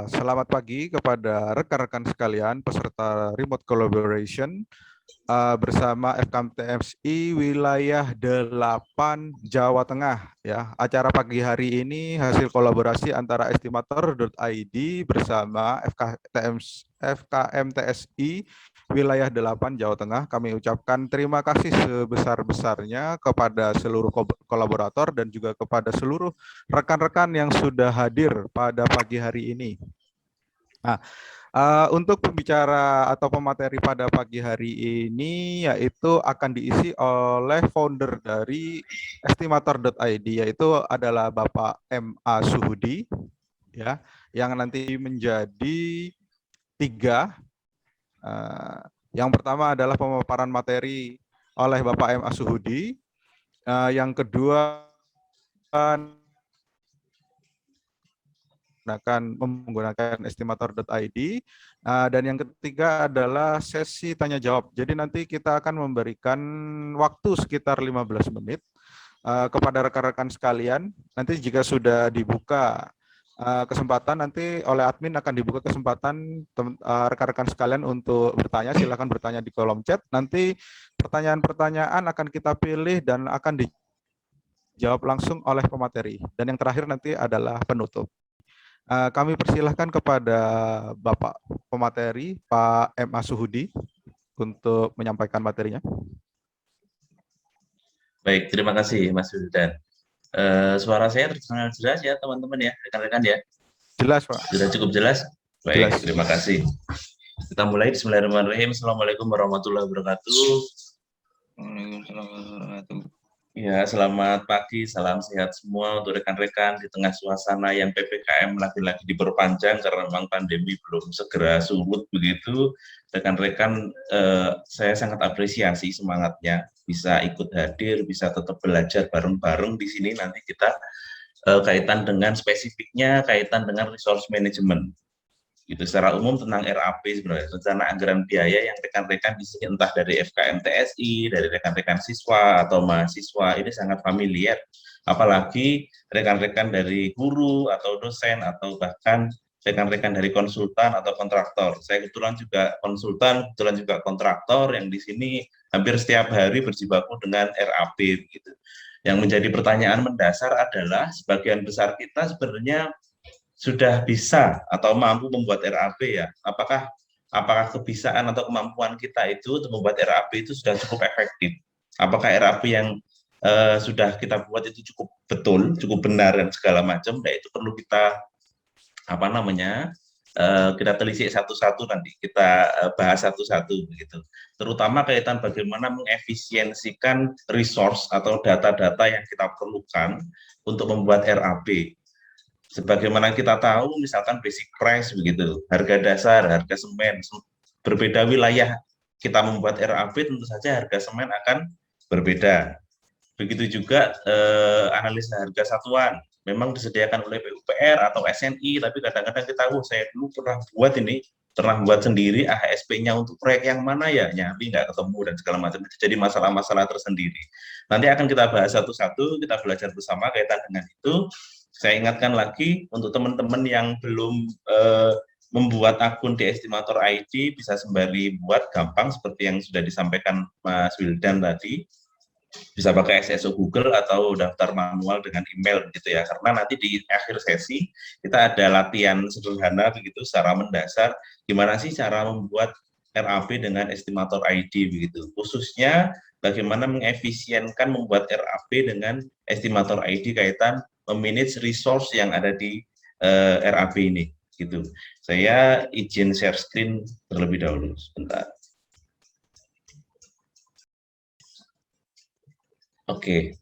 Selamat pagi kepada rekan-rekan sekalian peserta remote collaboration bersama FKMTSI wilayah 8 Jawa Tengah ya. Acara pagi hari ini hasil kolaborasi antara estimator.id bersama FKMTSI wilayah 8 Jawa Tengah. Kami ucapkan terima kasih sebesar-besarnya kepada seluruh kolaborator dan juga kepada seluruh rekan-rekan yang sudah hadir pada pagi hari ini. Nah, untuk pembicara atau pemateri pada pagi hari ini yaitu akan diisi oleh founder dari estimator.id, yaitu adalah Bapak M.A. Suhudi ya, yang nanti menjadi 3. Yang pertama adalah pemaparan materi oleh Bapak M.A. Suhudi. Yang kedua menggunakan estimator.id, dan yang ketiga adalah sesi tanya jawab. Jadi nanti kita akan memberikan waktu sekitar 15 menit kepada rekan-rekan sekalian. Nanti jika sudah dibuka kesempatan, nanti oleh admin akan dibuka kesempatan rekan-rekan sekalian untuk bertanya. Silakan bertanya di kolom chat. Nanti pertanyaan-pertanyaan akan kita pilih dan akan dijawab langsung oleh pemateri. Dan yang terakhir nanti adalah penutup. Kami persilahkan kepada Bapak pemateri, Pak M.A. Suhudi, untuk menyampaikan materinya. Baik, terima kasih Mas Wildan. Suara saya terdengar jelas ya teman-teman ya, rekan-rekan ya? Jelas, Pak. Sudah cukup jelas? Baik, Jelas. terima kasih. Kita mulai. Bismillahirrahmanirrahim. Assalamualaikum warahmatullahi wabarakatuh. Waalaikumsalam warahmatullahi wabarakatuh. Ya, selamat pagi, salam sehat semua untuk rekan-rekan di tengah suasana yang PPKM lagi-lagi diperpanjang karena memang pandemi belum segera surut begitu. Rekan-rekan, saya sangat apresiasi semangatnya, bisa ikut hadir, bisa tetap belajar bareng-bareng di sini. Nanti kita kaitan dengan spesifiknya, kaitan dengan resource management. Itu secara umum tentang RAP sebenarnya, rencana anggaran biaya yang rekan-rekan di sini entah dari FKMTSI, dari rekan-rekan siswa atau mahasiswa ini sangat familiar, apalagi rekan-rekan dari guru atau dosen atau bahkan rekan-rekan dari konsultan atau kontraktor. Saya kebetulan juga konsultan, kebetulan juga kontraktor yang di sini hampir setiap hari berjibaku dengan RAP gitu. Yang menjadi pertanyaan mendasar adalah sebagian besar kita sebenarnya sudah bisa atau mampu membuat RAP ya. Apakah kebisaan atau kemampuan kita itu untuk membuat RAP itu sudah cukup efektif? Apakah RAP yang sudah kita buat itu cukup betul, cukup benar dan segala macam? Nah, itu perlu kita kita telisik satu-satu, nanti kita bahas satu-satu begitu. Terutama kaitan bagaimana mengefisiensikan resource atau data-data yang kita perlukan untuk membuat RAP. Sebagaimana kita tahu, misalkan basic price begitu, harga dasar, harga semen, berbeda wilayah kita membuat RAP, tentu saja harga semen akan berbeda. Begitu juga analisa harga satuan, memang disediakan oleh PUPR atau SNI, tapi kadang-kadang kita tahu, saya dulu pernah buat sendiri AHSP-nya untuk proyek yang mana ya, nyari nggak ketemu dan segala macam, jadi masalah-masalah tersendiri. Nanti akan kita bahas satu-satu, kita belajar bersama kaitan dengan itu. Saya ingatkan lagi untuk teman-teman yang belum membuat akun di Estimator ID, bisa sembari buat gampang seperti yang sudah disampaikan Mas Wildan tadi. Bisa pakai SSO Google atau daftar manual dengan email gitu ya, karena nanti di akhir sesi kita ada latihan sederhana begitu secara mendasar gimana sih cara membuat RAP dengan Estimator ID begitu, khususnya bagaimana mengefisienkan membuat RAP dengan Estimator ID kaitan memanage resource yang ada di RAP ini gitu. Saya izin share screen terlebih dahulu sebentar. Oke,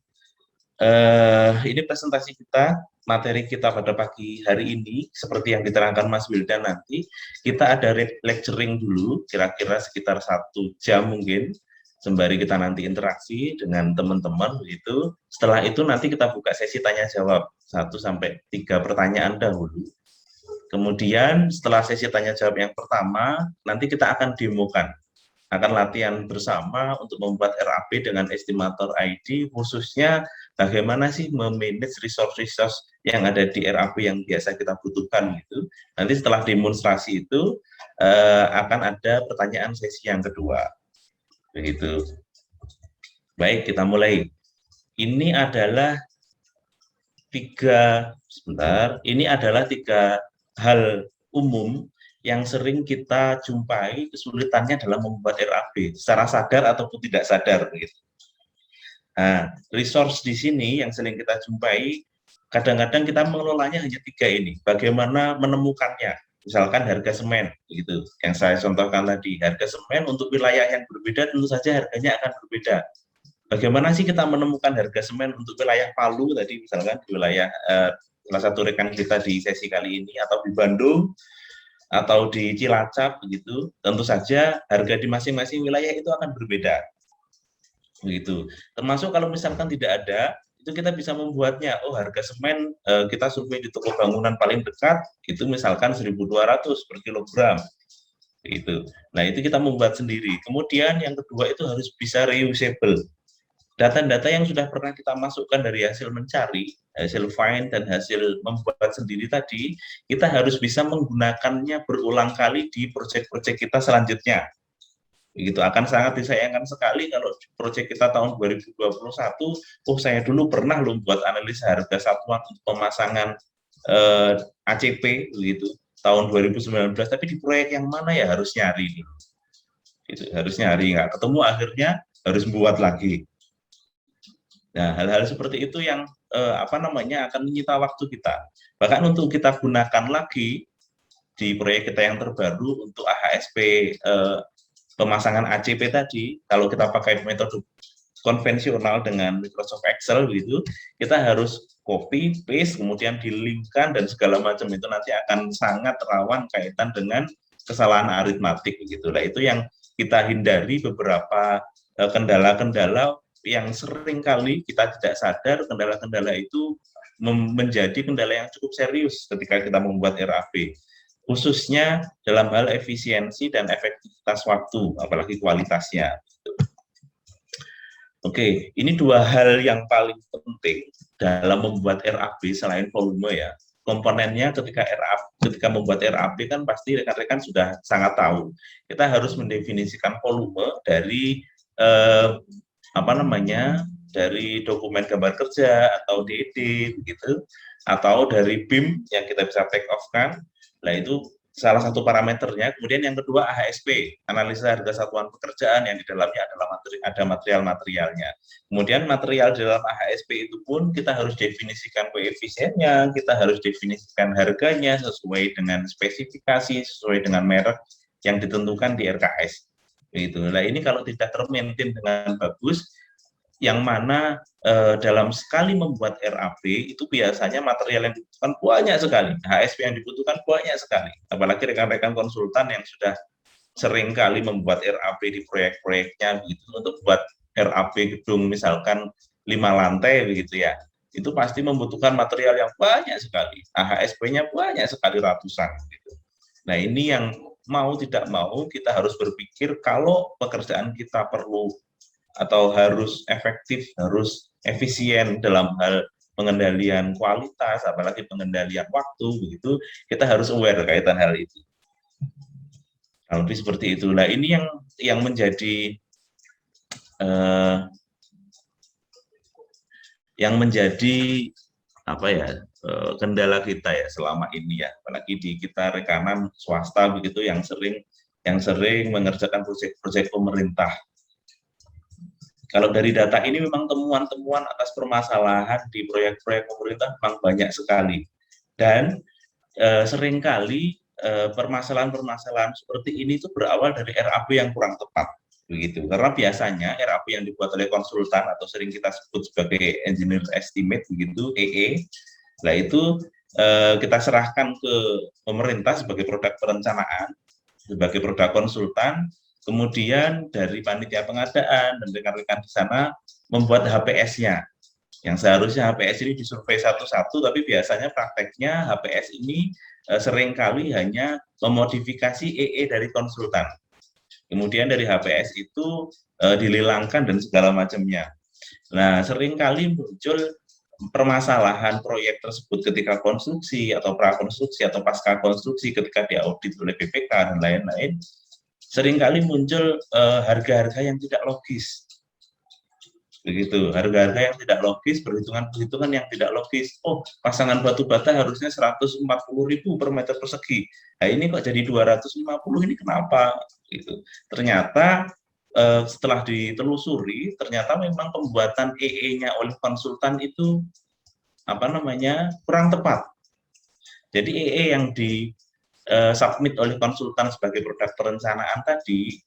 ini presentasi kita, materi kita pada pagi hari ini, seperti yang diterangkan Mas Wildan nanti, kita ada lecturing dulu, kira-kira sekitar 1 jam mungkin, sembari kita nanti interaksi dengan teman-teman begitu. Setelah itu nanti kita buka sesi tanya-jawab, 1-3 pertanyaan dahulu. Kemudian setelah sesi tanya-jawab yang pertama, nanti kita akan demokan. akan latihan bersama untuk membuat RAP dengan estimator ID, khususnya bagaimana sih memanage resource-resource yang ada di RAP yang biasa kita butuhkan gitu. Nanti setelah demonstrasi itu akan ada pertanyaan sesi yang kedua. Begitu. Baik, kita mulai. Ini adalah tiga hal umum yang sering kita jumpai kesulitannya dalam membuat RAP secara sadar ataupun tidak sadar. Begitu. Nah, resource di sini yang sering kita jumpai, kadang-kadang kita mengelolanya hanya tiga ini. Bagaimana menemukannya? Misalkan harga semen, gitu. Yang saya contohkan tadi, harga semen untuk wilayah yang berbeda tentu saja harganya akan berbeda. Bagaimana sih kita menemukan harga semen untuk wilayah Palu tadi, misalkan di wilayah salah satu rekan kita di sesi kali ini, atau di Bandung, atau di Cilacap, begitu. Tentu saja harga di masing-masing wilayah itu akan berbeda. Begitu. Termasuk kalau misalkan tidak ada, itu kita bisa membuatnya. Oh, harga semen kita survei di toko bangunan paling dekat itu misalkan 1.200 per kilogram. Itu. Nah, itu kita membuat sendiri. Kemudian yang kedua itu harus bisa reusable. Data-data yang sudah pernah kita masukkan dari hasil mencari, hasil find dan hasil membuat sendiri tadi, kita harus bisa menggunakannya berulang kali di proyek-proyek kita selanjutnya. Begitu, akan sangat disayangkan sekali kalau proyek kita tahun 2021, saya dulu pernah membuat analisa harga satuan untuk pemasangan ACP begitu tahun 2019, tapi di proyek yang mana ya harus nyari nih. Gitu, harus nyari, nggak ketemu, akhirnya harus buat lagi. Nah, hal-hal seperti itu yang akan menyita waktu kita. Bahkan untuk kita gunakan lagi di proyek kita yang terbaru untuk AHSP pemasangan ACP tadi, kalau kita pakai metode konvensional dengan Microsoft Excel gitu, kita harus copy, paste, kemudian di-link-kan dan segala macam, itu nanti akan sangat rawan kaitan dengan kesalahan aritmatik gitu. Nah, itu yang kita hindari, beberapa kendala-kendala yang sering kali kita tidak sadar, kendala-kendala itu menjadi kendala yang cukup serius ketika kita membuat RAP, khususnya dalam hal efisiensi dan efektivitas waktu, apalagi kualitasnya. Oke, ini dua hal yang paling penting dalam membuat RAP selain volume ya. Komponennya ketika membuat RAP kan pasti rekan-rekan sudah sangat tahu. Kita harus mendefinisikan volume dari dari dokumen gambar kerja atau DD begitu, atau dari BIM yang kita bisa take off kan. Nah, itu salah satu parameternya. Kemudian yang kedua AHSP, analisa harga satuan pekerjaan, yang di dalamnya adalah ada material-materialnya. Kemudian material dalam AHSP itu pun kita harus definisikan koefisiennya, kita harus definisikan harganya sesuai dengan spesifikasi, sesuai dengan merek yang ditentukan di RKS. Begitu. Nah, ini kalau tidak termaintain dengan bagus, yang mana dalam sekali membuat RAP itu biasanya material yang dibutuhkan banyak sekali, HSP yang dibutuhkan banyak sekali, apalagi rekan-rekan konsultan yang sudah sering kali membuat RAP di proyek-proyeknya begitu, untuk buat RAP gedung misalkan 5 lantai begitu ya, itu pasti membutuhkan material yang banyak sekali, HSP-nya banyak sekali, ratusan gitu. Nah, ini yang mau tidak mau kita harus berpikir kalau pekerjaan kita perlu atau harus efektif, harus efisien dalam hal pengendalian kualitas, apalagi pengendalian waktu, begitu, kita harus aware kaitan hal itu. Lebih seperti itu. Nah, ini yang menjadi kendala kita ya selama ini ya, apalagi di kita rekanan swasta begitu yang sering mengerjakan proyek-proyek pemerintah. Kalau dari data ini memang temuan-temuan atas permasalahan di proyek-proyek pemerintah memang banyak sekali, dan seringkali permasalahan-permasalahan seperti ini itu berawal dari RAP yang kurang tepat, begitu. Karena biasanya RAP yang dibuat oleh konsultan atau sering kita sebut sebagai engineer estimate, begitu, EE, nah itu kita serahkan ke pemerintah sebagai produk perencanaan, sebagai produk konsultan. Kemudian dari panitia pengadaan dan rekan-rekan di sana membuat HPS-nya. Yang seharusnya HPS ini disurvei satu-satu, tapi biasanya prakteknya HPS ini seringkali hanya memodifikasi EE dari konsultan. Kemudian dari HPS itu dililangkan dan segala macamnya. Nah, seringkali muncul permasalahan proyek tersebut ketika konstruksi atau prakonstruksi atau pasca konstruksi ketika diaudit oleh BPK dan lain-lain, seringkali muncul harga-harga yang tidak logis. Begitu, harga-harga yang tidak logis, perhitungan-perhitungan yang tidak logis. Oh, pasangan batu bata harusnya 140.000 per meter persegi. Nah, ini kok jadi 250, ini kenapa? Gitu. Ternyata setelah ditelusuri, ternyata memang pembuatan EE-nya oleh konsultan itu kurang tepat. Jadi EE yang di submit oleh konsultan sebagai produk perencanaan tadi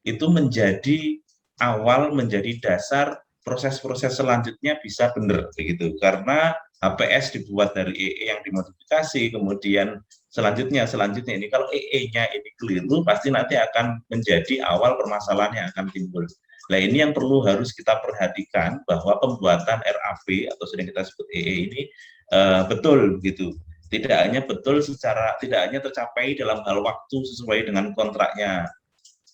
itu menjadi awal, menjadi dasar proses-proses selanjutnya bisa benar begitu, karena HPS dibuat dari EE yang dimodifikasi, kemudian selanjutnya ini kalau EE-nya ini keliru pasti nanti akan menjadi awal permasalahan yang akan timbul. Nah, ini yang perlu harus kita perhatikan, bahwa pembuatan RAP atau sering kita sebut EE ini betul gitu. Tidak hanya tercapai dalam hal waktu sesuai dengan kontraknya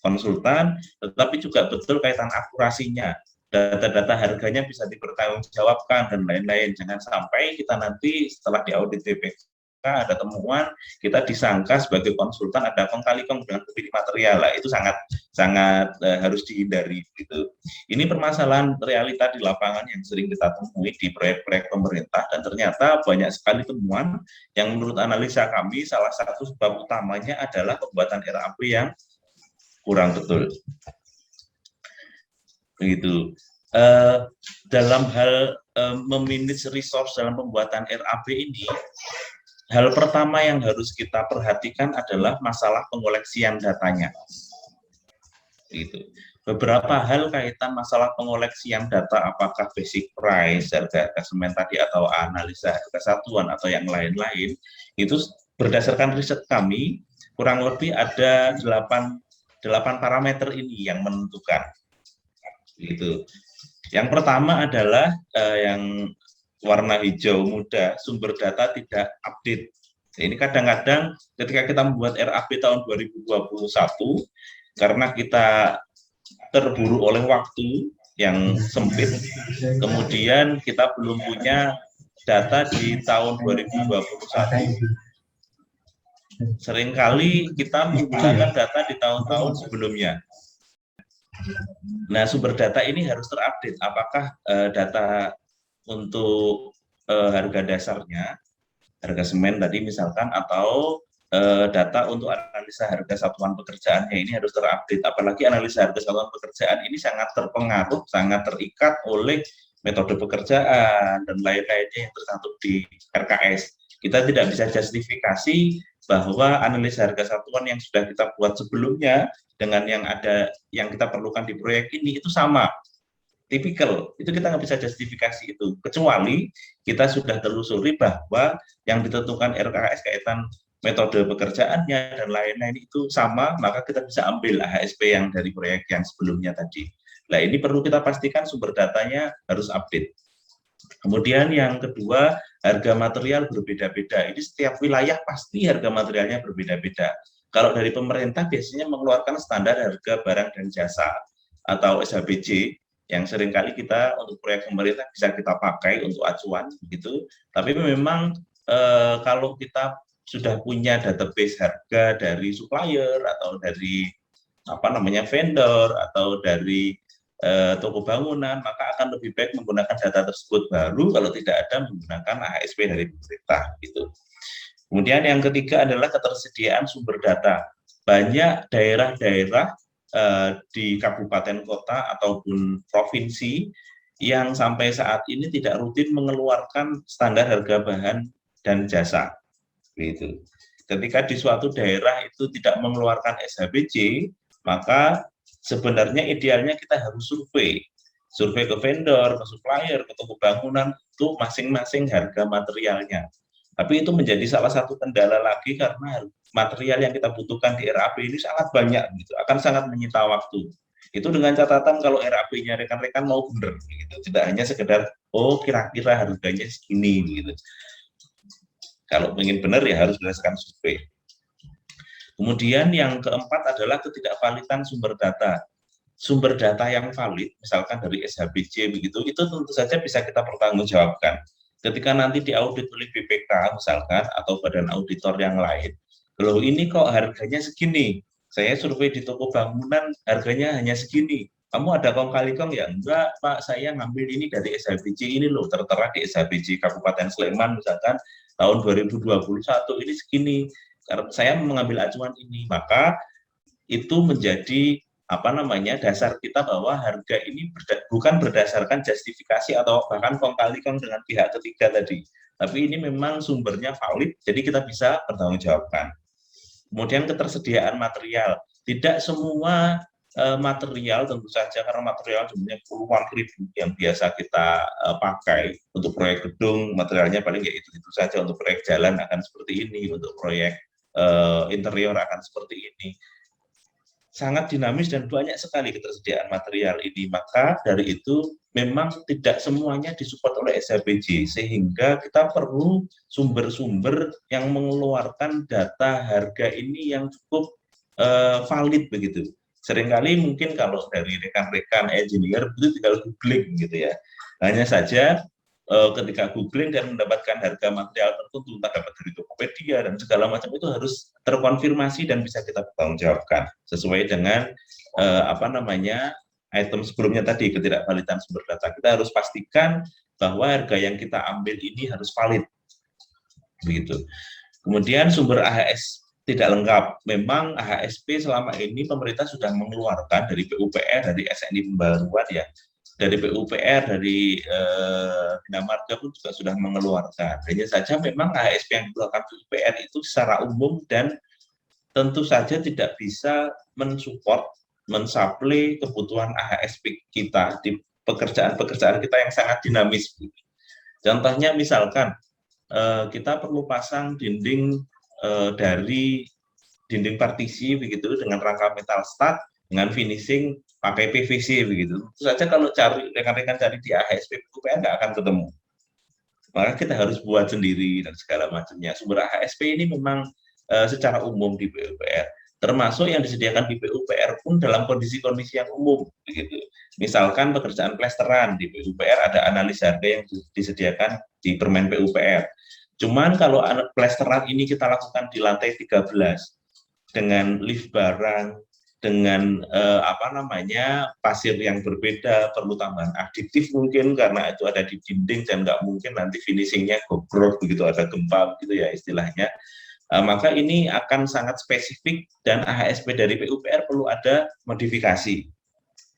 konsultan, tetapi juga betul kaitan akurasinya. Data-data harganya bisa dipertanggungjawabkan dan lain-lain. Jangan sampai kita nanti setelah diaudit BPK ada temuan, kita disangka sebagai konsultan ada kong kali kong dengan pemilih material. Lah, itu sangat harus dihindari gitu. Ini permasalahan realita di lapangan yang sering kita temui di proyek-proyek pemerintah, dan ternyata banyak sekali temuan yang menurut analisa kami salah satu sebab utamanya adalah pembuatan RAP yang kurang betul. Begitu. Dalam hal memanage resource dalam pembuatan RAP ini, hal pertama yang harus kita perhatikan adalah masalah pengoleksian datanya. Gitu. Beberapa hal kaitan masalah pengoleksian data, apakah basic price, harga semen tadi, atau analisa harga satuan, atau yang lain-lain, itu berdasarkan riset kami, kurang lebih ada 8 parameter ini yang menentukan. Gitu. Yang pertama adalah yang warna hijau muda, sumber data tidak update. Ini kadang-kadang ketika kita membuat RAP tahun 2021, karena kita terburu oleh waktu yang sempit, kemudian kita belum punya data di tahun 2021. Seringkali kita menggunakan data di tahun-tahun sebelumnya. Nah, sumber data ini harus terupdate. Apakah data untuk harga dasarnya, harga semen tadi misalkan, atau data untuk analisa harga satuan pekerjaannya ini harus terupdate. Apalagi analisa harga satuan pekerjaan ini sangat terpengaruh, sangat terikat oleh metode pekerjaan dan lain-lainnya yang tercantum di RKS. Kita tidak bisa justifikasi bahwa analisa harga satuan yang sudah kita buat sebelumnya dengan yang kita perlukan di proyek ini itu sama, tipikal. Itu kita nggak bisa justifikasi itu, kecuali kita sudah telusuri bahwa yang ditentukan RKS kaitan metode pekerjaannya dan lain-lain itu sama, maka kita bisa ambil AHSP yang dari proyek yang sebelumnya tadi. Nah, ini perlu kita pastikan sumber datanya harus update. Kemudian yang kedua, harga material berbeda-beda. Ini setiap wilayah pasti harga materialnya berbeda-beda. Kalau dari pemerintah biasanya mengeluarkan standar harga barang dan jasa atau SHBJ, yang seringkali kita untuk proyek pemerintah bisa kita pakai untuk acuan gitu. Tapi memang kalau kita sudah punya database harga dari supplier atau dari vendor atau dari toko bangunan, maka akan lebih baik menggunakan data tersebut baru kalau tidak ada menggunakan AHSP dari pemerintah gitu. Kemudian yang ketiga adalah ketersediaan sumber data. Banyak daerah-daerah di kabupaten kota ataupun provinsi yang sampai saat ini tidak rutin mengeluarkan standar harga bahan dan jasa. Gitu. Ketika di suatu daerah itu tidak mengeluarkan SHBJ, maka sebenarnya idealnya kita harus survei ke vendor, ke supplier, ke toko bangunan itu masing-masing harga materialnya. Tapi itu menjadi salah satu kendala lagi karena material yang kita butuhkan di RAP ini sangat banyak, gitu, akan sangat menyita waktu. Itu dengan catatan kalau RAP-nya rekan-rekan mau benar, gitu. Tidak hanya sekedar kira-kira harganya segini, gitu. Kalau ingin benar ya harus berdasarkan survei. Kemudian yang keempat adalah ketidakvalidan sumber data. Sumber data yang valid, misalkan dari SHBC begitu, itu tentu saja bisa kita pertanggungjawabkan. Ketika nanti diaudit oleh BPK misalkan atau badan auditor yang lain, loh ini kok harganya segini? Saya survei di toko bangunan harganya hanya segini. Kamu ada kong kali kong ya? Enggak, Pak, saya ngambil ini dari SHBC ini loh, tertera di SHBC Kabupaten Sleman misalkan tahun 2021 ini segini. Karena saya mengambil acuan ini, maka itu menjadi dasar kita bahwa harga ini bukan berdasarkan justifikasi atau bahkan kong kali kong dengan pihak ketiga tadi, tapi ini memang sumbernya valid, jadi kita bisa bertanggungjawabkan. Kemudian ketersediaan material, tidak semua material tentu saja, karena material jumlahnya puluhan ribu yang biasa kita pakai untuk proyek gedung, materialnya paling ya itu saja. Untuk proyek jalan akan seperti ini, untuk proyek interior akan seperti ini. Sangat dinamis dan banyak sekali ketersediaan material ini, maka dari itu memang tidak semuanya disupport oleh SHBC, sehingga kita perlu sumber-sumber yang mengeluarkan data harga ini yang cukup valid begitu. Seringkali mungkin kalau dari rekan-rekan engineer itu tinggal googling gitu ya, hanya saja ketika googling dan mendapatkan harga material tertentu, entah dapat dari Tokopedia dan segala macam, itu harus terkonfirmasi dan bisa kita pertanggungjawabkan sesuai dengan item sebelumnya tadi, ketidakvalidan sumber data. Kita harus pastikan bahwa harga yang kita ambil ini harus valid, begitu. Kemudian sumber AHS tidak lengkap. Memang AHSP selama ini pemerintah sudah mengeluarkan dari PUPR, dari SNI pembaruan ya, dari PUPR, dari Bina Marga pun juga sudah mengeluarkan. Hanya saja memang AHSP yang dikeluarkan PUPR itu secara umum dan tentu saja tidak bisa mensupport, mensuplai kebutuhan AHSP kita di pekerjaan-pekerjaan kita yang sangat dinamis. Contohnya misalkan kita perlu pasang dinding dari dinding partisi begitu dengan rangka metal stud dengan finishing pakai PVC begitu. Terus saja kalau rekan-rekan cari di AHSP PUPR nggak akan ketemu. Maka kita harus buat sendiri dan segala macamnya. Sumber AHSP ini memang secara umum di PUPR, termasuk yang disediakan di PUPR pun dalam kondisi-kondisi yang umum begitu. Misalkan pekerjaan plesteran di PUPR ada analis harga yang disediakan di Permen PUPR. Cuman kalau plesteran ini kita lakukan di lantai 13 dengan lift barang, dengan pasir yang berbeda, perlu tambahan adiktif mungkin karena itu ada di dinding dan nggak mungkin nanti finishingnya gogrok begitu, ada gempa gitu ya istilahnya. Maka ini akan sangat spesifik dan AHSP dari PUPR perlu ada modifikasi.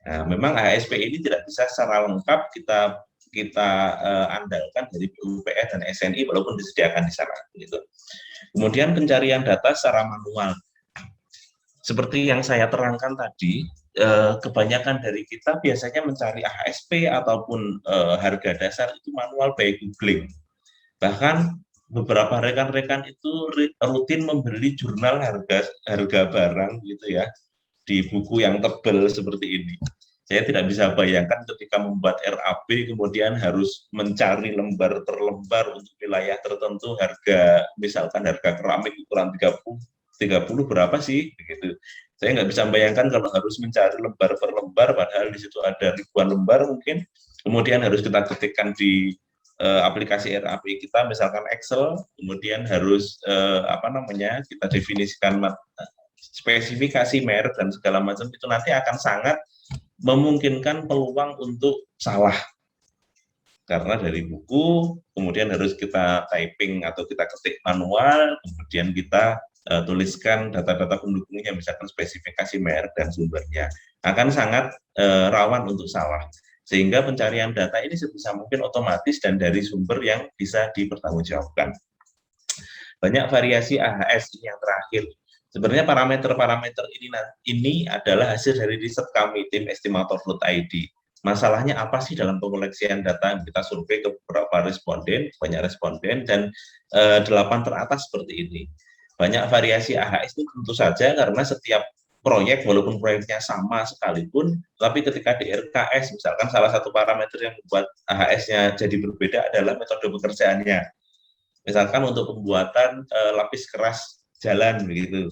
Nah, memang AHSP ini tidak bisa secara lengkap kita andalkan dari PUPR dan SNI walaupun disediakan di sana gitu. Kemudian pencarian data secara manual. Seperti yang saya terangkan tadi, kebanyakan dari kita biasanya mencari AHSP ataupun harga dasar itu manual by googling. Bahkan beberapa rekan-rekan itu rutin membeli jurnal harga barang gitu ya, di buku yang tebal seperti ini. Saya tidak bisa bayangkan ketika membuat RAP kemudian harus mencari lembar per lembar untuk wilayah tertentu harga, misalkan harga keramik ukuran 30 berapa sih begitu. Saya nggak bisa membayangkan kalau harus mencari lembar per lembar padahal di situ ada ribuan lembar mungkin, kemudian harus kita ketikkan di aplikasi RAP kita misalkan Excel, kemudian harus kita definisikan spesifikasi merek dan segala macam, itu nanti akan sangat memungkinkan peluang untuk salah. Karena dari buku, kemudian harus kita typing atau kita ketik manual, kemudian kita tuliskan data-data pendukungnya, misalkan spesifikasi merek dan sumbernya. Akan sangat rawan untuk salah. Sehingga pencarian data ini sebisa mungkin otomatis dan dari sumber yang bisa dipertanggungjawabkan. Banyak variasi AHS yang terakhir. Sebenarnya parameter-parameter ini adalah hasil dari riset kami, tim estimator.id. Masalahnya apa sih dalam pengoleksian data? Kita survei ke beberapa responden, banyak responden, dan 8 teratas seperti ini. Banyak variasi AHS itu tentu saja karena setiap proyek, walaupun proyeknya sama sekalipun, tapi ketika di RKS, misalkan salah satu parameter yang membuat AHS-nya jadi berbeda adalah metode pekerjaannya. Misalkan untuk pembuatan lapis keras jalan begitu.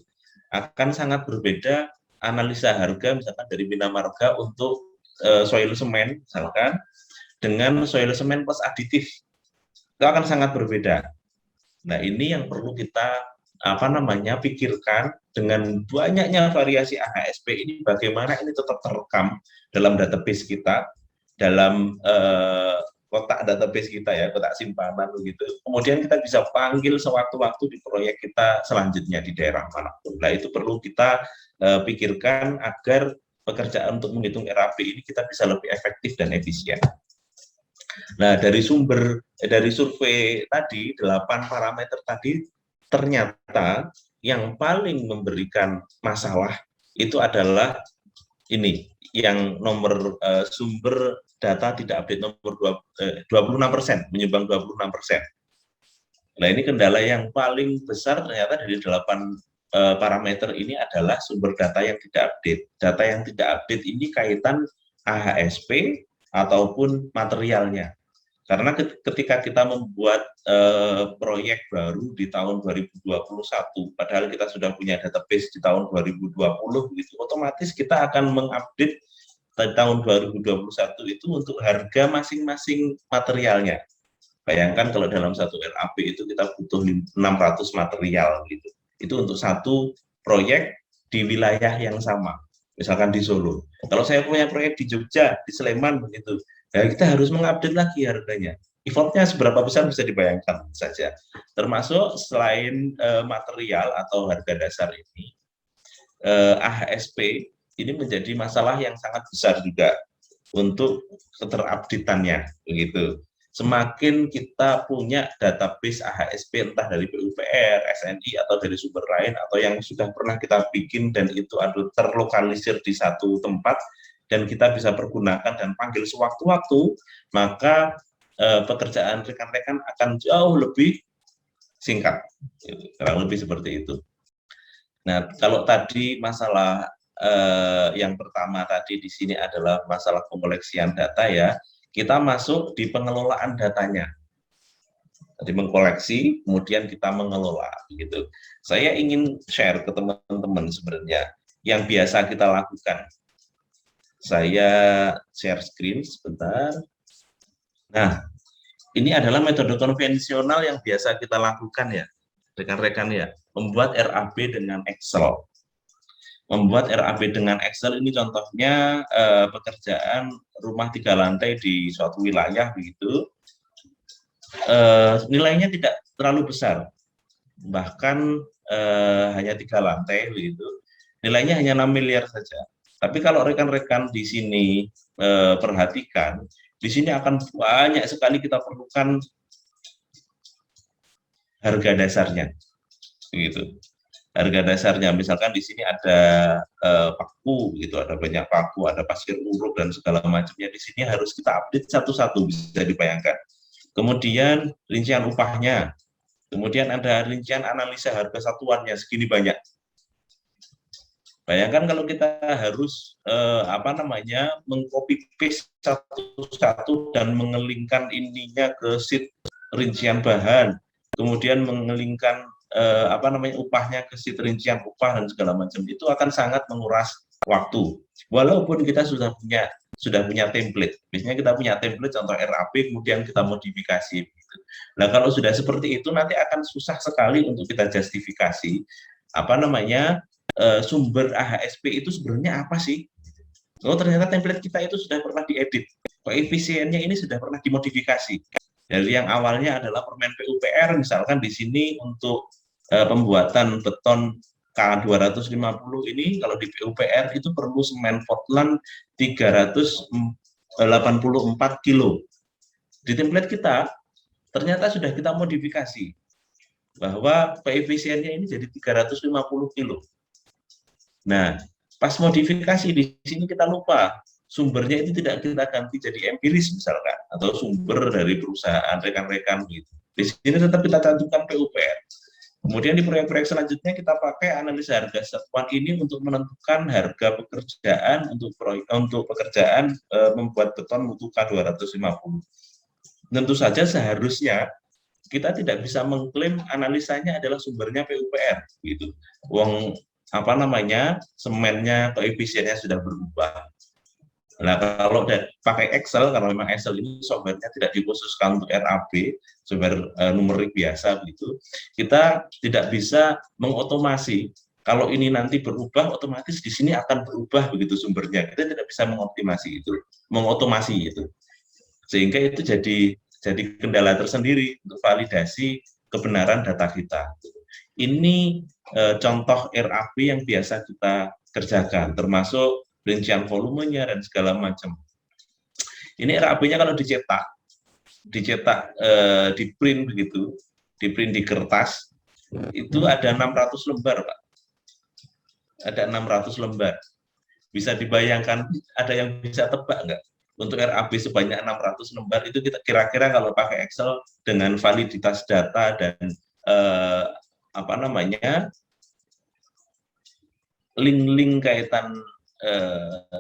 akan sangat berbeda analisa harga misalkan dari Bina Marga untuk soil semen misalkan dengan soil semen plus aditif. Itu akan sangat berbeda. Nah, ini yang perlu kita pikirkan dengan banyaknya variasi AHSP ini, bagaimana ini tetap terekam dalam database kita, dalam kotak database kita ya, kotak simpanan begitu. Kemudian kita bisa panggil sewaktu-waktu di proyek kita selanjutnya di daerah manapun. Nah, itu perlu kita pikirkan agar pekerjaan untuk menghitung RAP ini kita bisa lebih efektif dan efisien. Nah, dari survei tadi, 8 parameter tadi, ternyata yang paling memberikan masalah itu adalah ini, yang nomor sumber data tidak update nomor 26%, menyumbang 26%. Nah, ini kendala yang paling besar ternyata dari 8 parameter ini adalah sumber data yang tidak update. Data yang tidak update ini kaitan AHSP ataupun materialnya. Karena ketika kita membuat proyek baru di tahun 2021, padahal kita sudah punya database di tahun 2020, gitu, otomatis kita akan mengupdate di tahun 2021 itu untuk harga masing-masing materialnya. Bayangkan kalau dalam satu RAP itu kita butuh 600 material, gitu. Itu untuk satu proyek di wilayah yang sama, misalkan di Solo. Kalau saya punya proyek di Jogja, di Sleman, begitu, ya kita harus mengupdate lagi harganya. Effortnya seberapa besar bisa dibayangkan saja. Termasuk selain material atau harga dasar ini, AHSP ini menjadi masalah yang sangat besar juga untuk keterupdateannya, begitu. Semakin kita punya database AHSP entah dari PUPR, SNI atau dari sumber lain atau yang sudah pernah kita bikin dan itu terlokalisir di satu tempat dan kita bisa pergunakan dan panggil sewaktu-waktu, maka pekerjaan rekan-rekan akan jauh lebih singkat, kurang lebih seperti itu. Nah, kalau tadi masalah yang pertama tadi di sini adalah masalah pengoleksian data ya, kita masuk di pengelolaan datanya. Jadi mengkoleksi, kemudian kita mengelola, gitu. Saya ingin share ke teman-teman sebenarnya yang biasa kita lakukan. Saya share screen sebentar. Nah, ini adalah metode konvensional yang biasa kita lakukan ya, rekan-rekan ya, membuat RAP dengan Excel. Membuat RAP dengan Excel ini contohnya pekerjaan rumah 3 lantai di suatu wilayah begitu. Nilainya tidak terlalu besar, bahkan hanya 3 lantai begitu. Nilainya hanya 6 miliar saja. Tapi kalau rekan-rekan di sini perhatikan, di sini akan banyak sekali kita perlukan harga dasarnya, begitu. Harga dasarnya, misalkan di sini ada paku, gitu, ada banyak paku, ada pasir uruk dan segala macamnya. Di sini harus kita update satu-satu, bisa dibayangkan. Kemudian rincian upahnya, kemudian ada rincian analisa harga satuannya segini banyak. Bayangkan kalau kita harus mengcopy paste satu-satu dan mengelingkan ininya ke sheet rincian bahan, kemudian mengelingkan upahnya ke sheet rincian upah dan segala macam, itu akan sangat menguras waktu. Walaupun kita sudah punya template, biasanya kita punya template contoh RAP, kemudian kita modifikasi. Nah, kalau sudah seperti itu nanti akan susah sekali untuk kita justifikasi sumber AHSP itu sebenarnya apa sih? Oh, ternyata template kita itu sudah pernah diedit, koefisiennya ini sudah pernah dimodifikasi. Dari yang awalnya adalah permen PUPR, misalkan di sini untuk pembuatan beton K250 ini, kalau di PUPR itu perlu semen Portland 384 kilo. Di template kita, ternyata sudah kita modifikasi, bahwa koefisiennya ini jadi 350 kilo. Nah, pas modifikasi di sini kita lupa, sumbernya itu tidak kita ganti jadi empiris misalkan, atau sumber dari perusahaan rekan-rekan gitu. Di sini tetap kita cantumkan PUPR. Kemudian di proyek-proyek selanjutnya kita pakai analisa harga satuan ini untuk menentukan harga pekerjaan untuk pekerjaan membuat beton mutu K250. Tentu saja seharusnya kita tidak bisa mengklaim analisanya adalah sumbernya PUPR gitu. apa namanya, semennya atau efisiennya sudah berubah. Nah, kalau pakai Excel, karena memang Excel ini software-nya tidak dikhususkan untuk RAB, software numerik biasa begitu, kita tidak bisa mengotomasi. Kalau ini nanti berubah, otomatis di sini akan berubah begitu sumbernya. Kita tidak bisa mengoptimasi itu, mengotomasi itu. Sehingga itu jadi kendala tersendiri untuk validasi kebenaran data kita. Ini contoh RAB yang biasa kita kerjakan, termasuk rincian volumenya dan segala macam. Ini RAB-nya kalau dicetak di print begitu, di print di kertas, itu ada 600 lembar, Pak. Ada 600 lembar. Bisa dibayangkan, ada yang bisa tebak nggak? Untuk RAB sebanyak 600 lembar itu kita kira-kira kalau pakai Excel dengan validitas data dan apa namanya, link-link kaitan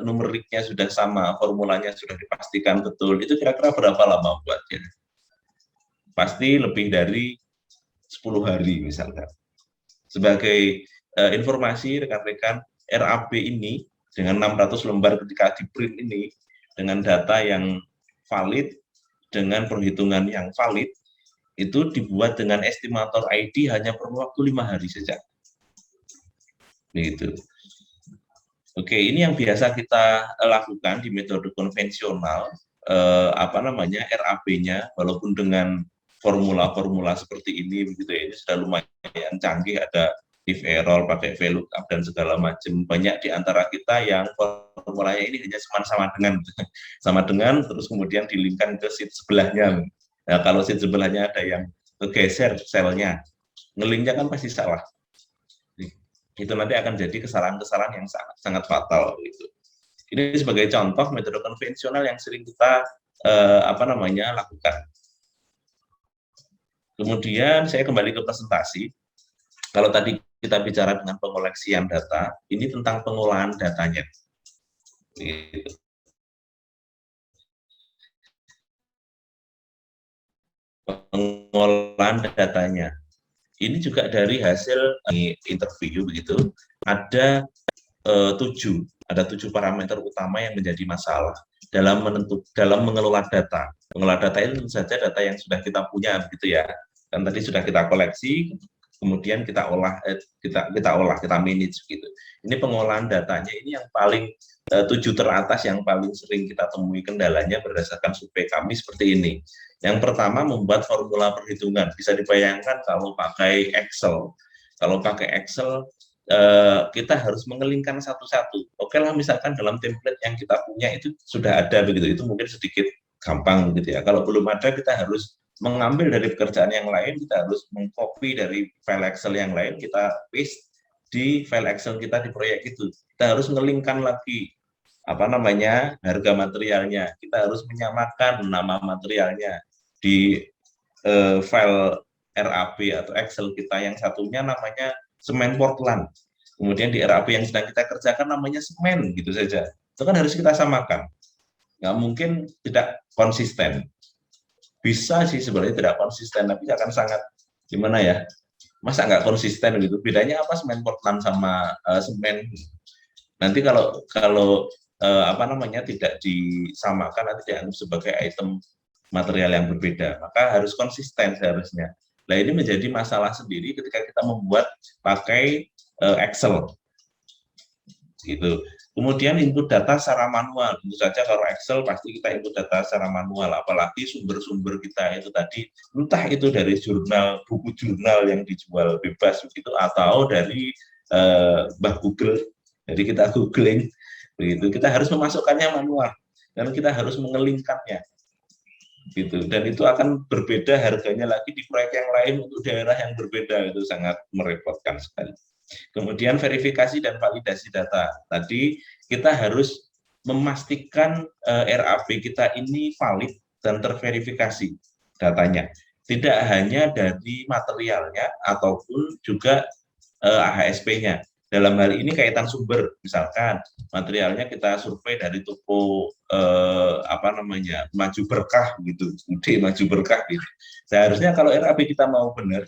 numeriknya sudah sama, formulanya sudah dipastikan betul, itu kira-kira berapa lama buatnya? Pasti lebih dari 10 hari misalkan. Sebagai informasi rekan-rekan, RAB ini dengan 600 lembar ketika di print ini, dengan data yang valid, dengan perhitungan yang valid, itu dibuat dengan estimator ID hanya perlu waktu 5 hari saja. Begitu. Oke, ini yang biasa kita lakukan di metode konvensional, apa namanya, RAB-nya, walaupun dengan formula-formula seperti ini, begitu ya, ini sudah lumayan canggih, ada if error, pakai VLOOKUP dan segala macam. Banyak di antara kita yang formulanya ini hanya sama dengan, terus kemudian dilingkan ke sheet sebelahnya. Nah, kalau sheet sebelahnya ada yang kegeser selnya, ngelinknya kan pasti salah. Itu nanti akan jadi kesalahan-kesalahan yang sangat fatal gitu. Ini sebagai contoh metode konvensional yang sering kita apa namanya, lakukan. Kemudian saya kembali ke presentasi. Kalau tadi kita bicara dengan pengoleksian data, ini tentang pengolahan datanya. Gitu. Pengolahan datanya. Ini juga dari hasil interview begitu, ada 7 parameter utama yang menjadi masalah dalam mengelola data. Mengelola data itu tentu saja data yang sudah kita punya begitu ya. Dan tadi sudah kita koleksi, kemudian kita manage gitu. Ini pengolahan datanya ini yang paling 7 teratas yang paling sering kita temui kendalanya berdasarkan survei kami seperti ini. Yang pertama, membuat formula perhitungan. Bisa dibayangkan kalau pakai Excel. Kalau pakai Excel, kita harus mengelingkan satu-satu. Oke lah, misalkan dalam template yang kita punya itu sudah ada begitu, itu mungkin sedikit gampang gitu ya. Kalau belum ada, kita harus mengambil dari pekerjaan yang lain, kita harus mengcopy dari file Excel yang lain, kita paste di file Excel kita di proyek itu. Kita harus ngelingkan lagi apa namanya, harga materialnya. Kita harus menyamakan nama materialnya di file RAB atau Excel kita, yang satunya namanya semen Portland. Kemudian di RAB yang sedang kita kerjakan namanya semen, gitu saja. Itu kan harus kita samakan. Nggak mungkin tidak konsisten. Bisa sih sebenarnya tidak konsisten, tapi akan sangat gimana ya? Masa nggak konsisten gitu? Bedanya apa semen Portland sama semen? Nanti kalau apa namanya, tidak disamakan, nanti dianggap sebagai item material yang berbeda, maka harus konsisten seharusnya. Nah, ini menjadi masalah sendiri ketika kita membuat pakai Excel. Gitu. Kemudian input data secara manual. Tentu saja kalau Excel pasti kita input data secara manual, apalagi sumber-sumber kita itu tadi, entah itu dari jurnal, buku jurnal yang dijual bebas begitu, atau dari Mbah Google. Jadi kita googling begitu. Kita harus memasukkannya manual dan kita harus mengelingkannya. Gitu. Dan itu akan berbeda harganya lagi di proyek yang lain untuk daerah yang berbeda, itu sangat merepotkan sekali. Kemudian verifikasi dan validasi data. Tadi kita harus memastikan RAB kita ini valid dan terverifikasi datanya. Tidak hanya dari materialnya ataupun juga AHSP-nya. Dalam hal ini kaitan sumber, misalkan materialnya kita survei dari toko apa namanya, Maju Berkah gitu, Maju Berkah gitu. Seharusnya kalau RAB kita mau benar,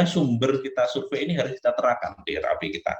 sumber kita survei ini harus kita terapkan di RAP kita.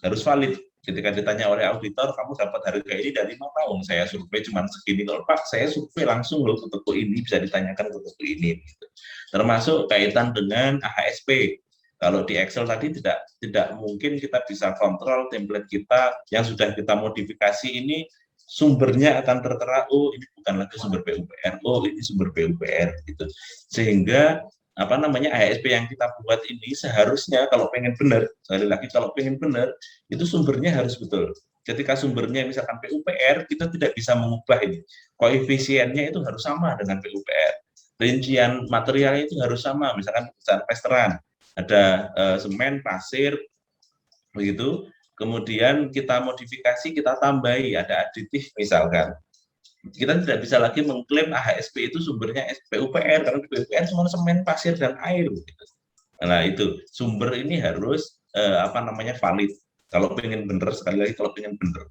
Harus valid. Ketika ditanya oleh auditor, kamu dapat harga ini dari mana? Saya survei cuma segini. Kalau Pak, saya survei langsung loh ke toko ini, bisa ditanyakan ke toko ini. Gitu. Termasuk kaitan dengan AHSP. Kalau di Excel tadi tidak mungkin kita bisa kontrol template kita yang sudah kita modifikasi ini sumbernya akan tertera, oh ini bukan lagi sumber PUPR, oh ini sumber PUPR gitu. Sehingga AHSP yang kita buat ini seharusnya kalau pengen benar, sekali lagi kalau pengen benar itu sumbernya harus betul. Ketika sumbernya misalkan PUPR, kita tidak bisa mengubah ini. Koefisiennya itu harus sama dengan PUPR. Rincian materialnya itu harus sama, misalkan pecahan plesteran, ada semen, pasir, begitu. Kemudian kita modifikasi, kita tambahi, ada aditif misalkan. Kita tidak bisa lagi mengklaim AHSP itu sumbernya PUPR, karena PUPR cuma semen, pasir, dan air. Gitu. Nah itu, sumber ini harus valid. Kalau pengen benar, sekali lagi kalau pengen benar.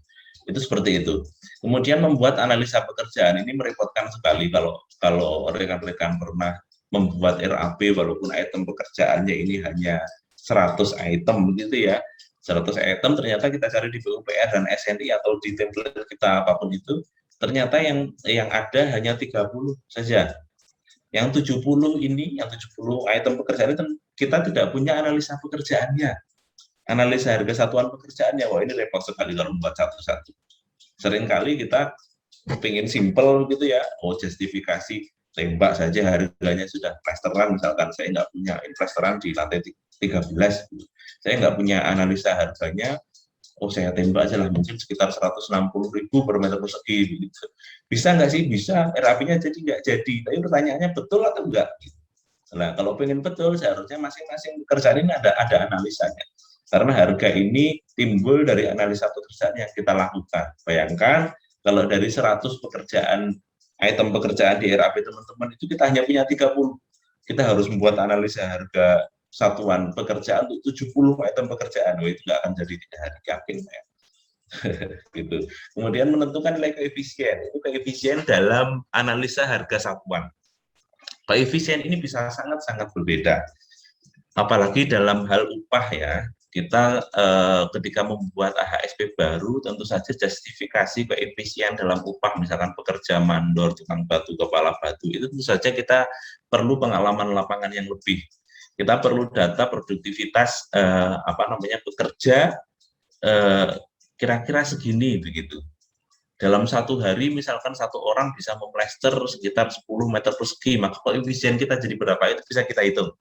Itu seperti itu. Kemudian membuat analisa pekerjaan, ini merepotkan sekali kalau rekan-rekan pernah membuat RAP walaupun item pekerjaannya ini hanya 100 item gitu ya. 100 item ternyata kita cari di PUPR dan SNI atau di template kita apapun itu, ternyata yang ada hanya 30 saja. Yang 70 ini, yang 70 item pekerjaan itu kita tidak punya analisa pekerjaannya. Analisa harga satuan pekerjaannya, wah ini repot sekali kalau membuat satu-satu. Seringkali kita pengen simple gitu ya, justifikasi tembak saja harganya sudah plesteran, misalkan saya nggak punya plesteran di lantai 13, saya nggak punya analisa harganya, saya tembak aja lah, mungkin sekitar 160.000 per meter persegi. Gitu. Bisa nggak sih? Bisa, RAP-nya jadi nggak jadi, tapi pertanyaannya betul atau enggak? Nah, kalau pengen betul, seharusnya masing-masing pekerjaan ini ada analisanya. Karena harga ini timbul dari analisa pekerjaan yang kita lakukan. Bayangkan, kalau dari 100 pekerjaan, item pekerjaan di RAP teman-teman, itu kita hanya punya 30. Kita harus membuat analisa harga satuan pekerjaan untuk 70 item pekerjaan. Itu nggak akan jadi 3 hari, yakin ya. Gitu. Kemudian menentukan nilai koefisien. Ini koefisien dalam analisa harga satuan. Koefisien ini bisa sangat-sangat berbeda. Apalagi dalam hal upah ya. Kita ketika membuat AHSP baru, tentu saja justifikasi koefisien dalam upah, misalkan pekerja mandor, tukang batu, kepala batu, itu tentu saja kita perlu pengalaman lapangan yang lebih. Kita perlu data produktivitas pekerja kira-kira segini begitu. Dalam satu hari misalkan satu orang bisa memplester sekitar 10 meter persegi, maka koefisien kita jadi berapa itu bisa kita hitung.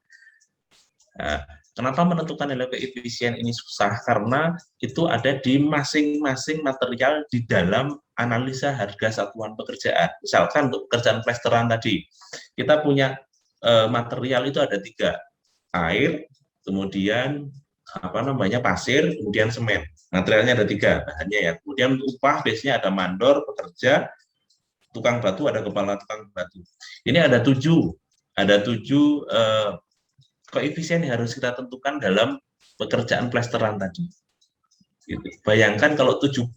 Nah, kenapa menentukan nilai koefisien ini susah? Karena itu ada di masing-masing material di dalam analisa harga satuan pekerjaan. Misalkan untuk pekerjaan plesteran tadi, kita punya material itu ada 3, air, kemudian pasir, kemudian semen. Materialnya ada 3 bahannya ya. Kemudian upah biasanya ada mandor, pekerja, tukang batu, ada kepala tukang batu. Ini ada 7 koefisien yang harus kita tentukan dalam pekerjaan plesteran tadi. Gitu. Bayangkan kalau 70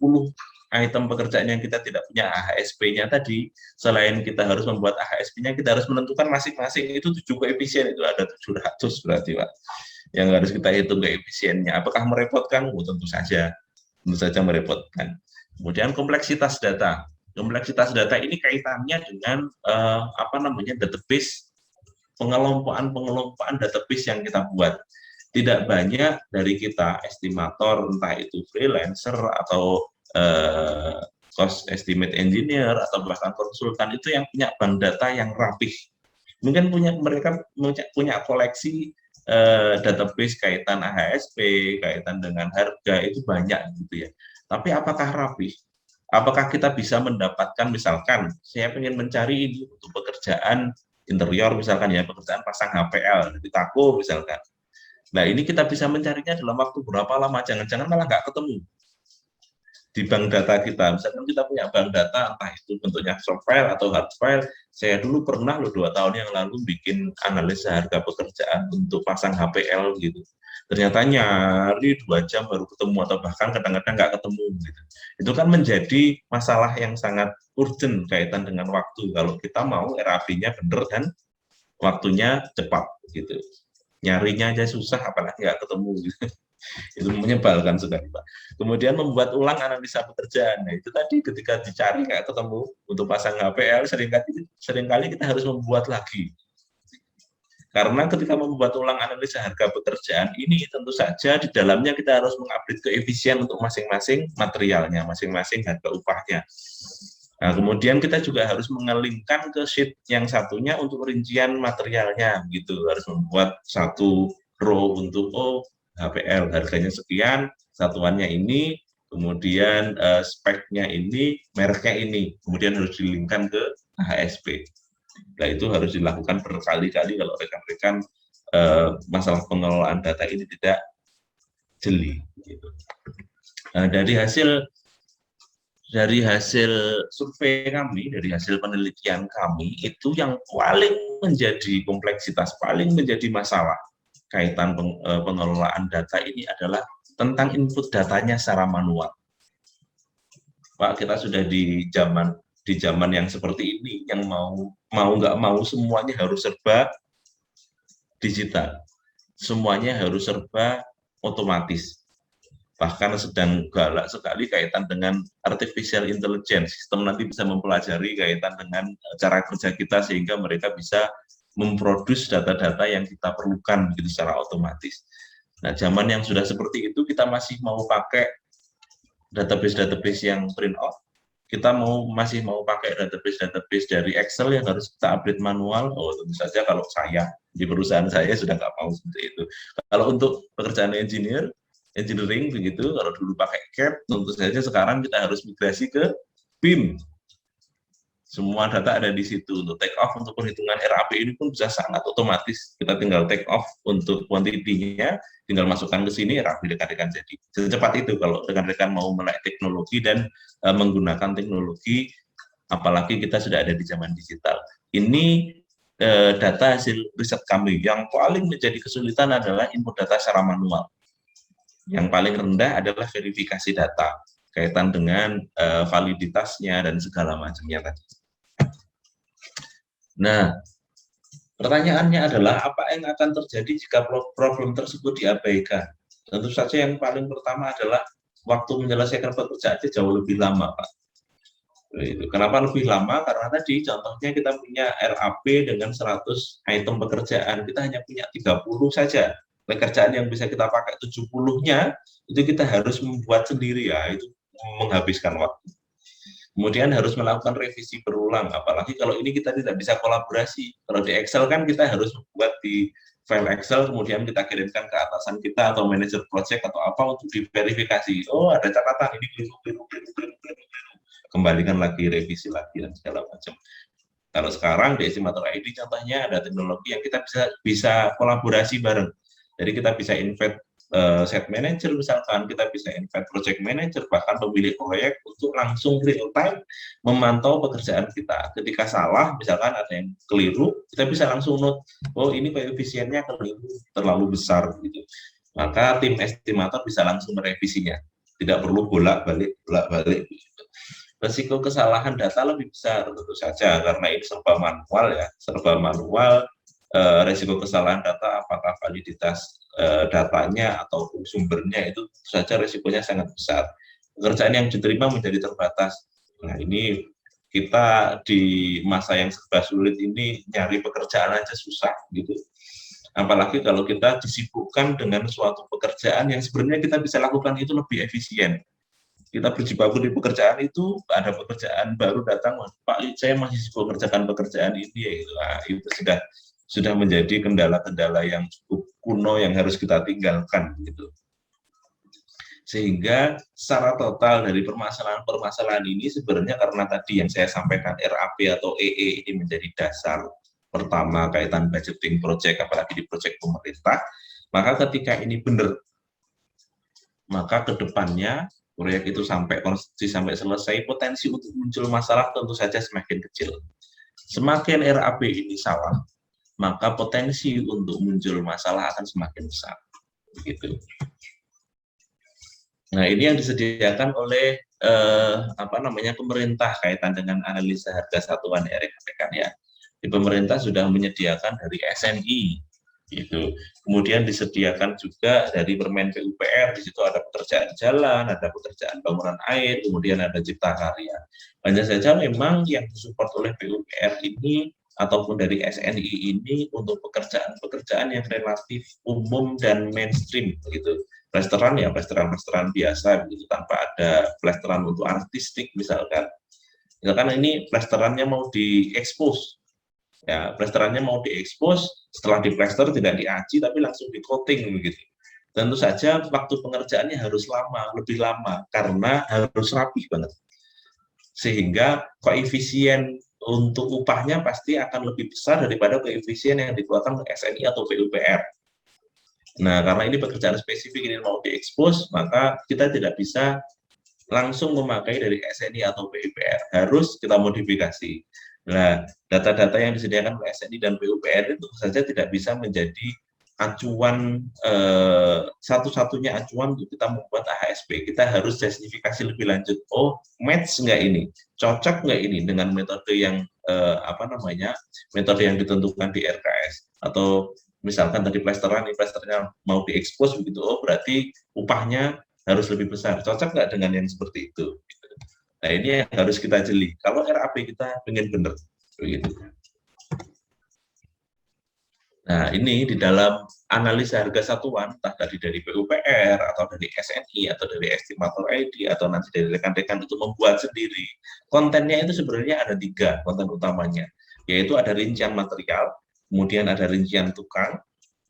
item pekerjaan yang kita tidak punya AHSP-nya tadi, selain kita harus membuat AHSP-nya, kita harus menentukan masing-masing itu 7 koefisien, itu ada 700 berarti Pak. Yang harus kita hitung koefisiennya. Apakah merepotkan? Tentu saja merepotkan. Kemudian kompleksitas data. Kompleksitas data ini kaitannya dengan database, pengelompokan database yang kita buat. Tidak banyak dari kita estimator, entah itu freelancer atau cost estimate engineer atau bahkan konsultan itu yang punya bank data yang rapih. Mungkin mereka punya koleksi database kaitan AHSP, kaitan dengan harga itu banyak gitu ya. Tapi apakah rapih? Apakah kita bisa mendapatkan, misalkan saya ingin mencari ini untuk pekerjaan interior misalkan ya, pekerjaan pasang HPL di Tako misalkan. Nah ini kita bisa mencarinya dalam waktu berapa lama? Jangan-jangan malah nggak ketemu di bank data kita. Misalkan kita punya bank data, entah itu bentuknya soft file atau hard file. Saya dulu pernah 2 tahun yang lalu bikin analisa harga pekerjaan untuk pasang HPL gitu. Ternyata nyari 2 jam baru ketemu, atau bahkan kadang-kadang nggak ketemu gitu. Itu kan menjadi masalah yang sangat urgent kaitan dengan waktu kalau kita mau RAP-nya benar dan waktunya cepat gitu. Nyarinya aja susah, apalagi nggak ketemu gitu. Itu menyebalkan sekali, Pak. Kemudian membuat ulang analisa pekerjaan. Nah, itu tadi ketika dicari nggak ketemu untuk pasang HPL, seringkali kita harus membuat lagi. Karena ketika membuat ulang analisa harga pekerjaan ini, tentu saja di dalamnya kita harus mengupdate keefisien untuk masing-masing materialnya, masing-masing harga upahnya. Nah, kemudian kita juga harus mengelingkan ke sheet yang satunya untuk rincian materialnya, gitu. Harus membuat satu row untuk HPL harganya sekian, satuannya ini, kemudian speknya ini, mereknya ini, kemudian harus dilingkan ke HSP. Nah, itu harus dilakukan berkali-kali kalau rekan-rekan masalah pengelolaan data ini tidak jeli. Gitu. Nah, dari hasil survei kami, dari hasil penelitian kami, itu yang paling menjadi kompleksitas, paling menjadi masalah kaitan pengelolaan data ini adalah tentang input datanya secara manual. Pak, kita sudah di zaman yang seperti ini, yang mau nggak mau semuanya harus serba digital, semuanya harus serba otomatis. Bahkan sedang galak sekali kaitan dengan artificial intelligence. Sistem nanti bisa mempelajari kaitan dengan cara kerja kita sehingga mereka bisa memproduksi data-data yang kita perlukan gitu secara otomatis. Nah, zaman yang sudah seperti itu kita masih mau pakai database-database yang print out, kita masih mau pakai database dari Excel yang harus kita update manual. Oh, tentu saja kalau saya di perusahaan saya sudah nggak mau seperti itu. Kalau untuk pekerjaan engineering begitu, kalau dulu pakai CAD, tentu saja sekarang kita harus migrasi ke BIM. Semua data ada di situ. Untuk take off, untuk perhitungan RAP ini pun bisa sangat otomatis. Kita tinggal take off untuk quantity-nya, tinggal masukkan ke sini, RAP rekan-rekan jadi. Secepat itu kalau rekan-rekan mau melek teknologi dan menggunakan teknologi, apalagi kita sudah ada di zaman digital. Ini data hasil riset kami. Yang paling menjadi kesulitan adalah input data secara manual. Yang paling rendah adalah verifikasi data kaitan dengan validitasnya dan segala macamnya tadi. Nah, pertanyaannya adalah apa yang akan terjadi jika problem tersebut diabaikan? Tentu saja yang paling pertama adalah waktu menyelesaikan pekerjaan jauh lebih lama, Pak. Kenapa lebih lama? Karena tadi contohnya kita punya RAP dengan 100 item pekerjaan, kita hanya punya 30 saja. Pekerjaan yang bisa kita pakai 70-nya, itu kita harus membuat sendiri ya, itu menghabiskan waktu. Kemudian harus melakukan revisi berulang, apalagi kalau ini kita tidak bisa kolaborasi. Kalau di Excel kan kita harus membuat di file Excel, kemudian kita kirimkan ke atasan kita atau manajer project atau apa untuk diverifikasi. Oh, ada catatan, ini keliru. Kembalikan lagi, revisi lagi, dan segala macam. Kalau sekarang di Estimator ID contohnya ada teknologi yang kita bisa kolaborasi bareng. Jadi kita bisa invite set manager misalkan, kita bisa invite project manager, bahkan pemilik proyek untuk langsung real time memantau pekerjaan kita. Ketika salah, misalkan ada yang keliru, kita bisa langsung note, oh ini koefisiennya keliru, terlalu besar gitu. Maka tim estimator bisa langsung merevisinya. Tidak perlu bolak-balik. Resiko kesalahan data lebih besar tentu saja karena ini serba manual ya, resiko kesalahan data, apakah validitas datanya atau sumbernya itu saja resikonya sangat besar. Pekerjaan yang diterima menjadi terbatas. Nah, ini kita di masa yang serba sulit ini nyari pekerjaan aja susah gitu. Apalagi kalau kita disibukkan dengan suatu pekerjaan yang sebenarnya kita bisa lakukan itu lebih efisien. Kita berjibaku di pekerjaan itu, ada pekerjaan baru datang, Pak, saya masih sibuk mengerjakan pekerjaan ini ya, itu sudah menjadi kendala-kendala yang cukup kuno yang harus kita tinggalkan gitu. Sehingga secara total dari permasalahan ini sebenarnya karena tadi yang saya sampaikan RAP atau EE ini menjadi dasar pertama kaitan budgeting project, apalagi di project pemerintah, maka ketika ini benar, maka ke depannya proyek itu sampai selesai, potensi untuk muncul masalah tentu saja semakin kecil. Semakin RAP ini salah, maka potensi untuk muncul masalah akan semakin besar. Begitu. Nah, ini yang disediakan oleh pemerintah kaitan dengan analisa harga satuan rekan-rekan ya. Di pemerintah sudah menyediakan dari SNI, gitu. Kemudian disediakan juga dari Permen PUPR, di situ ada pekerjaan jalan, ada pekerjaan bangunan air, kemudian ada cipta karya. Hanya saja memang yang disupport oleh PUPR ini ataupun dari SNI ini untuk pekerjaan-pekerjaan yang relatif umum dan mainstream, begitu. Plesteran ya plesteran biasa, begitu, tanpa ada plesteran untuk artistik misalkan. Misalkan ini plesterannya mau diekspos, ya plesterannya mau diekspos, setelah diplester tidak diaci tapi langsung di coating begitu. Tentu saja waktu pengerjaannya harus lama, lebih lama karena harus rapih banget. Sehingga koefisien untuk upahnya pasti akan lebih besar daripada koefisien yang dikeluarkan oleh SNI atau PUPR. Nah, karena ini pekerjaan spesifik ini mau diekspos, maka kita tidak bisa langsung memakai dari SNI atau PUPR, harus kita modifikasi. Nah, data-data yang disediakan oleh SNI dan PUPR itu saja tidak bisa menjadi acuan, satu-satunya acuan untuk kita membuat AHSP. Kita harus justifikasi lebih lanjut. Oh, match nggak ini? Cocok nggak ini dengan metode yang metode yang ditentukan di RKS? Atau misalkan tadi plasternya mau diekspos begitu, oh berarti upahnya harus lebih besar. Cocok nggak dengan yang seperti itu? Nah, ini yang harus kita jeli. Kalau RAP kita pengen benar, begitu. Nah, ini di dalam analisa harga satuan, entah dari PUPR, atau dari SNI, atau dari estimator ID, atau nanti dari rekan-rekan untuk membuat sendiri. Kontennya itu sebenarnya ada 3 konten utamanya, yaitu ada rincian material, kemudian ada rincian tukang,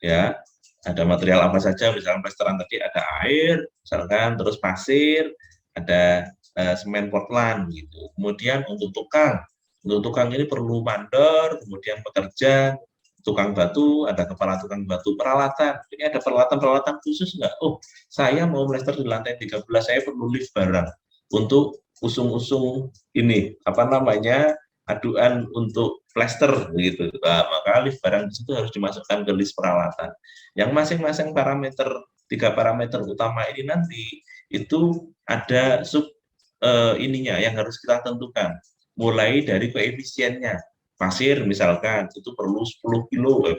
ya, ada material apa saja, misalkan plesteran tadi ada air, misalkan, terus pasir, ada semen Portland, gitu. Kemudian untuk tukang ini perlu mandor, kemudian pekerja, tukang batu, ada kepala tukang batu, peralatan. Ini ada peralatan khusus nggak? Oh, saya mau plester di lantai 13, saya perlu lift barang untuk usung-usung ini, aduan untuk plester gitu. Nah, maka lift barang di situ harus dimasukkan ke list peralatan. Yang masing-masing parameter, 3 parameter utama ini nanti itu ada ininya yang harus kita tentukan. Mulai dari koefisiennya. Pasir misalkan itu perlu 10 kilo, 0,1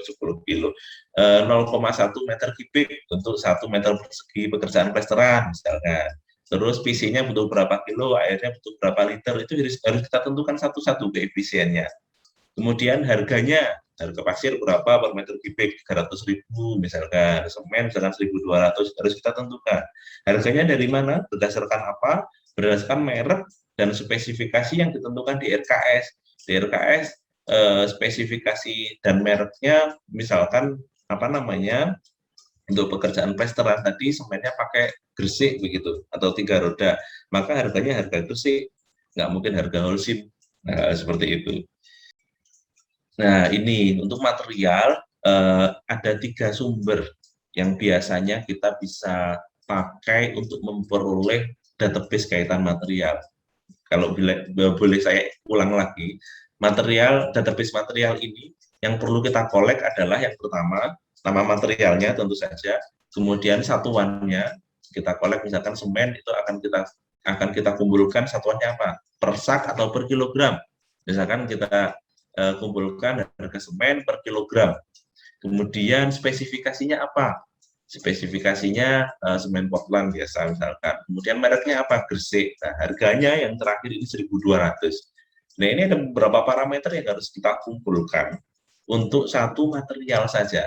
meter kubik untuk 1 meter persegi pekerjaan plesteran misalkan. Terus PC-nya butuh berapa kilo, airnya butuh berapa liter, itu harus kita tentukan satu-satu koefisiennya. Kemudian harganya, harga pasir berapa per meter kubik, 300.000 misalkan, semen misalkan 1.200, harus kita tentukan. Harganya dari mana, berdasarkan apa, berdasarkan merek dan spesifikasi yang ditentukan di RKS. Di RKS spesifikasi dan mereknya misalkan untuk pekerjaan plesteran tadi semennya pakai gresik begitu atau 3 roda, maka harganya harga gresik, nggak mungkin harga holcim. Nah, seperti itu. Nah, ini untuk material ada 3 sumber yang biasanya kita bisa pakai untuk memperoleh database kaitan material. Kalau boleh saya ulang lagi, database material ini yang perlu kita kolek adalah yang pertama, nama materialnya tentu saja, kemudian satuannya kita kolek, misalkan semen itu akan kita kumpulkan satuannya apa? Per sak atau per kilogram. Misalkan kita kumpulkan harga semen per kilogram. Kemudian spesifikasinya apa? Spesifikasinya semen Portland biasa misalkan. Kemudian mereknya apa? Gresik. Nah, harganya yang terakhir ini 1.200. Nah, ini ada beberapa parameter yang harus kita kumpulkan untuk satu material saja.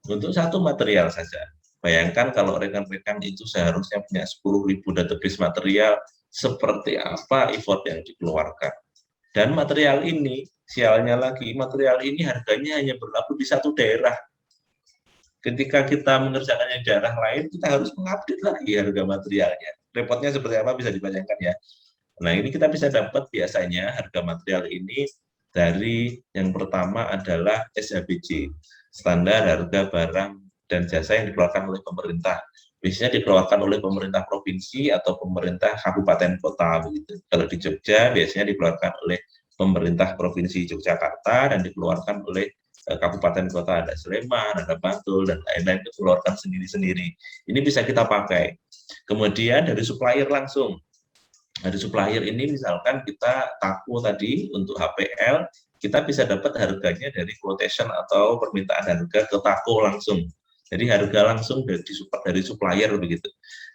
Untuk satu material saja. Bayangkan kalau rekan-rekan itu seharusnya punya 10.000 database material, seperti apa effort yang dikeluarkan. Dan material ini, sialnya lagi, material ini harganya hanya berlaku di satu daerah. Ketika kita mengerjakannya di daerah lain, kita harus mengupdate lagi harga materialnya. Repotnya seperti apa bisa dibayangkan ya. Nah, ini kita bisa dapat biasanya harga material ini dari yang pertama adalah SHBC, standar harga barang dan jasa yang dikeluarkan oleh pemerintah. Biasanya dikeluarkan oleh pemerintah provinsi atau pemerintah kabupaten kota begitu. Kalau di Jogja biasanya dikeluarkan oleh pemerintah provinsi Yogyakarta dan dikeluarkan oleh kabupaten kota, ada Sleman, ada Bantul dan lain-lain, dikeluarkan sendiri-sendiri. Ini bisa kita pakai. Kemudian dari supplier langsung. Dari supplier ini misalkan kita taku tadi untuk HPL, kita bisa dapat harganya dari quotation atau permintaan harga ke toko langsung. Jadi harga langsung dari supplier begitu.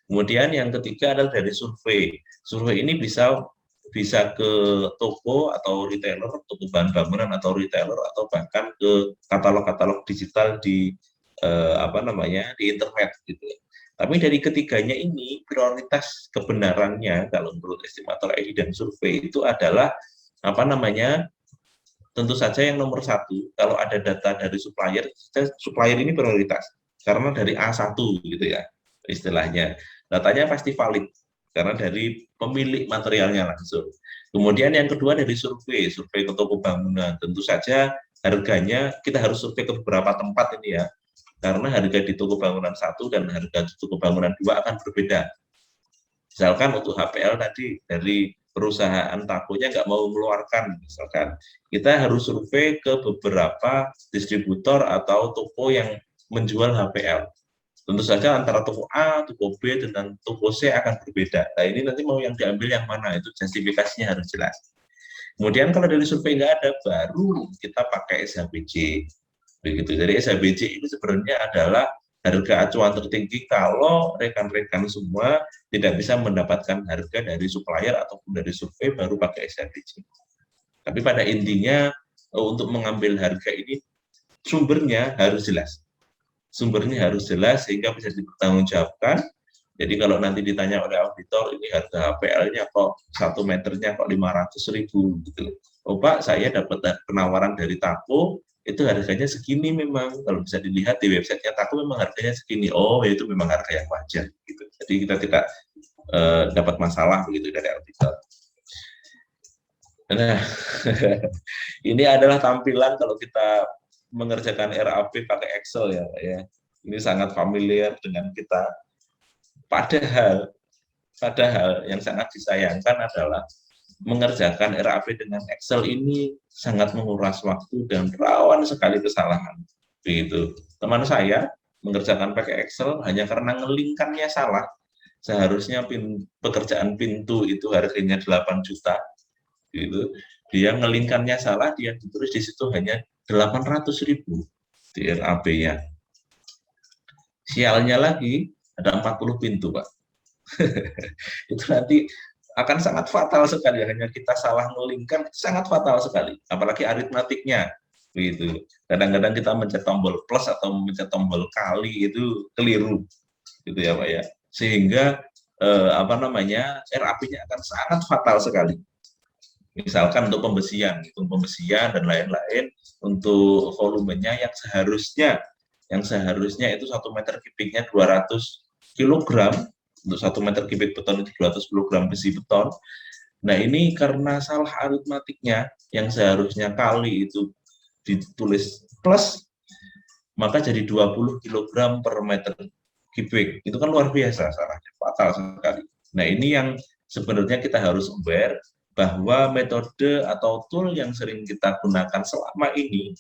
Kemudian yang ketiga adalah dari survei. Survei ini bisa ke toko atau retailer, toko bahan bangunan atau retailer, atau bahkan ke katalog-katalog digital di di internet gitu. Tapi dari ketiganya ini prioritas kebenarannya kalau menurut estimator ID dan survei itu adalah tentu saja yang nomor satu, kalau ada data dari supplier ini prioritas karena dari A1 gitu ya istilahnya, datanya pasti valid karena dari pemilik materialnya langsung. Kemudian yang kedua dari survei ke toko bangunan, tentu saja harganya kita harus survei ke beberapa tempat ini ya, karena harga di toko bangunan 1 dan harga di toko bangunan 2 akan berbeda. Misalkan untuk HPL tadi dari perusahaan takonya nggak mau mengeluarkan, misalkan kita harus survei ke beberapa distributor atau toko yang menjual HPL. Tentu saja antara toko A, toko B, dan toko C akan berbeda. Nah ini nanti mau yang diambil yang mana, itu justifikasinya harus jelas. Kemudian kalau dari survei nggak ada, baru kita pakai SHBC. Begitu. Jadi SHBC ini sebenarnya adalah harga acuan tertinggi kalau rekan-rekan semua tidak bisa mendapatkan harga dari supplier ataupun dari survei, baru pakai SHBC. Tapi pada intinya untuk mengambil harga ini sumbernya harus jelas. Sumbernya harus jelas sehingga bisa dipertanggungjawabkan. Jadi kalau nanti ditanya oleh auditor, ini harga HPL-nya kok 1 meternya kok 500.000 gitu. Oh Pak, saya dapat penawaran dari Tako, itu harganya segini memang. Kalau bisa dilihat di websitenya Tako memang harganya segini. Oh, itu memang harga yang wajar gitu. Jadi kita tidak dapat masalah begitu dari auditor. Nah, ini adalah tampilan kalau kita mengerjakan RAP pakai Excel ya. Ini sangat familiar dengan kita. Padahal yang sangat disayangkan adalah mengerjakan RAP dengan Excel ini sangat menguras waktu dan rawan sekali kesalahan. Begitu. Teman saya mengerjakan pakai Excel hanya karena ngelingkannya salah. Seharusnya pekerjaan pintu itu harganya 8 juta. Gitu. Dia ngelingkannya salah, dia ditulis di situ hanya 800.000 di RAP-nya. Sialnya lagi ada 40 pintu, Pak. Itu nanti akan sangat fatal sekali, hanya kita salah ngelingkan sangat fatal sekali, apalagi aritmatiknya begitu. Kadang-kadang kita mencet tombol plus atau mencet tombol kali itu keliru gitu ya Pak ya, sehingga RAP-nya akan sangat fatal sekali. Misalkan untuk pembesian dan lain-lain, untuk volumenya yang seharusnya itu 1 meter kubiknya 200 kg, untuk 1 meter kubik beton itu 200 kg besi beton. Nah ini karena salah aritmatiknya, yang seharusnya kali itu ditulis plus, maka jadi 20 kg per meter kubik. Itu kan luar biasa salahnya, fatal sekali. Nah ini yang sebenarnya kita harus aware, bahwa metode atau tool yang sering kita gunakan selama ini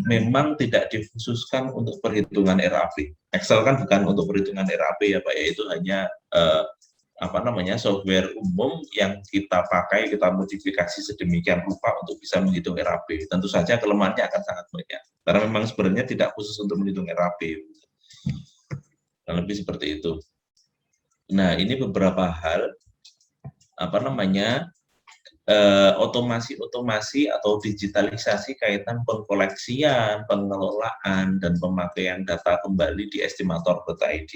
memang tidak dikhususkan untuk perhitungan RAP. Excel kan bukan untuk perhitungan RAP ya Pak, yaitu hanya software umum yang kita pakai, kita modifikasi sedemikian rupa untuk bisa menghitung RAP. Tentu saja kelemahannya akan sangat banyak, karena memang sebenarnya tidak khusus untuk menghitung RAP. Lebih seperti itu. Nah, ini beberapa hal otomasi atau digitalisasi kaitan pengkoleksian, pengelolaan, dan pemakaian data kembali di estimator.id.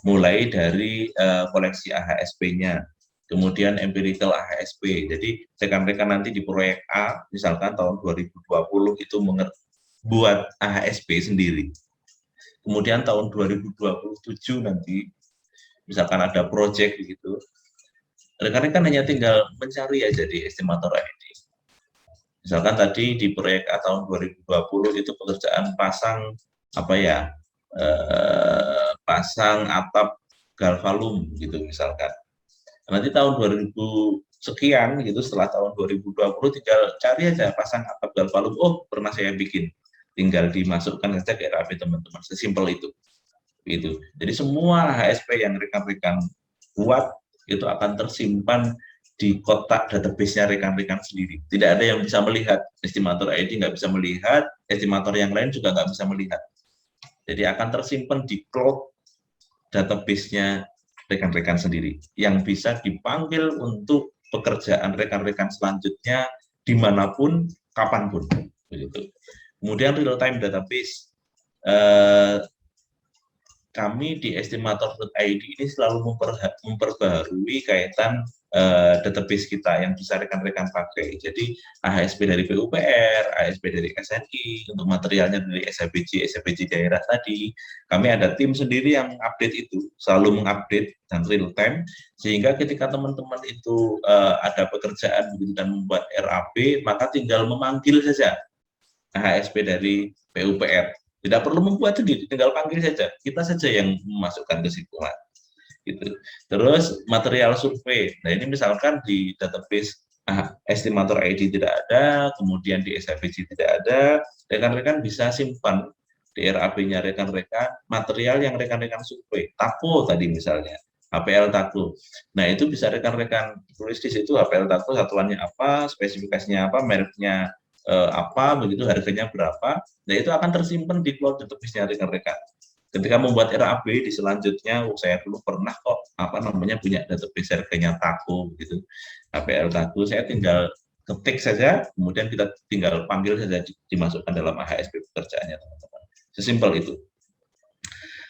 Mulai dari koleksi AHSP-nya, kemudian empirical AHSP. Jadi rekan-rekan nanti di proyek A, misalkan tahun 2020 itu buat AHSP sendiri. Kemudian tahun 2027 nanti, misalkan ada proyek begitu, rekan-rekan hanya tinggal mencari aja di estimator ID. Misalkan tadi di proyek A tahun 2020 itu pekerjaan pasang pasang atap galvalum gitu misalkan. Nanti tahun 2000 sekian gitu, setelah tahun 2020 tinggal cari aja pasang atap galvalum. Oh, pernah saya bikin. Tinggal dimasukkan saja ke RAP teman-teman. Sesimpel itu. Gitu. Jadi semua HSP yang rekan-rekan buat itu akan tersimpan di kotak database-nya rekan-rekan sendiri. Tidak ada yang bisa melihat, estimator ID nggak bisa melihat, estimator yang lain juga nggak bisa melihat. Jadi akan tersimpan di cloud database-nya rekan-rekan sendiri, yang bisa dipanggil untuk pekerjaan rekan-rekan selanjutnya dimanapun, kapanpun. Begitu. Kemudian real-time database. Kami di estimator.id ini selalu memperbaharui kaitan database kita yang bisa rekan-rekan pakai. Jadi AHSP dari PUPR, AHSP dari SNI, untuk materialnya dari SHBJ daerah tadi, kami ada tim sendiri yang update itu, selalu mengupdate dan real time, sehingga ketika teman-teman itu ada pekerjaan dan membuat RAP, maka tinggal memanggil saja AHSP dari PUPR. Tidak perlu membuat sendiri, tinggal panggil saja. Kita saja yang memasukkan kesimpulan. Gitu. Terus material survei. Nah ini misalkan di database estimator ID tidak ada, kemudian di SHBJ tidak ada, rekan-rekan bisa simpan di RAP-nya rekan-rekan material yang rekan-rekan survei. TAKO tadi misalnya, HPL TAKO. Nah itu bisa rekan-rekan tulis di situ HPL TAKO satuannya apa, spesifikasinya apa, mereknya apa, begitu harganya berapa. Nah itu akan tersimpan di cloud database-nya rekan-rekan. Ketika membuat RAB di selanjutnya, saya dulu pernah kok punya database harganya TAKO gitu, HPL TAKO, saya tinggal ketik saja, kemudian kita tinggal panggil saja, dimasukkan dalam AHSP pekerjaannya teman-teman. Sesimpel itu.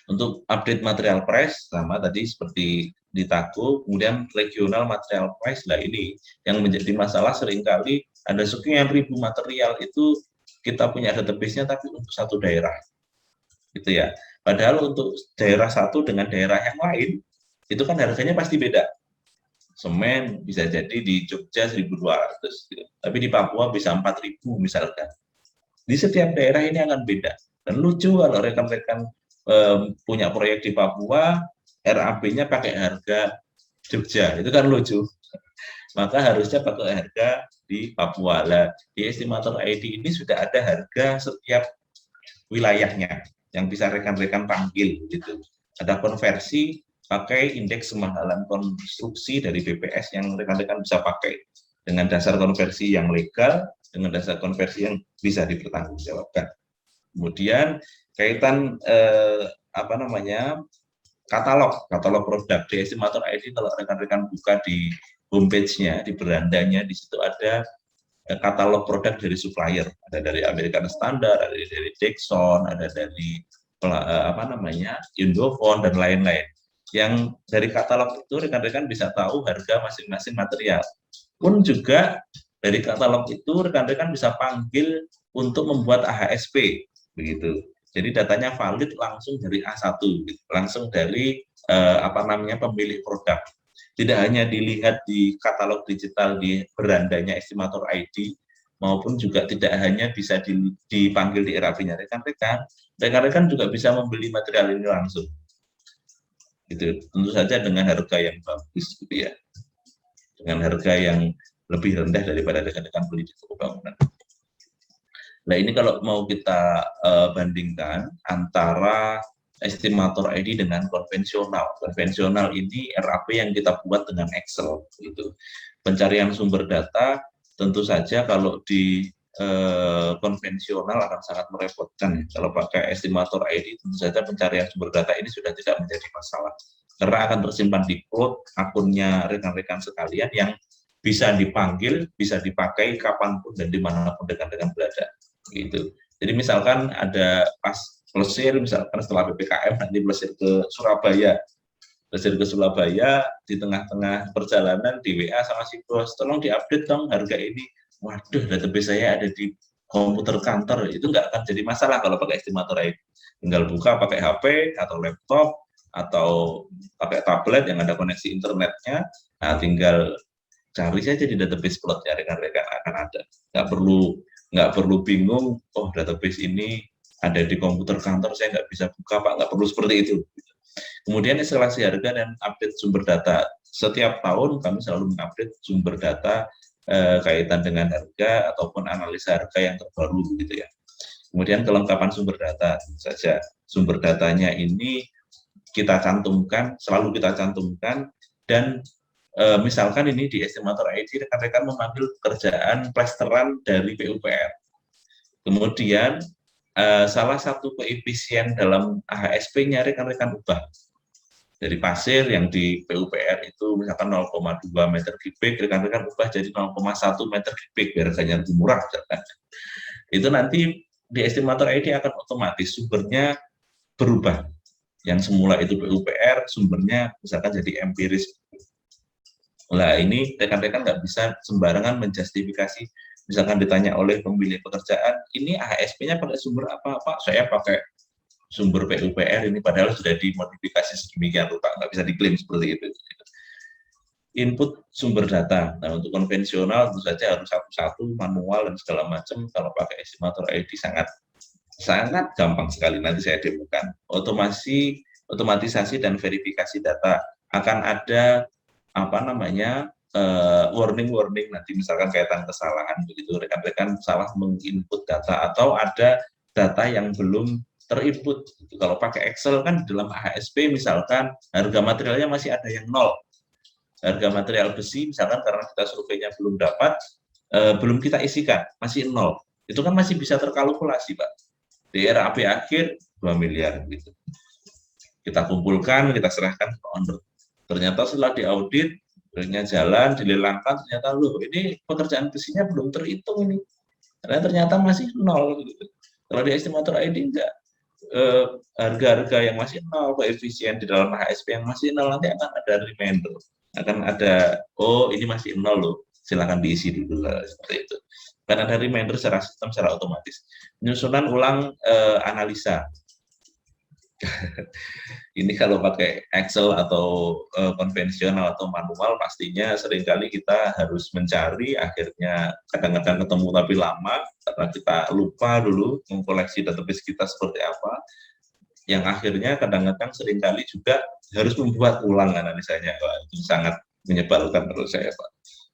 Untuk update material price sama tadi seperti di TAKO, kemudian regional material price. Nah ini yang menjadi masalah, seringkali ada sekian ribu material itu kita punya database-nya tapi untuk satu daerah, gitu ya. Padahal untuk daerah satu dengan daerah yang lain itu kan harganya pasti beda. Semen bisa jadi di Jogja 1.200, gitu. Tapi di Papua bisa 4.000 misalkan. Di setiap daerah ini akan beda. Dan lucu kalau rekan-rekan punya proyek di Papua, RAB-nya pakai harga Jogja, itu kan lucu. Maka harusnya pakai harga di Papua. Lah, di estimator ID ini sudah ada harga setiap wilayahnya yang bisa rekan-rekan panggil gitu. Ada konversi pakai indeks kemahalan konstruksi dari BPS yang rekan-rekan bisa pakai dengan dasar konversi yang legal, dengan dasar konversi yang bisa dipertanggungjawabkan. Kemudian kaitan katalog produk di estimator ID, kalau rekan-rekan buka di homepage-nya, di berandanya, di situ ada katalog produk dari supplier, ada dari American Standard, ada dari Dexon, ada dari Indofon dan lain-lain. Yang dari katalog itu rekan-rekan bisa tahu harga masing-masing material. Pun juga dari katalog itu rekan-rekan bisa panggil untuk membuat AHSP, begitu. Jadi datanya valid langsung dari A1, gitu. Langsung dari pemilik produk. Tidak hanya dilihat di katalog digital di berandanya estimator ID, maupun juga tidak hanya bisa dipanggil di RAB-nya rekan-rekan, rekan-rekan juga bisa membeli material ini langsung. Gitu. Tentu saja dengan harga yang bagus, gitu ya. Dengan harga yang lebih rendah daripada rekan-rekan beli di toko bangunan. Nah ini kalau mau kita bandingkan antara estimator ID dengan konvensional. Konvensional ini RAP yang kita buat dengan Excel. Gitu. Pencarian sumber data tentu saja kalau di konvensional akan sangat merepotkan. Kalau pakai estimator ID tentu saja pencarian sumber data ini sudah tidak menjadi masalah. Karena akan tersimpan di cloud akunnya rekan-rekan sekalian yang bisa dipanggil, bisa dipakai kapanpun dan dimanapun rekan-rekan berada. Gitu. Jadi misalkan ada pas plesir, misalkan setelah PPKM nanti plesir ke Surabaya, di tengah-tengah perjalanan di WA sama si bos, tolong diupdate dong harga ini. Waduh, database saya ada di komputer kantor, itu nggak akan jadi masalah kalau pakai estimator ID. Tinggal buka pakai HP atau laptop atau pakai tablet yang ada koneksi internetnya, nah tinggal cari saja di database plotnya rekan-rekan akan ada. Nggak perlu bingung, oh database ini ada di komputer kantor, saya nggak bisa buka Pak, nggak perlu seperti itu. Kemudian eskalasi harga dan update sumber data. Setiap tahun kami selalu mengupdate sumber data kaitan dengan harga ataupun analisa harga yang terbaru gitu ya. Kemudian kelengkapan sumber data saja. Sumber datanya ini kita cantumkan, selalu kita cantumkan, dan misalkan ini di estimator ID rekan-rekan memanggil pekerjaan plesteran dari PUPR. Kemudian salah satu koefisien dalam AHSP-nya rekan-rekan ubah. Dari pasir yang di PUPR itu misalkan 0,2 meter kubik, rekan-rekan ubah jadi 0,1 meter kubik, biar harganya lebih murah. Misalkan. Itu nanti di estimator ID akan otomatis sumbernya berubah. Yang semula itu PUPR, sumbernya misalkan jadi empiris. Nah, ini rekan-rekan nggak bisa sembarangan menjustifikasi. Misalkan ditanya oleh pemilik pekerjaan, ini AHSP-nya pakai sumber apa, Pak? Saya pakai sumber PUPR ini, padahal sudah dimodifikasi sedemikian rupa, nggak bisa diklaim seperti itu. Input sumber data. Nah, untuk konvensional tentu saja harus satu-satu, manual, dan segala macam. Kalau pakai estimator ID sangat gampang sekali, nanti saya demokan. Otomatisasi dan verifikasi data. Akan ada warning nanti misalkan kaitan kesalahan begitu, rekan-rekan salah menginput data atau ada data yang belum terinput. Kalau pakai Excel kan di dalam AHSP misalkan harga materialnya masih ada yang 0. Harga material besi misalkan karena kita surveinya belum dapat, belum kita isikan, masih 0. Itu kan masih bisa terkalkulasi, Pak. Di RAP akhir 2 miliar gitu. Kita kumpulkan, kita serahkan ke owner. Ternyata setelah diaudit, nya jalan, dilelangkan, ternyata loh ini pekerjaan besinya belum terhitung ini. Karena ternyata masih 0. Gitu. Kalau di estimator ID enggak. Harga-harga yang masih 0, koefisien di dalam HSP yang masih 0, nanti akan ada reminder. Akan ada, oh ini masih 0 loh, silakan diisi dulu, seperti itu. Karena ada reminder secara sistem, secara otomatis. Penyusunan ulang analisa. Ini kalau pakai Excel atau konvensional atau manual pastinya seringkali kita harus mencari, akhirnya kadang-kadang ketemu tapi lama karena kita lupa dulu mengkoleksi database kita seperti apa, yang akhirnya kadang-kadang seringkali juga harus membuat ulang analisanya. Wah, itu sangat menyebalkan menurut saya, Pak.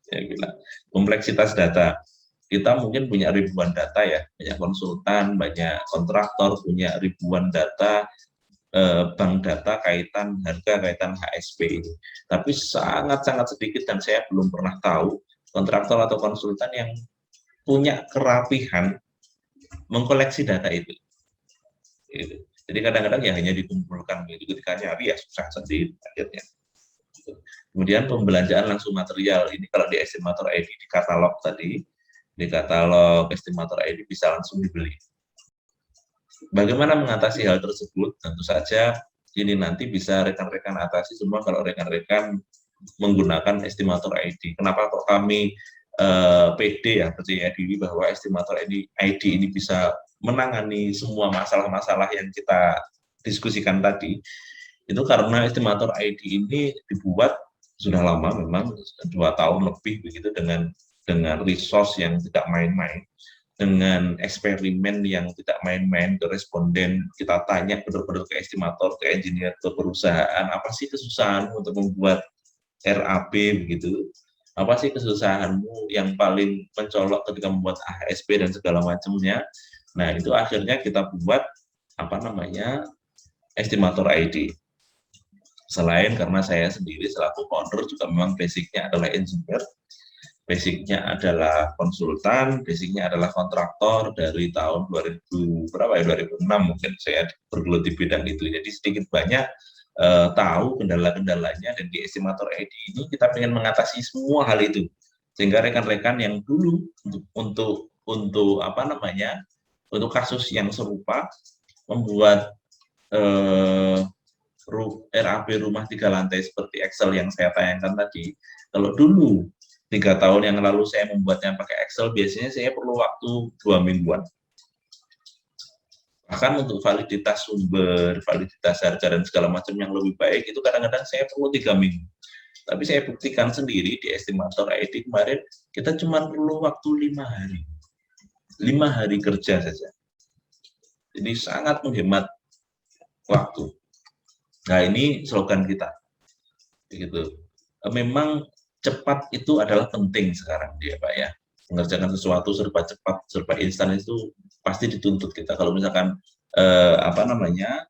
Saya bilang kompleksitas data. Kita mungkin punya ribuan data ya, banyak konsultan, banyak kontraktor punya ribuan data, bank data kaitan harga, kaitan HSP ini. Tapi sangat-sangat sedikit dan saya belum pernah tahu kontraktor atau konsultan yang punya kerapihan mengkoleksi data itu. Jadi kadang-kadang ya hanya dikumpulkan begitu, ketika nyari ya susah sendiri akhirnya. Kemudian pembelanjaan langsung material, ini kalau di estimator ID di katalog tadi, di katalog estimator ID bisa langsung dibeli. Bagaimana mengatasi hal tersebut? Tentu saja ini nanti bisa rekan-rekan atasi semua kalau rekan-rekan menggunakan estimator ID. Kenapa kok kami PD ya, percaya diri bahwa estimator ID ini bisa menangani semua masalah-masalah yang kita diskusikan tadi? Itu karena estimator ID ini dibuat sudah lama, memang 2 tahun lebih begitu, dengan resource yang tidak main-main, dengan eksperimen yang tidak main-main, ke responden kita tanya benar-benar ke estimator, ke engineer, ke perusahaan, apa sih kesusahan untuk membuat RAP begitu, apa sih kesusahanmu yang paling mencolok ketika membuat AHSP dan segala macamnya. Nah, itu akhirnya kita buat estimator ID. Selain karena saya sendiri selaku founder juga memang basicnya adalah engineer, basicnya adalah konsultan, basicnya adalah kontraktor dari tahun 2006 mungkin saya bergelut di bidang itu. Jadi sedikit banyak tahu kendala-kendalanya, dan di estimator ID ini kita ingin mengatasi semua hal itu. Sehingga rekan-rekan yang dulu untuk kasus yang serupa membuat RAP rumah 3 lantai seperti Excel yang saya tayangkan tadi, kalau dulu 3 tahun yang lalu saya membuatnya pakai Excel, biasanya saya perlu waktu 2 mingguan. Bahkan untuk validitas sumber, validitas harga, dan segala macam yang lebih baik, itu kadang-kadang saya perlu 3 minggu. Tapi saya buktikan sendiri di estimator ID kemarin, kita cuma perlu waktu 5 hari. 5 hari kerja saja. Jadi sangat menghemat waktu. Nah, ini slogan kita. Begitu. Memang cepat itu adalah penting sekarang dia, Pak ya. Mengerjakan sesuatu serba cepat, serba instan itu pasti dituntut kita. Kalau misalkan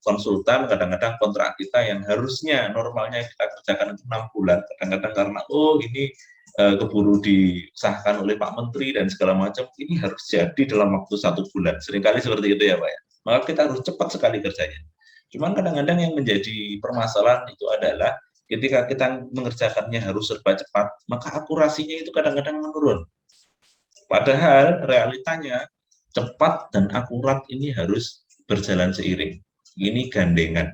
konsultan, kadang-kadang kontrak kita yang harusnya normalnya kita kerjakan itu 6 bulan, kadang-kadang karena ini keburu disahkan oleh Pak Menteri dan segala macam, ini harus jadi dalam waktu 1 bulan. Seringkali seperti itu ya Pak ya. Maka kita harus cepat sekali kerjanya. Cuman kadang-kadang yang menjadi permasalahan itu adalah ketika kita mengerjakannya harus serba cepat, maka akurasinya itu kadang-kadang menurun. Padahal realitanya cepat dan akurat ini harus berjalan seiring. Ini gandengan,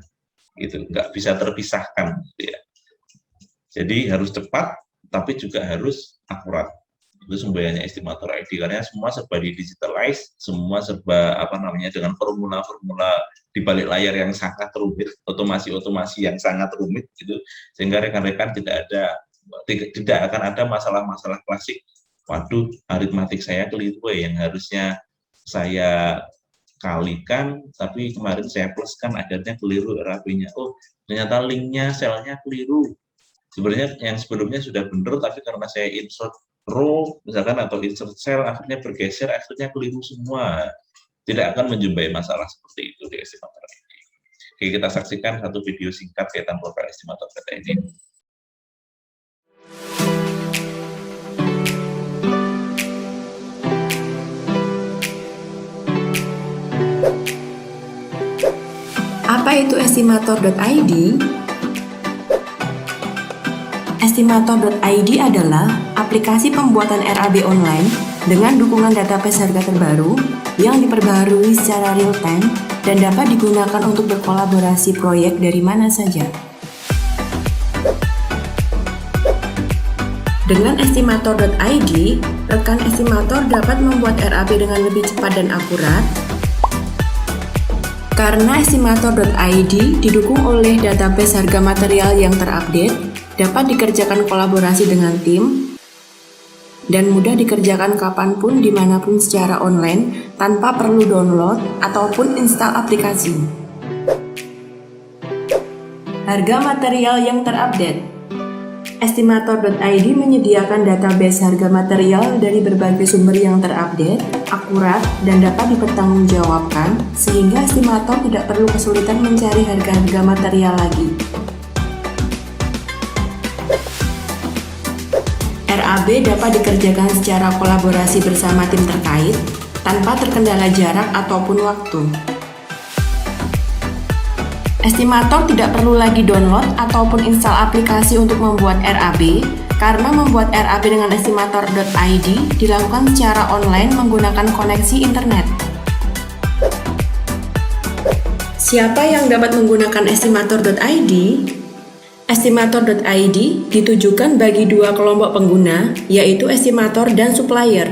gitu, nggak bisa terpisahkan. Gitu ya. Jadi harus cepat, tapi juga harus akurat. Itu semboyannya estimator ID, karena semua serba digitalize, semua serba dengan formula-formula di balik layar yang sangat rumit, otomasi-otomasi yang sangat rumit, gitu, sehingga rekan-rekan tidak akan ada masalah-masalah klasik. Waduh, aritmatik saya keliru yang harusnya saya kalikan, tapi kemarin saya pluskan, akhirnya keliru RAB-nya. Oh, ternyata linknya, selnya keliru. Sebenarnya yang sebelumnya sudah benar, tapi karena saya insert row, misalkan, atau insert cell, akhirnya bergeser, akhirnya keliru semua. Tidak akan menjumpai masalah seperti itu di estimator ID. Oke, kita saksikan satu video singkat kaitan profil estimator data ini. Apa itu estimator.id? Estimator.id adalah aplikasi pembuatan RAB online dengan dukungan database harga terbaru yang diperbaharui secara real-time dan dapat digunakan untuk berkolaborasi proyek dari mana saja. Dengan estimator.id, rekan estimator dapat membuat RAB dengan lebih cepat dan akurat. Karena estimator.id didukung oleh database harga material yang terupdate, dapat dikerjakan kolaborasi dengan tim, dan mudah dikerjakan kapanpun dimanapun secara online tanpa perlu download ataupun install aplikasi. Harga material yang terupdate. Estimator.id menyediakan database harga material dari berbagai sumber yang terupdate, akurat, dan dapat dipertanggungjawabkan, sehingga estimator tidak perlu kesulitan mencari harga-harga material lagi. RAB dapat dikerjakan secara kolaborasi bersama tim terkait, tanpa terkendala jarak ataupun waktu. Estimator tidak perlu lagi download ataupun install aplikasi untuk membuat RAB, karena membuat RAB dengan estimator.id dilakukan secara online menggunakan koneksi internet. Siapa yang dapat menggunakan estimator.id? Estimator.id ditujukan bagi dua kelompok pengguna, yaitu estimator dan supplier.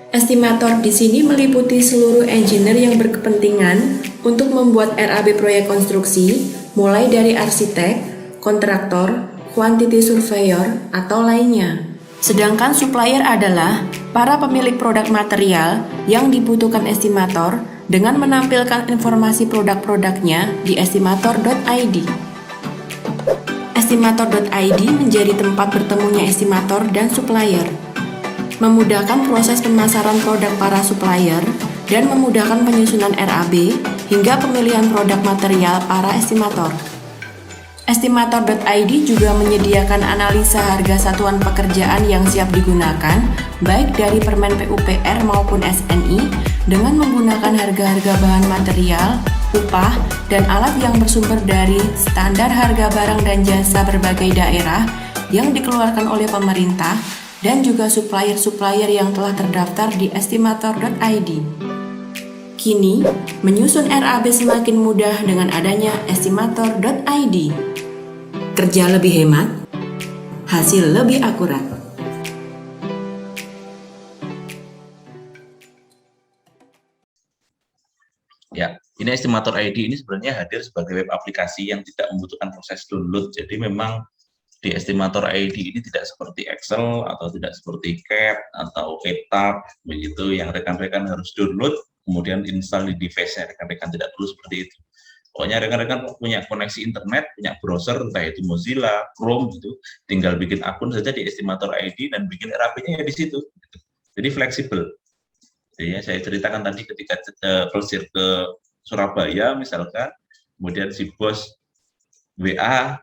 Estimator di sini meliputi seluruh engineer yang berkepentingan untuk membuat RAB proyek konstruksi, mulai dari arsitek, kontraktor, quantity surveyor, atau lainnya. Sedangkan supplier adalah para pemilik produk material yang dibutuhkan estimator dengan menampilkan informasi produk-produknya di estimator.id. Estimator.id menjadi tempat bertemunya estimator dan supplier, memudahkan proses pemasaran produk para supplier, dan memudahkan penyusunan RAB hingga pemilihan produk material para estimator. Estimator.id juga menyediakan analisa harga satuan pekerjaan yang siap digunakan, baik dari Permen PUPR maupun SNI, dengan menggunakan harga-harga bahan material, upah, dan alat yang bersumber dari standar harga barang dan jasa berbagai daerah yang dikeluarkan oleh pemerintah, dan juga supplier-supplier yang telah terdaftar di estimator.id. Kini, menyusun RAB semakin mudah dengan adanya estimator.id. Kerja lebih hemat, hasil lebih akurat. Ya, ini estimator ID ini sebenarnya hadir sebagai web aplikasi yang tidak membutuhkan proses download. Jadi memang di estimator ID ini tidak seperti Excel atau tidak seperti CAD atau ETAP begitu yang rekan-rekan harus download kemudian install di device-nya. Rekan-rekan tidak perlu seperti itu. Pokoknya rekan-rekan punya koneksi internet, punya browser entah itu Mozilla, Chrome gitu, tinggal bikin akun saja di estimator ID dan bikin RAB-nya ya di situ. Jadi fleksibel. Jadi ya, saya ceritakan tadi ketika pelesir ke Surabaya misalkan, kemudian si bos WA,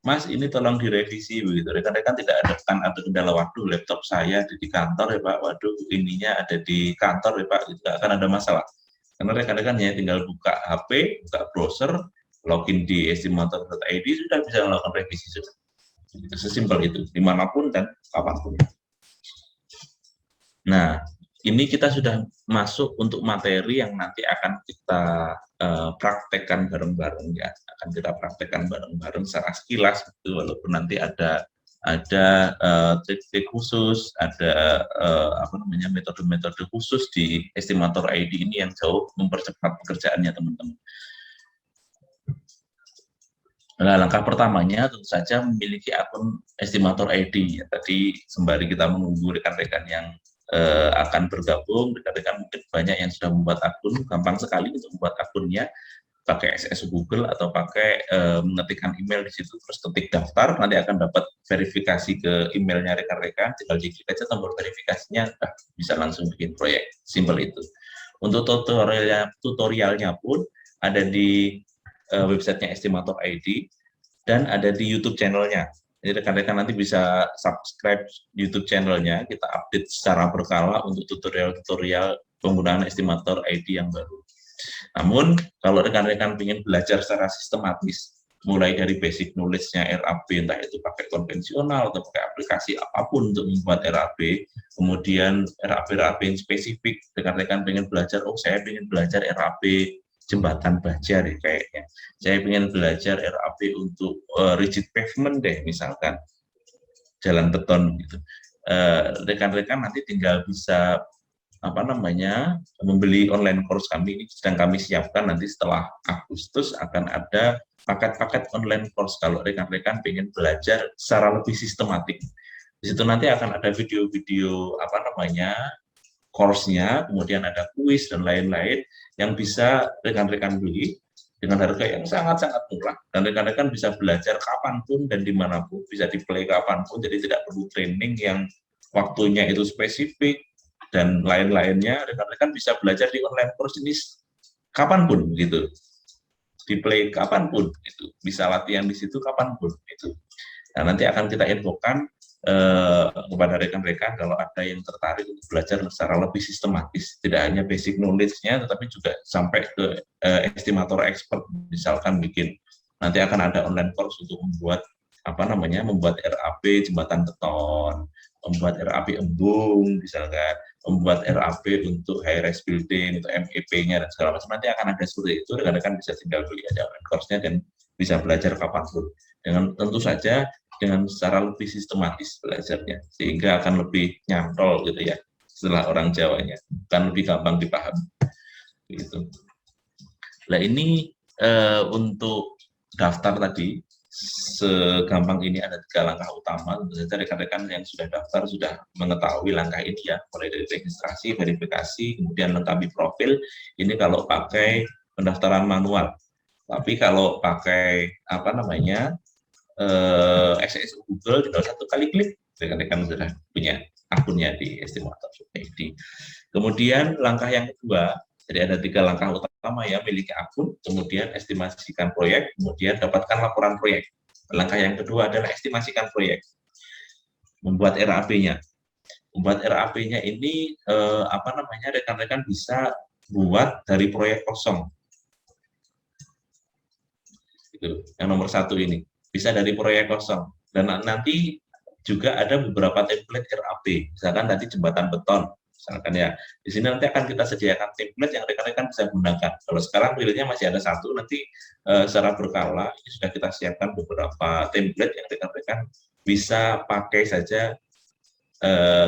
Mas ini tolong direvisi begitu. Rekan-rekan tidak ada kendala waktu, laptop saya ada di kantor ya Pak, waduh ininya ada di kantor ya Pak, tidak akan ada masalah. Karena rekan-rekan hanya tinggal buka HP, buka browser, login di estimator.id sudah bisa melakukan revisi sudah. Sesimpel itu, dimanapun dan kapanpun. Nah, ini kita sudah masuk untuk materi yang nanti akan kita praktekkan bareng-bareng ya, akan kita praktekkan bareng-bareng secara sekilas, gitu, walaupun nanti ada trik-trik khusus, ada metode-metode khusus di estimator ID ini yang jauh mempercepat pekerjaannya teman-teman. Nah, langkah pertamanya tentu saja memiliki akun estimator ID. Ya, tadi sembari kita menunggu rekan-rekan yang akan bergabung, rekan-rekan mungkin banyak yang sudah membuat akun, gampang sekali untuk membuat akunnya, pakai SS Google atau pakai mengetikkan email di situ, terus ketik daftar, nanti akan dapat verifikasi ke emailnya rekan-rekan, tinggal diklik aja tombol verifikasinya, bisa langsung bikin proyek, simpel itu. Untuk tutorialnya pun ada di websitenya Estimator ID dan ada di YouTube channelnya. Jadi rekan-rekan nanti bisa subscribe YouTube channelnya, kita update secara berkala untuk tutorial-tutorial penggunaan Estimator ID yang baru. Namun, kalau rekan-rekan ingin belajar secara sistematis, mulai dari basic knowledge-nya RAB, entah itu pakai konvensional atau pakai aplikasi apapun untuk membuat RAB, kemudian RAB yang spesifik, rekan-rekan ingin belajar, saya ingin belajar RAB jembatan baja deh kayaknya. Saya ingin belajar RAB untuk rigid pavement deh, misalkan jalan beton gitu. Rekan-rekan nanti tinggal bisa membeli online course kami, ini sedang kami siapkan, nanti setelah Agustus akan ada paket-paket online course kalau rekan-rekan ingin belajar secara lebih sistematik. Di situ nanti akan ada video-video course-nya, kemudian ada kuis dan lain-lain yang bisa rekan-rekan beli dengan harga yang sangat-sangat murah. Dan rekan-rekan bisa belajar kapanpun dan dimanapun, bisa di-play kapanpun, jadi tidak perlu training yang waktunya itu spesifik dan lain-lainnya. Rekan-rekan bisa belajar di online course ini kapanpun gitu, di-play kapanpun, gitu. Bisa latihan di situ kapanpun. Gitu. Nah, nanti akan kita infokan kepada rekan-rekan kalau ada yang tertarik untuk belajar secara lebih sistematis, tidak hanya basic knowledge-nya, tetapi juga sampai ke estimator expert, misalkan nanti akan ada online course untuk membuat membuat RAB jembatan beton, membuat RAB embung, misalkan membuat RAB untuk high rise building, untuk MEP-nya dan segala macam, nanti akan ada seperti itu, rekan-rekan bisa tinggal beli aja online course-nya dan bisa belajar kapanpun, dengan tentu saja dengan secara lebih sistematis belajarnya, sehingga akan lebih nyantol gitu ya, setelah orang Jawanya, akan lebih gampang dipahami. Gitu. Nah ini untuk daftar tadi, segampang ini ada 3 langkah utama. Tentu saja rekan-rekan yang sudah daftar sudah mengetahui langkah ini ya, mulai dari registrasi, verifikasi, kemudian lengkapi profil. Ini kalau pakai pendaftaran manual. Tapi kalau pakai SS Google, tinggal 1 kali klik, rekan-rekan sudah punya akunnya di Estimator ID. Kemudian langkah yang kedua, jadi ada 3 langkah utama ya, miliki akun, kemudian estimasikan proyek, kemudian dapatkan laporan proyek. Langkah yang kedua adalah estimasikan proyek, membuat RAB-nya. Membuat RAB-nya ini rekan-rekan bisa buat dari proyek kosong. Itu yang nomor 1 ini. Bisa dari proyek kosong, dan nanti juga ada beberapa template RAB, misalkan tadi jembatan beton, misalkan ya, di sini nanti akan kita sediakan template yang rekan-rekan bisa gunakan. Kalau sekarang pilihnya masih ada 1, nanti secara berkala ini sudah kita siapkan beberapa template yang rekan-rekan bisa pakai saja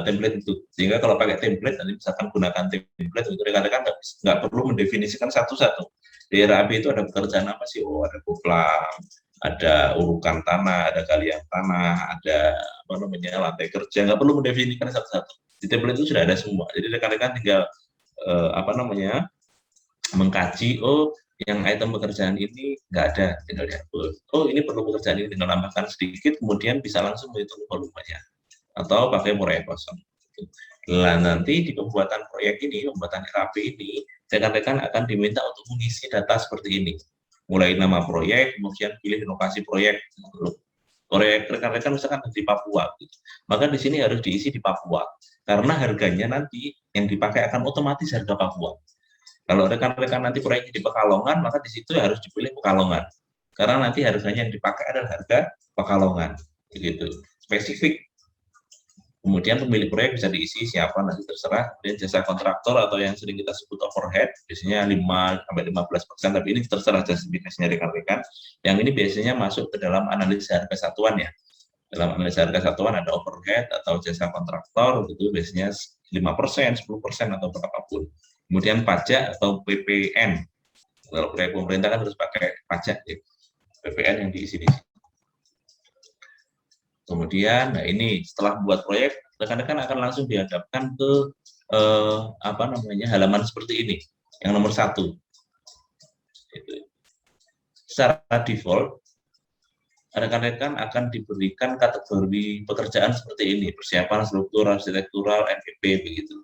template itu, sehingga kalau pakai template nanti misalkan gunakan template untuk rekan-rekan nggak perlu mendefinisikan satu-satu. Di RAB itu ada pekerjaan apa sih? Oh, ada kuplang, ada urukan tanah, ada galian tanah, ada lantai kerja, nggak perlu mendefinisikan satu-satu. Di template itu sudah ada semua. Jadi rekan-rekan tinggal mengkaji, oh yang item pekerjaan ini nggak ada, tinggal lihat. Oh ini perlu pekerjaan ini, tinggal tambahkan sedikit, kemudian bisa langsung menghitung volumenya. Atau pakai proyek kosong. Nah nanti di pembuatan proyek ini, pembuatan RAB ini, rekan-rekan akan diminta untuk mengisi data seperti ini. Mulai nama proyek, kemudian pilih lokasi proyek. Proyek rekan-rekan misalkan di Papua, gitu. Maka di sini harus diisi di Papua, karena harganya nanti yang dipakai akan otomatis harga Papua. Kalau rekan-rekan nanti proyeknya di Pekalongan, maka di situ harus dipilih Pekalongan, karena nanti harganya yang dipakai adalah harga Pekalongan, begitu. Spesifik. Kemudian pemilik proyek bisa diisi siapa nanti terserah. Dan jasa kontraktor atau yang sering kita sebut overhead, biasanya 5-15%, tapi ini terserah justifikasinya rekan-rekan. Yang ini biasanya masuk ke dalam analisa harga satuan ya. Dalam analisa harga satuan ada overhead atau jasa kontraktor, itu biasanya 5%, 10% atau berapapun. Kemudian pajak atau PPN. Kalau proyek pemerintah kan harus pakai pajak ya. PPN yang diisi di sini. Kemudian, nah ini setelah membuat proyek, rekan-rekan akan langsung dihadapkan ke halaman seperti ini, yang nomor 1. Secara default, rekan-rekan akan diberikan kategori pekerjaan seperti ini, persiapan struktur, arsitektural, MEP, begitu.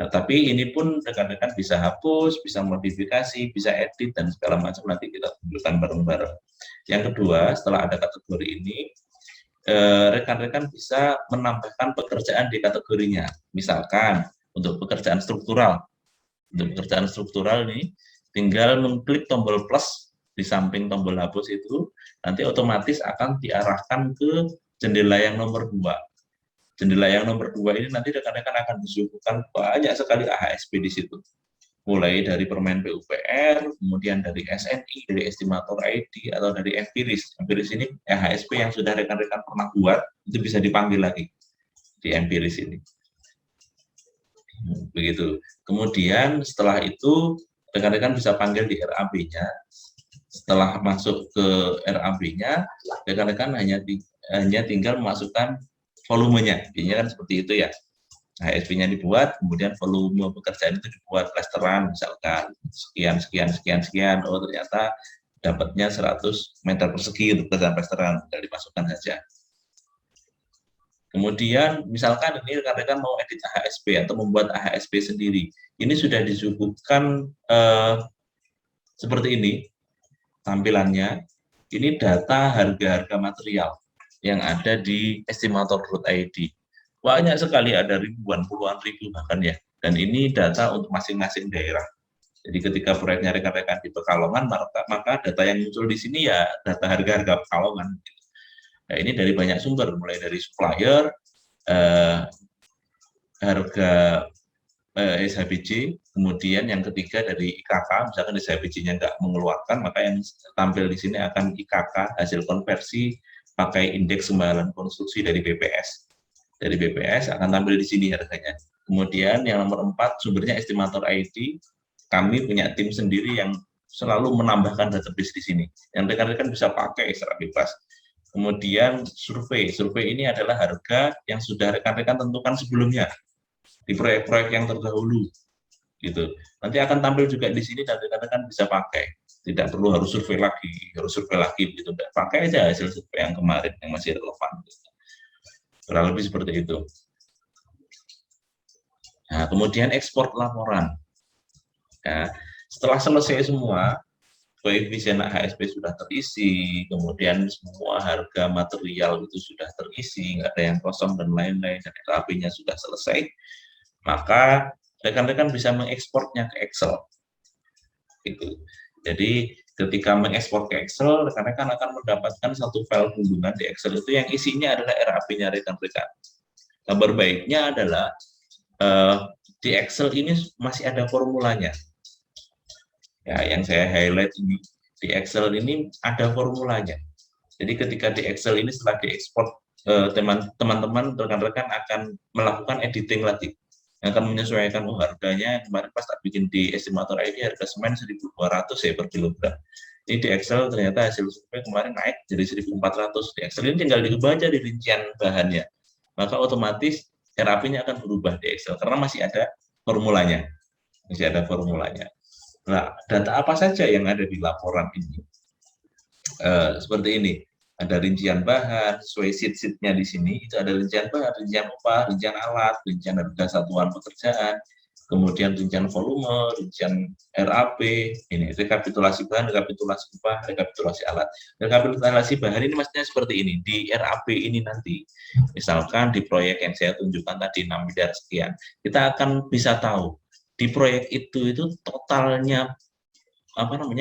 Nah, tapi ini pun rekan-rekan bisa hapus, bisa modifikasi, bisa edit, dan segala macam nanti kita tunjukkan bareng-bareng. Yang kedua, setelah ada kategori ini, rekan-rekan bisa menambahkan pekerjaan di kategorinya. Misalkan untuk pekerjaan struktural. Untuk pekerjaan struktural ini tinggal mengklik tombol plus di samping tombol hapus itu, nanti otomatis akan diarahkan ke jendela yang nomor 2. Jendela yang nomor 2 ini nanti rekan-rekan akan disuguhkan banyak sekali AHSP di situ. Mulai dari Permen PUPR, kemudian dari SNI, dari estimator ID, atau dari empiris. Empiris ini HSP yang sudah rekan-rekan pernah buat, itu bisa dipanggil lagi di empiris ini. Begitu. Kemudian setelah itu, rekan-rekan bisa panggil di RAB-nya. Setelah masuk ke RAB-nya, rekan-rekan hanya tinggal memasukkan volumenya. Ini kan seperti itu ya. HSP-nya dibuat, kemudian volume pekerjaan itu dibuat plesteran, misalkan sekian, oh ternyata dapatnya 100 meter persegi untuk pekerjaan plesteran, tinggal dimasukkan saja. Kemudian misalkan ini rekan-rekan mau edit AHSP atau membuat AHSP sendiri, ini sudah disuguhkan seperti ini tampilannya. Ini data harga-harga material yang ada di estimator.id. Banyak sekali, ada ribuan, puluhan ribu bahkan ya. Dan ini data untuk masing-masing daerah. Jadi ketika proyeknya rekan-rekan di Pekalongan, maka data yang muncul di sini ya data harga-harga Pekalongan. Nah, ini dari banyak sumber, mulai dari supplier, harga SHBC, kemudian yang ketiga dari IKK, misalkan SHBC-nya nggak mengeluarkan, maka yang tampil di sini akan IKK, hasil konversi pakai indeks kembalan konstruksi dari BPS. Dari BPS akan tampil di sini harganya. Kemudian yang nomor 4 sumbernya estimator ID. Kami punya tim sendiri yang selalu menambahkan database di sini. Yang rekan-rekan bisa pakai secara bebas. Kemudian survei. Survei ini adalah harga yang sudah rekan-rekan tentukan sebelumnya di proyek-proyek yang terdahulu. Gitu. Nanti akan tampil juga di sini dan rekan-rekan bisa pakai. Tidak perlu harus survei lagi gitu. Pakai aja hasil survei yang kemarin yang masih relevan. Gitu. Kurang lebih seperti itu. Nah, kemudian ekspor laporan. Ya, setelah selesai semua, koefisien HSP sudah terisi, kemudian semua harga material itu sudah terisi, nggak ada yang kosong dan lain-lain, dan RAP-nya sudah selesai, maka rekan-rekan bisa mengekspornya ke Excel. Gitu. Jadi ketika mengekspor ke Excel, rekan-rekan akan mendapatkan satu file kunjungan di Excel itu yang isinya adalah RAP-nya rekan-rekan. Kabar baiknya adalah di Excel ini masih ada formulanya. Ya, yang saya highlight ini, di Excel ini ada formulanya. Jadi ketika di Excel ini setelah diekspor, teman-teman, rekan-rekan akan melakukan editing lagi. Yang akan menyesuaikan harganya. Kemarin pas tak bikin di estimator ID harga semen 1.200 ya per kilogram. Ini di Excel ternyata hasil survei kemarin naik jadi 1.400. Di Excel ini tinggal diubah aja di rincian bahannya. Maka otomatis RAP-nya akan berubah di Excel karena masih ada formulanya. Nah, data apa saja yang ada di laporan ini? Seperti ini. Ada rincian bahan, sesuai sheet-sheet-nya di sini, itu ada rincian bahan, rincian upah, rincian alat, rincian harga satuan pekerjaan, kemudian rincian volume, rincian RAP, ini rekapitulasi bahan, rekapitulasi upah, rekapitulasi alat. Rekapitulasi bahan ini maksudnya seperti ini, di RAP ini nanti, misalkan di proyek yang saya tunjukkan tadi 6 miliar sekian, kita akan bisa tahu di proyek itu totalnya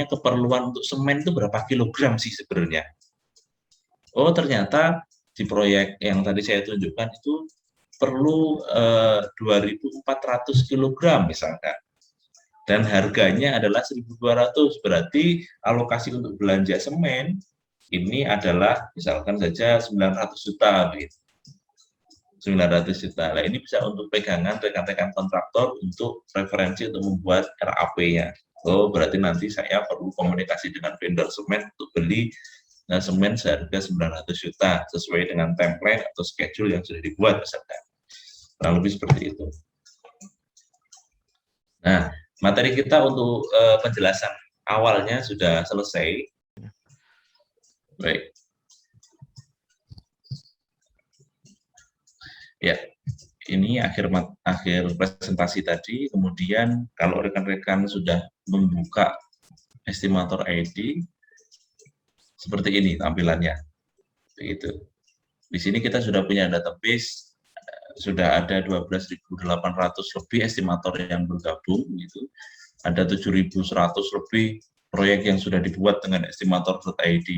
keperluan untuk semen itu berapa kilogram sih sebenarnya. Oh ternyata di proyek yang tadi saya tunjukkan itu perlu 2.400 kg misalkan, dan harganya adalah 1.200, berarti alokasi untuk belanja semen ini adalah misalkan saja 900 juta gitu. 900 juta. Nah, ini bisa untuk pegangan rekan-rekan kontraktor untuk referensi untuk membuat RAP-nya. Oh berarti nanti saya perlu komunikasi dengan vendor semen untuk beli semen seharga 900 juta sesuai dengan template atau schedule yang sudah dibuat misalkan. Kurang lebih seperti itu. Nah, materi kita untuk penjelasan awalnya sudah selesai. Baik. Ya, ini akhir presentasi tadi. Kemudian kalau rekan-rekan sudah membuka estimator ID, seperti ini tampilannya. Begitu. Di sini kita sudah punya database, sudah ada 12.800 lebih estimator yang bergabung, gitu. Ada 7.100 lebih proyek yang sudah dibuat dengan estimator.id.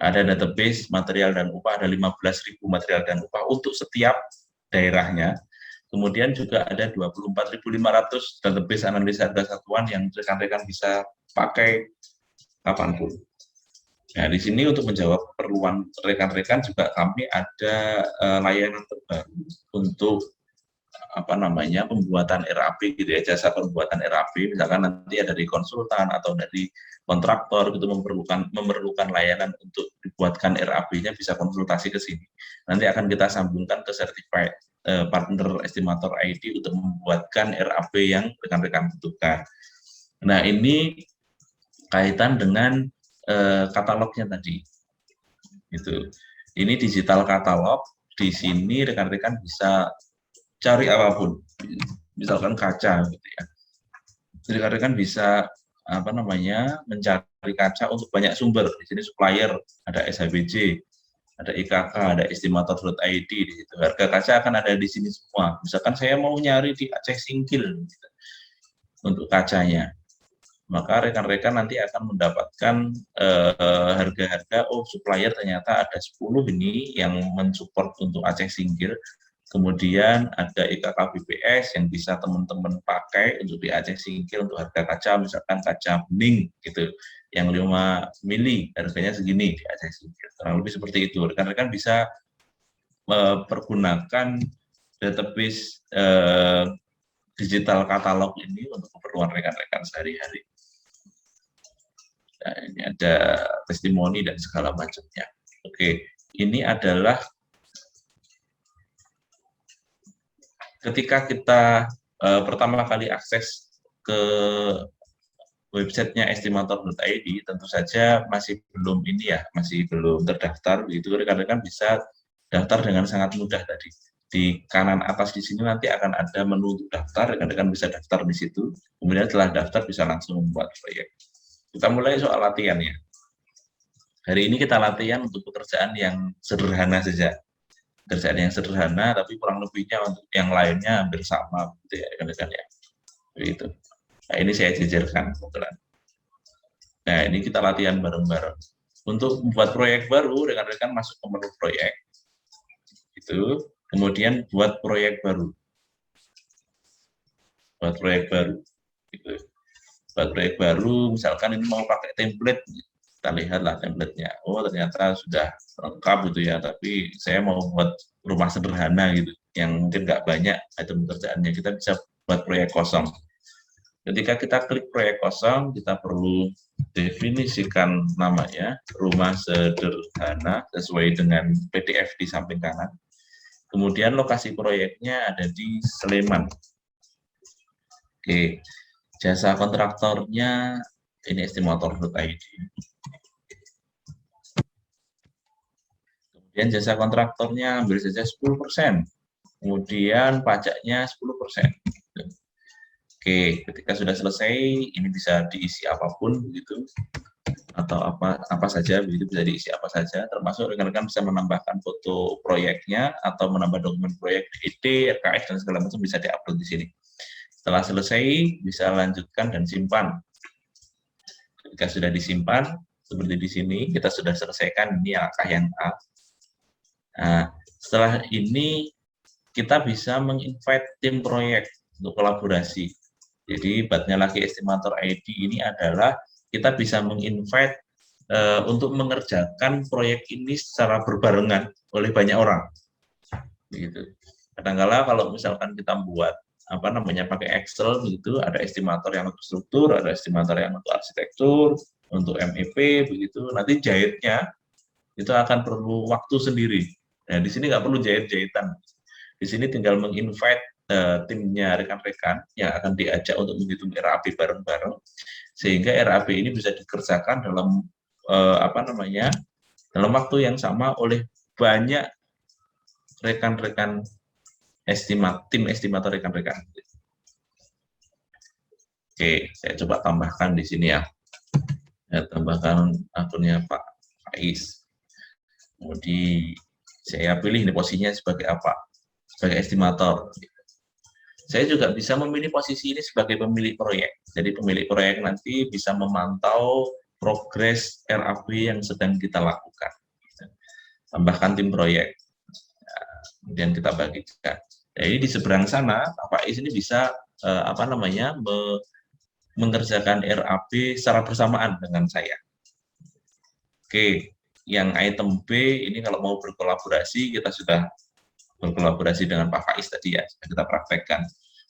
Ada database material dan upah, ada 15.000 material dan upah untuk setiap daerahnya. Kemudian juga ada 24.500 database analisa harga satuan yang rekan-rekan bisa pakai kapanpun. Nah, di sini untuk menjawab keperluan rekan-rekan juga kami ada layanan terbaru untuk pembuatan RAP gitu ya, jasa pembuatan RAP. Misalkan nanti ada dari konsultan atau dari kontraktor gitu memerlukan layanan untuk dibuatkan RAP-nya, bisa konsultasi ke sini. Nanti akan kita sambungkan ke certified partner estimator ID untuk membuatkan RAP yang rekan-rekan butuhkan. Nah, ini kaitan dengan katalognya tadi. Gitu. Ini digital katalog. Di sini rekan-rekan bisa cari apapun, misalkan kaca, gitu ya. Rekan-rekan bisa mencari kaca untuk banyak sumber. Di sini supplier, ada SHBJ, ada IKK, ada estimator.id di situ. Harga kaca akan ada di sini semua. Misalkan saya mau nyari di Aceh Singkil gitu, untuk kacanya, maka rekan-rekan nanti akan mendapatkan harga-harga, oh supplier ternyata ada 10 ini yang mensupport untuk Aceh Singkil. Kemudian ada IKK BPS yang bisa teman-teman pakai untuk di Aceh Singkil untuk harga kaca, misalkan kaca bening gitu, yang 5 mili harganya segini di Aceh Singkil. Kurang lebih seperti itu. Rekan-rekan bisa pergunakan database digital katalog ini untuk keperluan rekan-rekan sehari-hari. Nah, ini ada testimoni dan segala macamnya. Oke, ini adalah ketika kita pertama kali akses ke websitenya estimator.id, tentu saja masih belum terdaftar. Itu rekan-rekan bisa daftar dengan sangat mudah tadi. Di kanan atas di sini nanti akan ada menu untuk daftar, rekan-rekan bisa daftar di situ. Kemudian setelah daftar bisa langsung membuat proyek. Kita mulai soal latihan ya. Hari ini kita latihan untuk pekerjaan yang sederhana saja. Pekerjaan yang sederhana, tapi kurang lebihnya untuk yang lainnya hampir sama, gitu ya, rekan-rekan ya. Begitu. Nah, ini saya jejerkan kebetulan. Nah, ini kita latihan bareng-bareng. Untuk membuat proyek baru, rekan-rekan masuk ke menu proyek. Itu, kemudian buat proyek baru. Buat proyek baru. Gitu. Buat proyek baru, misalkan ini mau pakai template, kita lihatlah template-nya. Oh, ternyata sudah lengkap gitu ya, tapi saya mau buat rumah sederhana gitu, yang mungkin nggak banyak item pekerjaannya. Kita bisa buat proyek kosong. Ketika kita klik proyek kosong, kita perlu definisikan namanya, rumah sederhana, sesuai dengan PDF di samping kanan. Kemudian lokasi proyeknya ada di Sleman. Oke. Jasa kontraktornya ini estimator.id. Kemudian jasa kontraktornya ambil saja 10%. Kemudian pajaknya 10%. Oke, ketika sudah selesai, ini bisa diisi apapun begitu, atau apa saja begitu, bisa diisi apa saja, termasuk rekan-rekan bisa menambahkan foto proyeknya atau menambah dokumen proyek DED, RKS dan segala macam bisa diupload di sini. Setelah selesai, bisa lanjutkan dan simpan. Ketika sudah disimpan, seperti di sini, kita sudah selesaikan ini langkah yang A. Nah, setelah ini kita bisa menginvite tim proyek untuk kolaborasi. Jadi batnya lagi estimator ID ini adalah kita bisa menginvite untuk mengerjakan proyek ini secara berbarengan oleh banyak orang. Begitu. Kadang-kala kalau misalkan kita buat pakai Excel begitu, ada estimator yang untuk struktur, ada estimator yang untuk arsitektur, untuk MEP begitu. Nanti jahitnya itu akan perlu waktu sendiri. Nah, di sini nggak perlu jahit-jahitan. Di sini tinggal menginvite timnya rekan-rekan yang akan diajak untuk menghitung RAP bareng-bareng, sehingga RAP ini bisa dikerjakan dalam dalam waktu yang sama oleh banyak rekan-rekan tim estimator rekan-rekan. Oke, saya coba tambahkan di sini ya. Saya tambahkan akunnya Pak Faiz. Kemudian saya pilih ini posisinya sebagai apa? Sebagai estimator. Saya juga bisa memilih posisi ini sebagai pemilik proyek. Jadi pemilik proyek nanti bisa memantau progres RAP yang sedang kita lakukan. Tambahkan tim proyek. Kemudian kita bagikan. Jadi di seberang sana, Pak Faiz ini bisa mengerjakan RAP secara bersamaan dengan saya. Oke, yang item B ini kalau mau berkolaborasi, kita sudah berkolaborasi dengan Pak Faiz tadi ya, sudah kita praktekkan.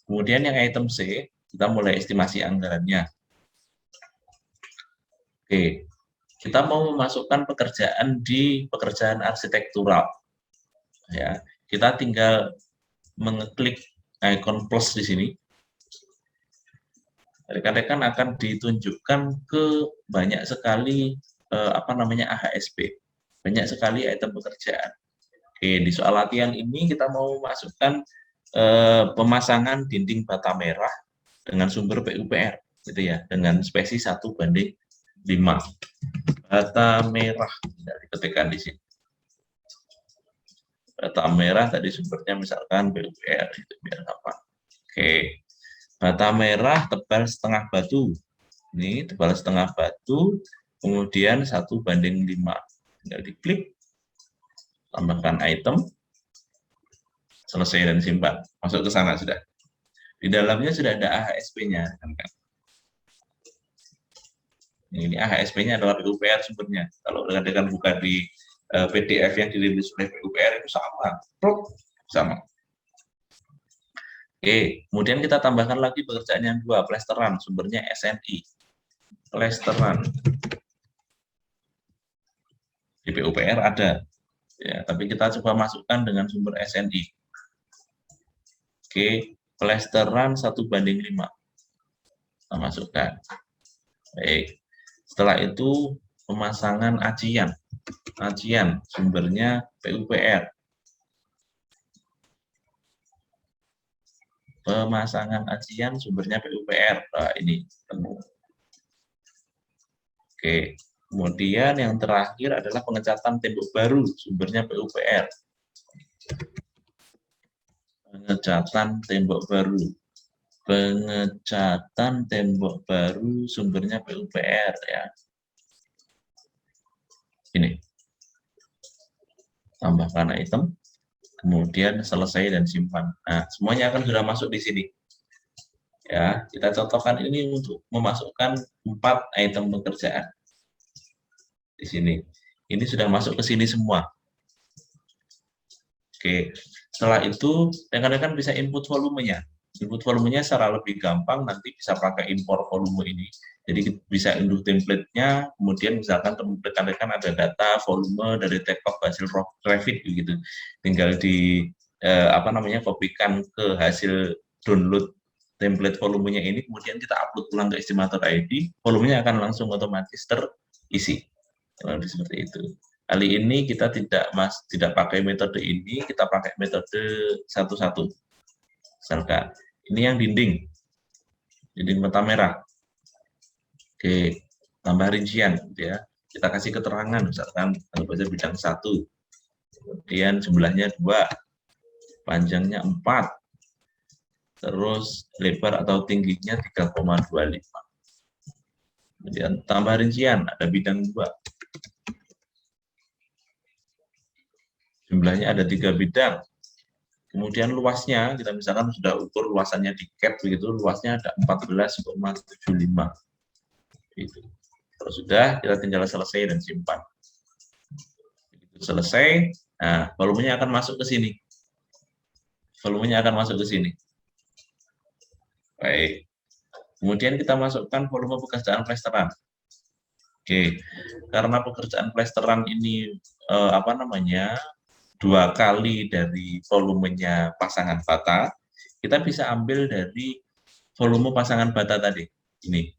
Kemudian yang item C, kita mulai estimasi anggarannya. Oke, kita mau memasukkan pekerjaan di pekerjaan arsitektural. Ya, kita tinggal mengeklik icon plus di sini. Rekan-rekan akan ditunjukkan ke banyak sekali AHSP, banyak sekali item pekerjaan. Oke, di soal latihan ini kita mau masukkan pemasangan dinding bata merah dengan sumber PUPR, gitu ya, dengan spesi 1:5. Bata merah, diketikkan di sini. Bata merah tadi sumbernya misalkan PUPR, itu biar apa? Oke, bata merah tebal setengah batu. Ini tebal setengah batu, kemudian 1:5. Tinggal diklik. Tambahkan item, selesai dan simpan. Masuk ke sana sudah. Di dalamnya sudah ada AHSP-nya. Ini AHSP-nya adalah PUPR sumbernya. Kalau rekan-rekan buka di PDF yang dirilis oleh PUPR itu sama. Oke, kemudian kita tambahkan lagi pekerjaan yang 2, plesteran, sumbernya SNI. Plesteran. Di PUPR ada. Ya, tapi kita coba masukkan dengan sumber SNI. Oke, plesteran 1:5. Kita masukkan. Baik. Setelah itu pemasangan acian. Acian sumbernya PUPR. Pemasangan acian sumbernya PUPR. Nah, ini temu. Oke. Kemudian yang terakhir adalah pengecatan tembok baru, sumbernya PUPR. Pengecatan tembok baru. Pengecatan tembok baru, sumbernya PUPR ya. Ini. Tambahkan item, kemudian selesai dan simpan. Nah, semuanya akan sudah masuk di sini. Ya, kita cocokkan ini untuk memasukkan 4 item pekerjaan. Di sini. Ini sudah masuk ke sini semua. Oke, setelah itu rekan-rekan bisa input volumenya. Input volumenya secara lebih gampang nanti bisa pakai impor volume ini. Jadi bisa unduh template-nya, kemudian misalkan rekan-rekan ada data volume dari take-off hasil Revit begitu. Tinggal kopikan ke hasil download template volumenya ini, kemudian kita upload ulang ke estimator ID, volumenya akan langsung otomatis terisi. Seperti itu. Kali ini kita tidak pakai metode ini, kita pakai metode 1:1. Misalkan ini yang dinding. Dinding peta merah. Oke, tambah rincian, gitu ya. Kita kasih keterangan, misalkan anggap aja bidang 1, kemudian jumlahnya 2, panjangnya 4, terus lebar atau tingginya 3,25. Kemudian tambah rincian, ada bidang 2. Jumlahnya ada 3 bidang. Kemudian luasnya, kita misalkan sudah ukur luasannya di cap begitu, luasnya ada 14,75. Gitu. Kalau sudah, kita tinggal selesai dan simpan. Begitu selesai, nah volumenya akan masuk ke sini. Volumenya akan masuk ke sini. Baik. Kemudian kita masukkan volume pekerjaan plesteran. Oke, karena pekerjaan plesteran ini 2 kali dari volumenya pasangan bata, kita bisa ambil dari volume pasangan bata tadi. Ini.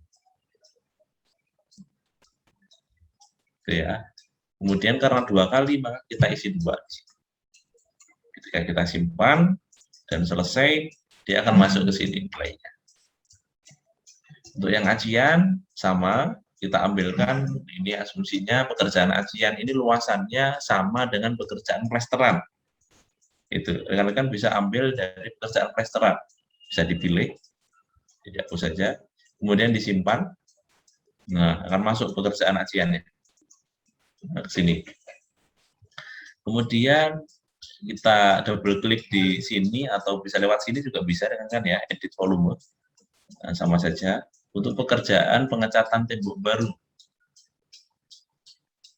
Oke ya. Kemudian karena 2 kali, maka kita isi 2. Ketika kita simpan dan selesai, dia akan masuk ke sini nilainya. Untuk yang ajian, sama, kita ambilkan, ini asumsinya pekerjaan ajian ini luasannya sama dengan pekerjaan plesteran. Itu, rekan-rekan bisa ambil dari pekerjaan plesteran. Bisa dipilih, dihapus saja, kemudian disimpan. Nah, akan masuk pekerjaan ajiannya. Nah, ke sini. Kemudian kita double klik di sini atau bisa lewat sini juga bisa kan ya, edit volume. Nah, sama saja untuk pekerjaan pengecatan tembok baru.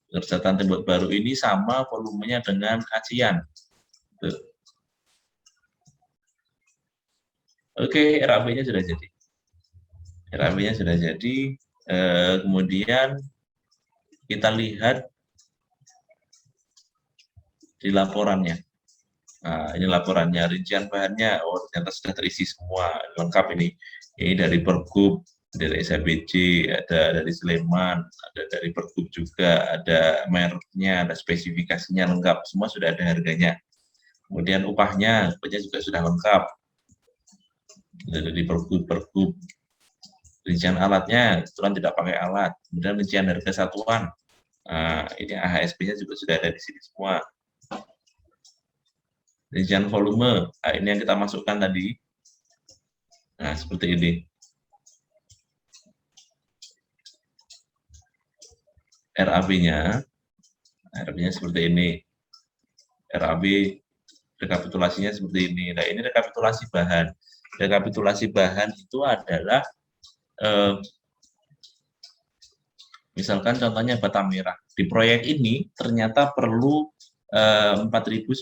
Pekerjaan tembok baru ini sama volumenya dengan ajian. Tuh. Oke, RAB-nya sudah jadi. RAB-nya sudah jadi. Kemudian kita lihat di laporannya. Nah, ini laporannya, rincian bahannya, oh ternyata sudah terisi semua, lengkap ini. Ini dari Pergub, dari SABC, ada dari Sleman, ada dari Pergub juga, ada mereknya, ada spesifikasinya lengkap, semua sudah ada harganya. Kemudian upahnya juga sudah lengkap. Dari Pergub. Rincian alatnya, kebetulan tidak pakai alat. Kemudian rincian harga satuan. Nah, ini AHSP-nya juga sudah ada di sini semua. Rincian volume, nah, ini yang kita masukkan tadi. Nah, seperti ini. RAB-nya seperti ini. RAB rekapitulasinya seperti ini. Nah, ini rekapitulasi bahan. Rekapitulasi bahan itu adalah misalkan contohnya bata merah. Di proyek ini ternyata perlu 4.917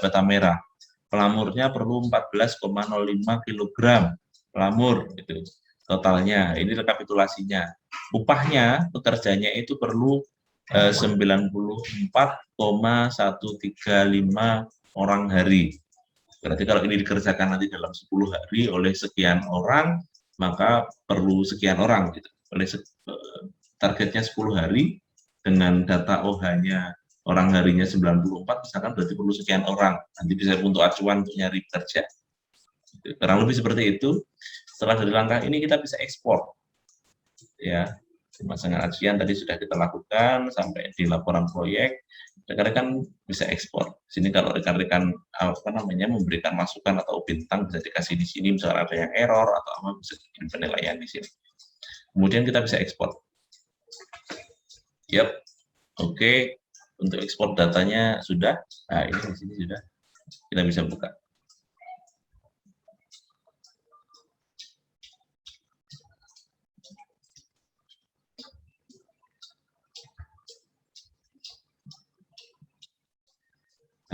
bata merah. Pelamurnya perlu 14,05 kg pelamur itu totalnya. Ini rekapitulasinya. Upahnya pekerjanya itu perlu 94,135 orang hari. Berarti kalau ini dikerjakan nanti dalam 10 hari oleh sekian orang, maka perlu sekian orang gitu. Oleh targetnya 10 hari dengan data OH-nya orang harinya 94, misalkan berarti perlu sekian orang. Nanti bisa untuk acuan untuk nyari kerja. Kurang lebih seperti itu. Setelah dari langkah ini kita bisa ekspor. Ya, pemasangan ajian tadi sudah kita lakukan sampai di laporan proyek. Rekan-rekan bisa ekspor. Sini kalau rekan-rekan memberikan masukan atau bintang bisa dikasih di sini, misalnya ada yang error atau apa bisa bikin penilaian di sini. Kemudian kita bisa ekspor. Yap. Oke. Untuk ekspor datanya sudah. Nah, ini di sini sudah. Kita bisa buka.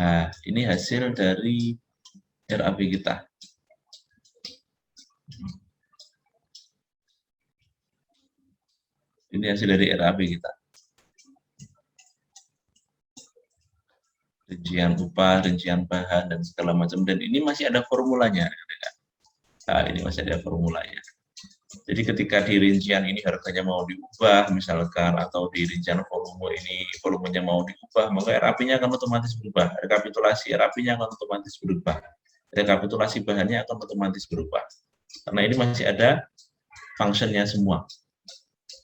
Nah, ini hasil dari RAB kita. Ini hasil dari RAB kita. Rincian upah, rincian bahan, dan segala macam. Dan ini masih ada formulanya. Nah, ini masih ada formulanya. Jadi ketika di rincian ini harganya mau diubah, misalkan, atau di rincian volume ini volumenya mau diubah, maka RAB-nya akan otomatis berubah. Rekapitulasi RAB-nya akan otomatis berubah. Rekapitulasi bahannya akan otomatis berubah. karena ini masih ada functionnya semua.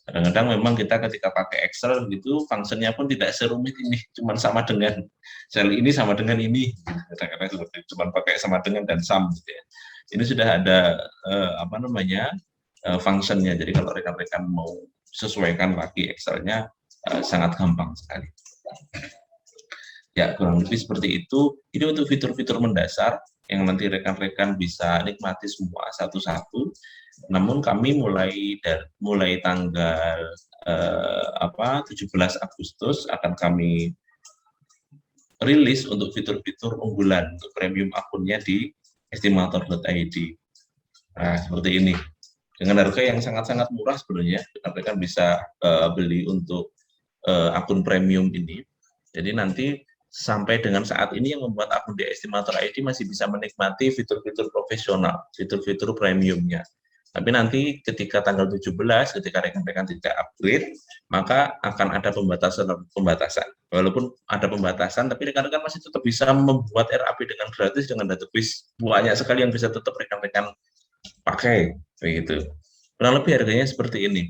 Kadang-kadang memang kita ketika pakai Excel gitu, functionnya pun tidak serumit ini, cuma sama dengan sel ini sama dengan ini. Kadang-kadang cuma pakai sama dengan dan sum. Gitu ya. Ini sudah ada functionnya. Jadi kalau rekan-rekan mau sesuaikan lagi Excel-nya sangat gampang sekali. Ya kurang lebih seperti itu. Ini untuk fitur-fitur mendasar yang nanti rekan-rekan bisa nikmati semua satu-satu. Namun kami mulai tanggal 17 Agustus akan kami rilis untuk fitur-fitur unggulan untuk premium akunnya di estimator.id. Nah, seperti ini. Dengan harga yang sangat-sangat murah sebenarnya, rekan-rekan bisa beli untuk akun premium ini. Jadi nanti sampai dengan saat ini yang membuat akun di estimator ID masih bisa menikmati fitur-fitur profesional, fitur-fitur premiumnya. Tapi nanti ketika tanggal 17, ketika rekan-rekan tidak upgrade, maka akan ada pembatasan. Walaupun ada pembatasan, tapi rekan-rekan masih tetap bisa membuat RAP dengan gratis dengan database banyak sekali yang bisa tetap rekan-rekan pakai, begitu. Kurang lebih harganya seperti ini.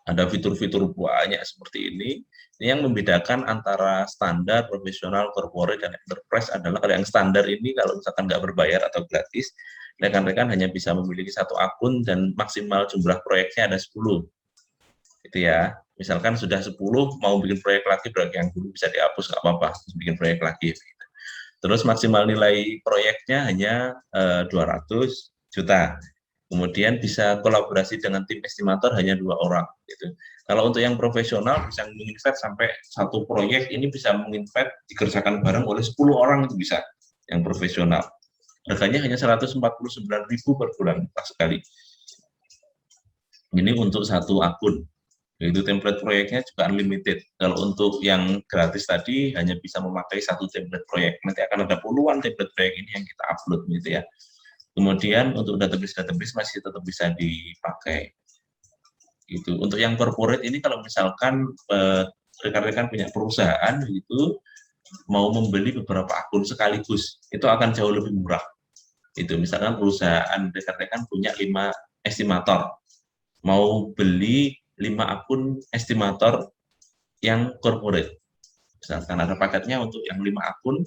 Ada fitur-fitur banyak seperti ini. Yang membedakan antara standar, profesional, corporate, dan enterprise adalah kalau yang standar ini kalau misalkan nggak berbayar atau gratis, rekan-rekan hanya bisa memiliki satu akun dan maksimal jumlah proyeknya ada 10. Gitu ya. Misalkan sudah 10, mau bikin proyek lagi, proyek yang dulu bisa dihapus, nggak apa-apa, bikin proyek lagi. Terus maksimal nilai proyeknya hanya 200 juta. Kemudian bisa kolaborasi dengan tim estimator hanya 2 orang. Gitu. Kalau untuk yang profesional bisa menginvest sampai satu proyek ini bisa menginvest dikerjakan bareng oleh 10 orang itu bisa yang profesional. Harganya hanya 149.000 per bulan sekali. Ini untuk satu akun. Itu template proyeknya juga unlimited. Kalau untuk yang gratis tadi hanya bisa memakai satu template proyek. Nanti akan ada puluhan template proyek ini yang kita upload gitu ya. Kemudian untuk database masih tetap bisa dipakai. Itu untuk yang corporate ini kalau misalkan rekan-rekan punya perusahaan gitu mau membeli beberapa akun sekaligus, itu akan jauh lebih murah. Itu misalkan perusahaan rekan-rekan punya 5 estimator, mau beli 5 akun estimator yang corporate. Misalkan ada paketnya untuk yang 5 akun,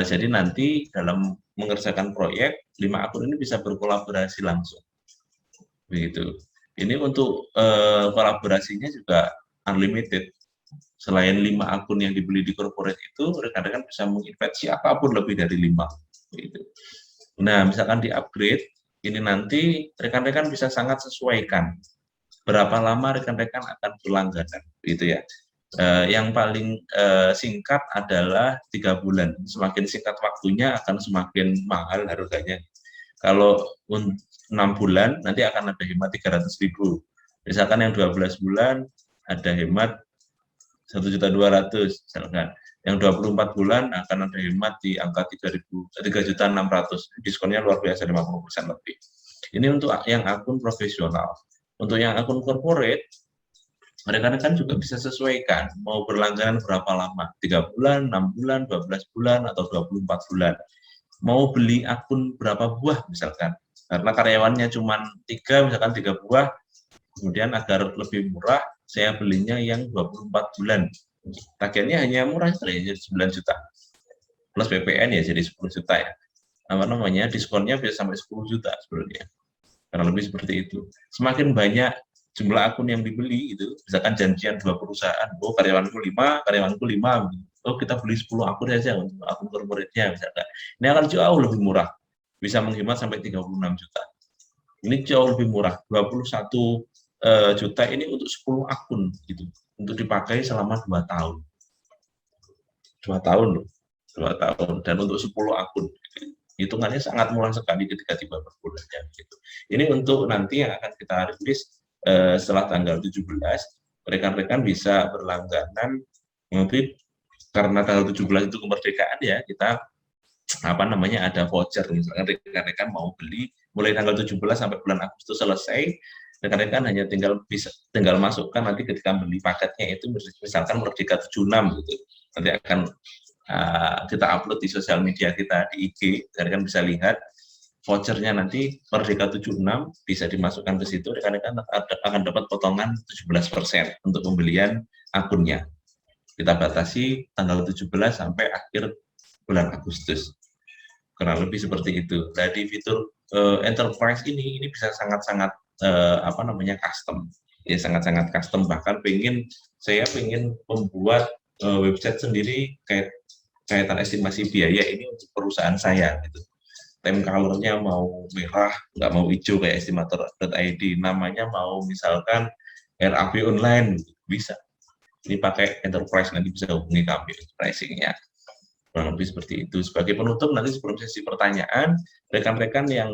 jadi nanti dalam mengerjakan proyek, 5 akun ini bisa berkolaborasi langsung. Begitu. Ini untuk kolaborasinya juga unlimited. Selain 5 akun yang dibeli di corporate itu, rekan-rekan bisa menginvest siapapun lebih dari 5. Begitu. Nah, misalkan di upgrade, ini nanti rekan-rekan bisa sangat sesuaikan berapa lama rekan-rekan akan berlangganan, gitu ya. Yang paling singkat adalah 3 bulan. Semakin singkat waktunya akan semakin mahal harganya. Kalau 6 bulan nanti akan ada hemat 300.000. Misalkan yang 12 bulan ada hemat 1.200.000 misalkan. Yang 24 bulan akan ada hemat di angka 3.600.000. Diskonnya luar biasa 50% lebih. Ini untuk yang akun profesional. Untuk yang akun corporate, rekan-rekan juga bisa sesuaikan mau berlangganan berapa lama, 3 bulan, 6 bulan, 12 bulan, atau 24 bulan. Mau beli akun berapa buah misalkan, karena karyawannya cuma 3, misalkan 3 buah, kemudian agar lebih murah, saya belinya yang 24 bulan. Tagihannya hanya murah sekali, jadi 9 juta. Plus PPN ya jadi 10 juta ya. Diskonnya bisa sampai 10 juta sebenarnya. Karena lebih seperti itu. Semakin banyak jumlah akun yang dibeli itu, misalkan janjian 2 perusahaan, karyawanku 5, kita beli 10 akun saja untuk akun corporate-nya misalkan. Ini akan jauh lebih murah, bisa menghemat sampai 36 juta. Ini jauh lebih murah, 21 juta ini untuk 10 akun gitu, untuk dipakai selama 2 tahun. 2 tahun loh, 2 tahun, dan untuk 10 akun. Hitungannya sangat murah sekali ketika tiba per bulannya. Gitu. Ini untuk nanti yang akan kita rilis setelah tanggal 17, rekan-rekan bisa berlangganan nanti karena tanggal 17 itu kemerdekaan ya, kita ada voucher, misalkan rekan-rekan mau beli mulai tanggal 17 sampai bulan Agustus selesai, rekan-rekan hanya tinggal masukkan nanti ketika beli paketnya itu misalkan Merdeka 76 gitu. Nanti akan kita upload di sosial media kita di IG, rekan-rekan bisa lihat vouchernya nanti Merdeka 76 bisa dimasukkan ke situ, rekan-rekan akan dapat potongan 17% untuk pembelian akunnya. Kita batasi tanggal 17 sampai akhir bulan Agustus. Kurang lebih seperti itu. Jadi fitur enterprise ini bisa sangat-sangat custom. Ya, sangat-sangat custom, bahkan saya pengen membuat website sendiri kaitan estimasi biaya ini untuk perusahaan saya gitu. Time color-nya mau merah, nggak mau hijau kayak estimator.id, namanya mau misalkan RAP online, bisa. Ini pakai enterprise, nanti bisa hubungi kami untuk pricing-nya. Kurang lebih seperti itu. Sebagai penutup, nanti sebelum sesi pertanyaan, rekan-rekan yang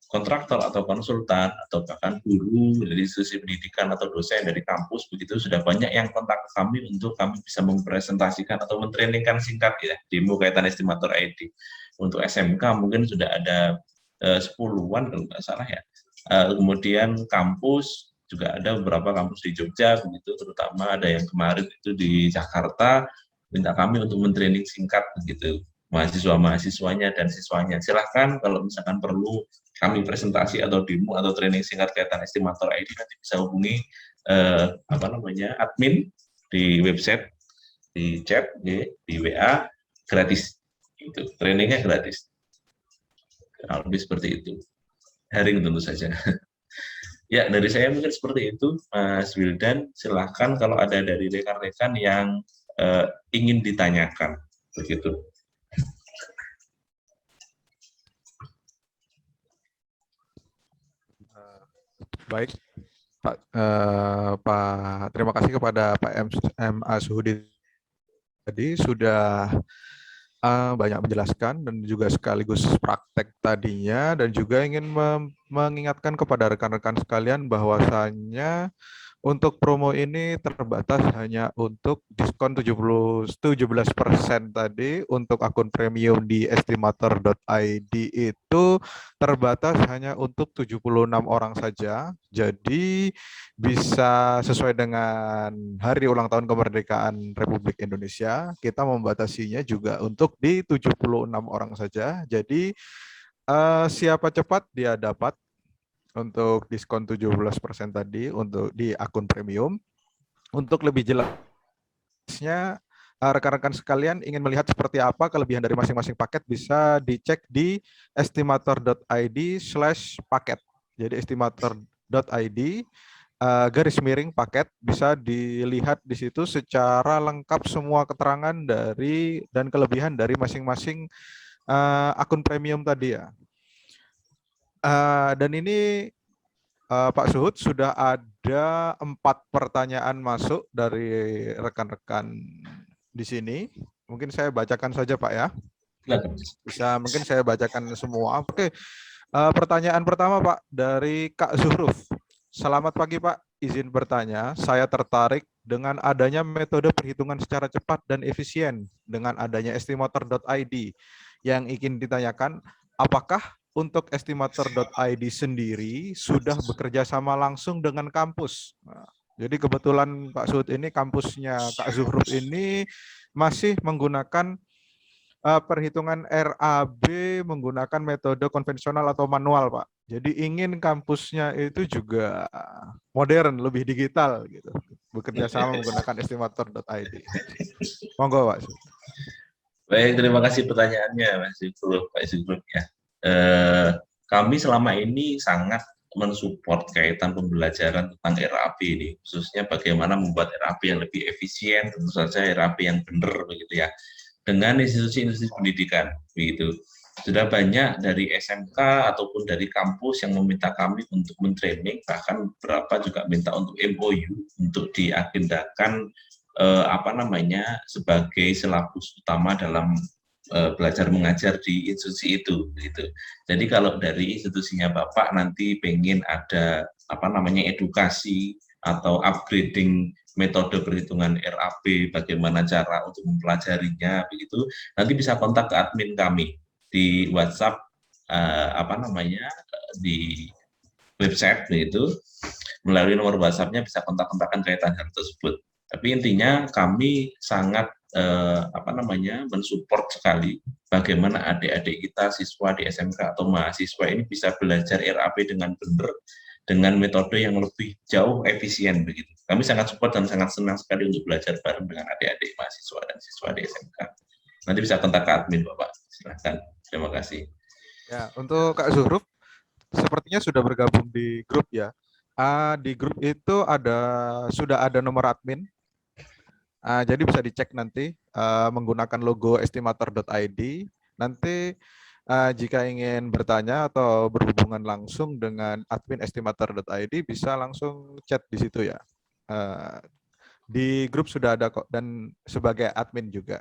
kontraktor atau konsultan atau bahkan guru dari institusi pendidikan atau dosen dari kampus, begitu sudah banyak yang kontak kami untuk kami bisa mempresentasikan atau mentrainingkan singkat ya demo kaitan estimator ID. Untuk SMK mungkin sudah ada 10-an kalau nggak salah ya. Kemudian kampus juga ada beberapa kampus di Jogja begitu, terutama ada yang kemarin itu di Jakarta minta kami untuk mentraining singkat begitu mahasiswa-mahasiswanya dan siswanya. Silahkan kalau misalkan perlu kami presentasi atau demo atau training singkat kaitan estimator ID, nanti bisa hubungi admin di website, di chat, di WA, gratis. Itu trainingnya gratis. Lebih seperti itu. Daring tentu saja. Ya, dari saya mungkin seperti itu, Mas Wildan. Silahkan kalau ada dari rekan-rekan yang ingin ditanyakan, begitu. Baik, Pak. Terima kasih kepada Pak M. Suhudi tadi sudah banyak menjelaskan dan juga sekaligus praktek tadinya, dan juga ingin mengingatkan kepada rekan-rekan sekalian bahwasannya untuk promo ini terbatas hanya untuk diskon 17% tadi untuk akun premium di estimator.id itu terbatas hanya untuk 76 orang saja. Jadi bisa sesuai dengan hari ulang tahun kemerdekaan Republik Indonesia, kita membatasinya juga untuk di 76 orang saja. Jadi siapa cepat dia dapat untuk diskon 17% tadi untuk di akun premium. Untuk lebih jelasnya, rekan-rekan sekalian ingin melihat seperti apa kelebihan dari masing-masing paket, bisa dicek di estimator.id/paket. Jadi estimator.id /paket, bisa dilihat di situ secara lengkap semua keterangan dari dan kelebihan dari masing-masing akun premium tadi ya. Dan ini Pak Suhud, sudah ada 4 pertanyaan masuk dari rekan-rekan di sini. Mungkin saya bacakan saja Pak ya. Bisa mungkin saya bacakan semua. Oke, pertanyaan pertama Pak dari Kak Zuhruf. Selamat pagi Pak, izin bertanya, saya tertarik dengan adanya metode perhitungan secara cepat dan efisien dengan adanya estimator.id. Yang ingin ditanyakan, apakah untuk estimator.id sendiri sudah bekerja sama langsung dengan kampus? Nah, jadi kebetulan Pak Suhud ini kampusnya Kak Zuhruf ini masih menggunakan perhitungan RAB menggunakan metode konvensional atau manual, Pak. Jadi ingin kampusnya itu juga modern, lebih digital gitu. Bekerja sama menggunakan estimator.id. Monggo, Pak. Baik, terima kasih pertanyaannya, Mas Zuhruf, Pak Zuhruf ya. Kami selama ini sangat mensupport kaitan pembelajaran tentang RAP ini, khususnya bagaimana membuat RAP yang lebih efisien, tentu saja RAP yang benar begitu ya, dengan institusi-institusi pendidikan begitu. Sudah banyak dari SMK ataupun dari kampus yang meminta kami untuk mentraining, bahkan beberapa juga minta untuk MOU untuk diagendakan sebagai silabus utama dalam belajar mengajar di institusi itu gitu. Jadi kalau dari institusinya Bapak nanti pengen ada edukasi atau upgrading metode perhitungan RAP, bagaimana cara untuk mempelajarinya begitu, nanti bisa kontak ke admin kami di WhatsApp di website begitu. Melalui nomor WhatsApp-nya bisa kontak-kontakan kaitan hal tersebut. Tapi intinya kami sangat mensupport sekali bagaimana adik-adik kita siswa di SMK atau mahasiswa ini bisa belajar RAP dengan benar, dengan metode yang lebih jauh efisien begitu. Kami sangat support dan sangat senang sekali untuk belajar bareng dengan adik-adik mahasiswa dan siswa di SMK. Nanti bisa kontak ke admin Bapak, silahkan. Terima kasih. Ya, untuk Kak Zuhruf, sepertinya sudah bergabung di grup ya. Di grup itu sudah ada nomor admin. Jadi bisa dicek nanti menggunakan logo estimator.id. Nanti jika ingin bertanya atau berhubungan langsung dengan admin estimator.id bisa langsung chat di situ ya. Di grup sudah ada kok dan sebagai admin juga.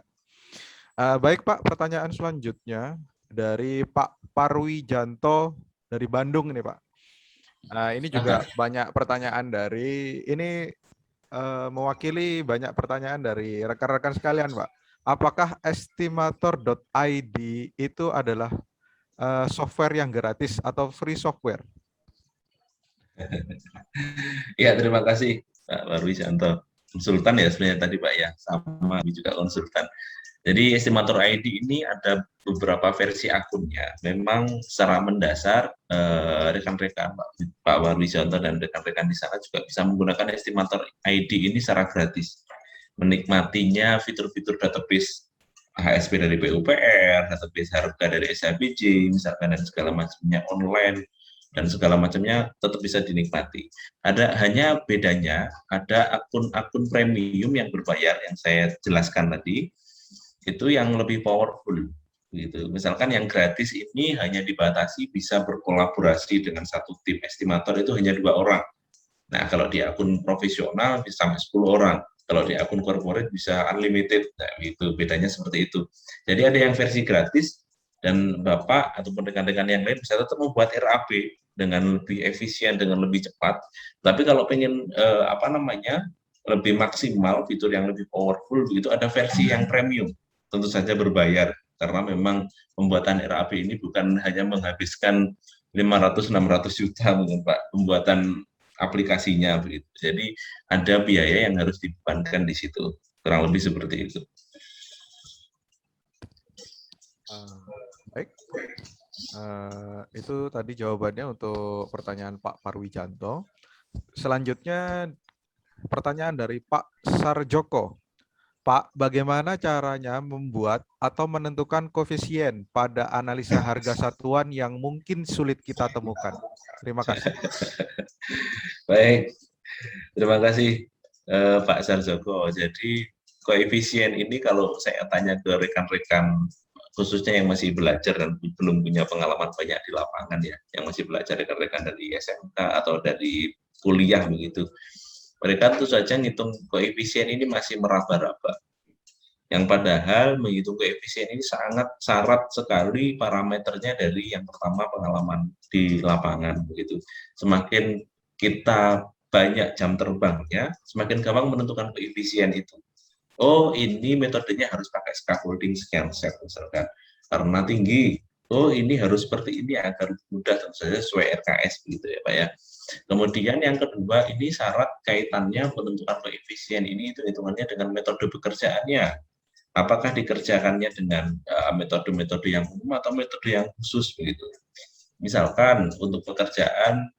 Baik Pak, pertanyaan selanjutnya dari Pak Parwijanto dari Bandung ini Pak. Ini juga banyak pertanyaan mewakili banyak pertanyaan dari rekan-rekan sekalian, Pak. Apakah estimator.id itu adalah software yang gratis atau free software? Ya, terima kasih Pak Parwijanto. Konsultan ya sebenarnya tadi Pak ya, sama juga konsultan. Jadi estimator ID ini ada beberapa versi akunnya. Memang secara mendasar rekan-rekan Pak Parwijanto dan rekan-rekan di sana juga bisa menggunakan estimator ID ini secara gratis. Menikmatinya fitur-fitur database HSP dari PUPR, database harga dari SABJ, misalkan dan segala macamnya online dan segala macamnya tetap bisa dinikmati. Hanya bedanya ada akun-akun premium yang berbayar yang saya jelaskan tadi. Itu yang lebih powerful gitu. Misalkan yang gratis ini hanya dibatasi bisa berkolaborasi dengan satu tim estimator itu hanya 2 orang. Nah, kalau di akun profesional bisa sampai 10 orang. Kalau di akun corporate bisa unlimited. Nah, itu bedanya seperti itu. Jadi ada yang versi gratis dan Bapak ataupun rekan-rekan yang lain bisa tetap membuat RAP dengan lebih efisien, dengan lebih cepat. Tapi kalau pengen lebih maksimal, fitur yang lebih powerful begitu, ada versi yang premium. Tentu saja berbayar, karena memang pembuatan RAP ini bukan hanya menghabiskan 500-600 juta mungkin Pak, pembuatan aplikasinya begitu. Jadi ada biaya yang harus dibebankan di situ, kurang lebih seperti itu. Baik, itu tadi jawabannya untuk pertanyaan Pak Parwijanto. Selanjutnya pertanyaan dari Pak Sarjoko. Pak, bagaimana caranya membuat atau menentukan koefisien pada analisa harga satuan yang mungkin sulit kita temukan? Terima kasih. Baik, terima kasih Pak Sarjoko. Jadi koefisien ini kalau saya tanya ke rekan-rekan khususnya yang masih belajar dan belum punya pengalaman banyak di lapangan ya, yang masih belajar rekan-rekan dari SMK atau dari kuliah begitu. Mereka tentu saja ngitung koefisien ini masih meraba-raba. Yang padahal menghitung koefisien ini sangat syarat sekali parameternya dari yang pertama pengalaman di lapangan begitu. Semakin kita banyak jam terbangnya, semakin gampang menentukan koefisien itu. Oh, ini metodenya harus pakai scaffolding sekian set misalkan karena tinggi. Oh, ini harus seperti ini agar mudah tentu saja sesuai RKS begitu ya Pak ya. Kemudian yang kedua, ini syarat kaitannya penentukan koefisien ini hitungannya dengan metode bekerjaannya. Apakah dikerjakannya dengan metode-metode yang umum atau metode yang khusus begitu. Misalkan untuk pekerjaan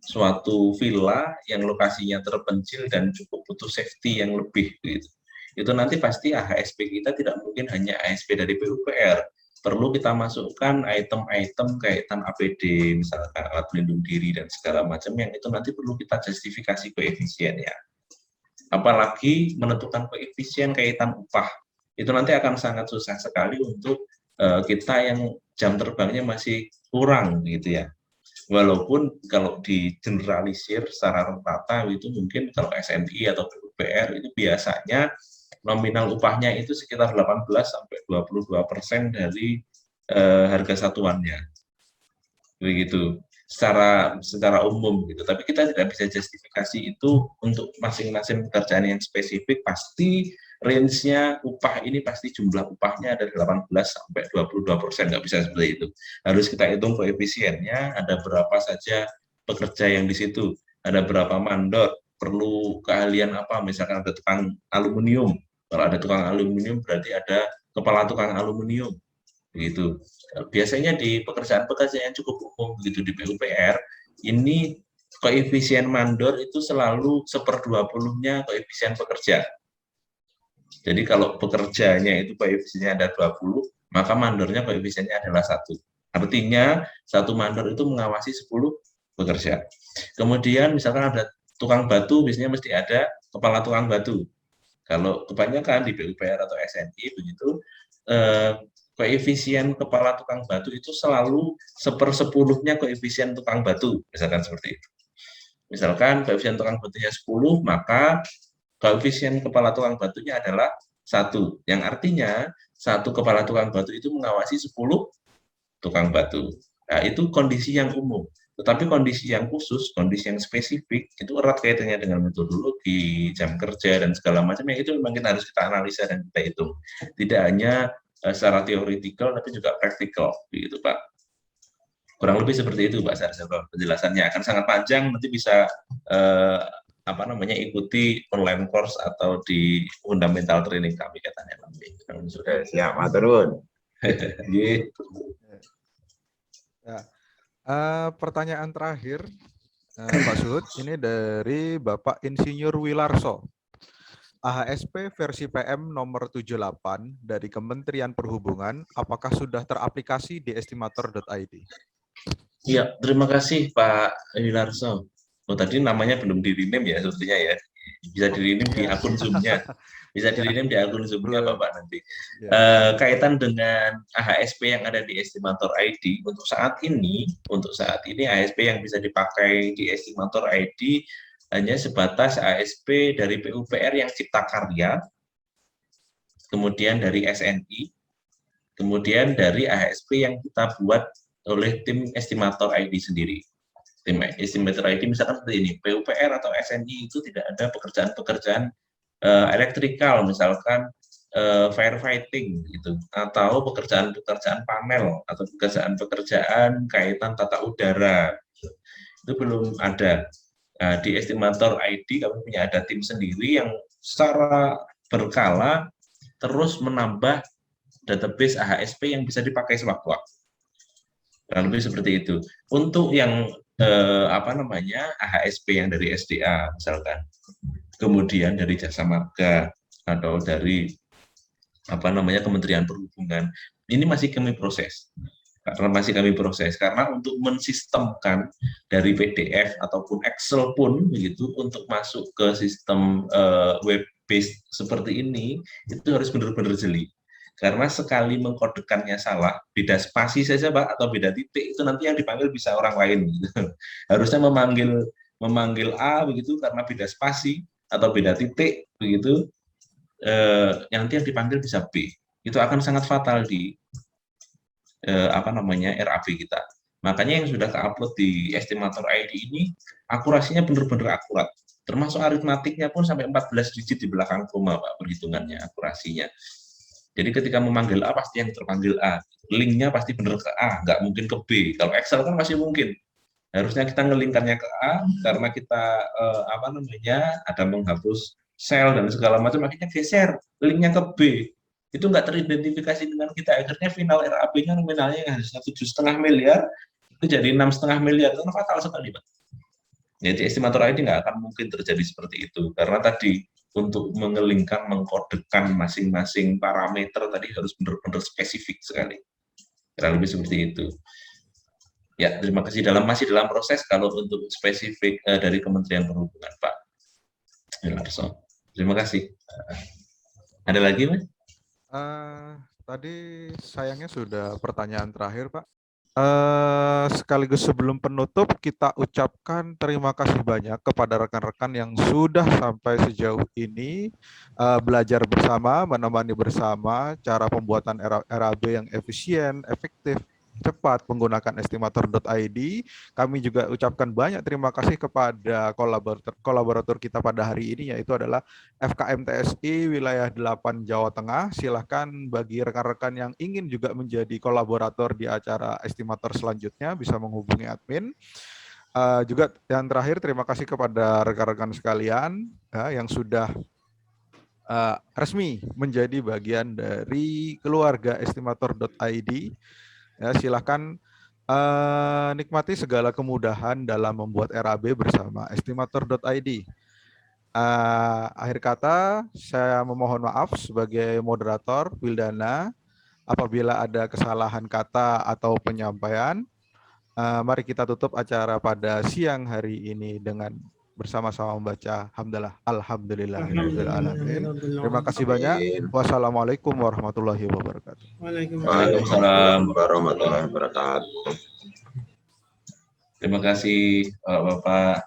suatu villa yang lokasinya terpencil dan cukup butuh safety yang lebih begitu. Itu nanti pasti AHSP kita tidak mungkin hanya AHSP dari PUPR. Perlu kita masukkan item-item kaitan APD, misalkan alat pelindung diri dan segala macam yang itu nanti perlu kita justifikasi koefisiennya. Apalagi menentukan koefisien kaitan upah, itu nanti akan sangat susah sekali untuk kita yang jam terbangnya masih kurang gitu ya. Walaupun kalau digeneralisir secara rata itu mungkin kalau SNI atau PUPR itu biasanya nominal upahnya itu sekitar 18-22% dari harga satuannya, begitu secara umum gitu. Tapi kita tidak bisa justifikasi itu untuk masing-masing pekerjaan yang spesifik. Pasti range-nya upah ini pasti jumlah upahnya dari 18-22%, nggak bisa seperti itu. Harus kita hitung koefisiennya, ada berapa saja pekerja yang di situ, ada berapa mandor, perlu keahlian apa, misalkan ada tukang aluminium. Kalau ada tukang aluminium berarti ada kepala tukang aluminium, begitu. Biasanya di pekerjaan-pekerjaan yang cukup umum begitu di PUPR, ini koefisien mandor itu selalu 1/20-nya koefisien pekerja. Jadi kalau pekerjanya itu koefisiennya ada 20, maka mandornya koefisiennya adalah 1. Artinya satu mandor itu mengawasi 10 pekerja. Kemudian misalkan ada tukang batu, biasanya mesti ada kepala tukang batu. Kalau kebanyakan di PUPR atau SNI begitu, koefisien kepala tukang batu itu selalu 1/10-nya koefisien tukang batu, misalkan seperti itu. Misalkan koefisien tukang batunya 10, maka koefisien kepala tukang batunya adalah 1, yang artinya satu kepala tukang batu itu mengawasi 10 tukang batu. Nah, itu kondisi yang umum. Tetapi kondisi yang khusus, kondisi yang spesifik, itu erat kaitannya dengan metodologi, jam kerja, dan segala macam, yang itu memang kita harus kita analisa dan kita hitung. Tidak hanya secara teoretikal, tapi juga praktikal, begitu Pak. Kurang lebih seperti itu Pak Sarjana. Penjelasannya akan sangat panjang, nanti bisa ikuti online course atau di fundamental training kami katanya nanti. Siap, maturun. Ya. Pertanyaan terakhir, Pak Suhud, ini dari Bapak Insinyur Wilarso. AHSP versi PM nomor 78 dari Kementerian Perhubungan, apakah sudah teraplikasi di estimator.id? Iya, terima kasih Pak Wilarso. Oh, tadi namanya belum di-rename ya sepertinya ya. Bisa di-rename di akun Zoom-nya. Bisa di-rename di akun Zoom-nya Bapak nanti. Kaitan dengan AHSP yang ada di Estimator ID, untuk saat ini AHSP yang bisa dipakai di Estimator ID hanya sebatas AHSP dari PUPR yang cipta karya, kemudian dari SNI, kemudian dari AHSP yang kita buat oleh tim Estimator ID sendiri. Tim Estimator ID misalkan seperti ini, PUPR atau SNI itu tidak ada pekerjaan-pekerjaan elektrikal, misalkan firefighting gitu, atau pekerjaan-pekerjaan panel atau pekerjaan-pekerjaan kaitan tata udara, itu belum ada. Di Estimator ID kami punya ada tim sendiri yang secara berkala terus menambah database AHSP yang bisa dipakai sewaktu-waktu. Kurang lebih seperti itu. Untuk yang AHSP yang dari SDA misalkan, kemudian dari Jasa Marga atau dari Kementerian Perhubungan, ini masih kami proses. Karena untuk mensistemkan dari PDF ataupun Excel pun begitu untuk masuk ke sistem web based seperti ini, itu harus benar-benar jeli. Karena sekali mengkodekannya salah, beda spasi saja Pak atau beda titik, itu nanti yang dipanggil bisa orang lain gitu. Harusnya memanggil A begitu karena beda spasi atau beda titik begitu, yang nanti yang dipanggil bisa B. Itu akan sangat fatal di RAB kita. Makanya yang sudah ke-upload di Estimator ID ini akurasinya benar-benar akurat. Termasuk aritmatiknya pun sampai 14 digit di belakang koma Pak, perhitungannya, akurasinya. Jadi ketika memanggil A pasti yang terpanggil A. Linknya pasti benar ke A, nggak mungkin ke B. Kalau Excel kan masih mungkin. Harusnya kita ngelingkannya ke A karena kita ada menghapus sel dan segala macam, akhirnya geser linknya ke B. Itu nggak teridentifikasi dengan kita. Akhirnya final RAB-nya nominalnya yang harusnya 7,5 miliar itu jadi 6,5 miliar. Itu fatal sekali Pak. Jadi Estimator ID nggak akan mungkin terjadi seperti itu karena tadi untuk mengelingkan, mengkodekan masing-masing parameter tadi harus benar-benar spesifik sekali. Kurang lebih seperti itu. Ya, terima kasih. Masih dalam proses kalau untuk spesifik dari Kementerian Perhubungan, Pak Wilarso. Terima kasih. Ada lagi, Mas? Tadi sayangnya sudah pertanyaan terakhir, Pak. Sekaligus sebelum penutup, kita ucapkan terima kasih banyak kepada rekan-rekan yang sudah sampai sejauh ini belajar bersama, menemani bersama cara pembuatan RAB yang efisien, efektif, cepat menggunakan estimator.id. Kami juga ucapkan banyak terima kasih kepada kolaborator kita pada hari ini, yaitu adalah FKM TSI Wilayah 8 Jawa Tengah. Silakan bagi rekan-rekan yang ingin juga menjadi kolaborator di acara estimator selanjutnya bisa menghubungi admin. Juga yang terakhir, terima kasih kepada rekan-rekan sekalian ya, yang sudah resmi menjadi bagian dari keluarga estimator.id. Ya, silakan nikmati segala kemudahan dalam membuat RAB bersama estimator.id. Akhir kata, saya memohon maaf sebagai moderator Wildana apabila ada kesalahan kata atau penyampaian. Mari kita tutup acara pada siang hari ini dengan bersama-sama membaca hamdalah alhamdulillahirabbil alamin. Terima kasih banyak. Wassalamualaikum warahmatullahi wabarakatuh. Waalaikumsalam warahmatullahi wabarakatuh. Terima kasih Bapak.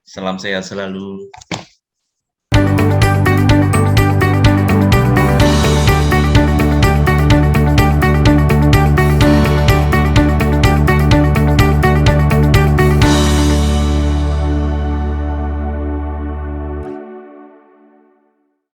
Salam sehat selalu.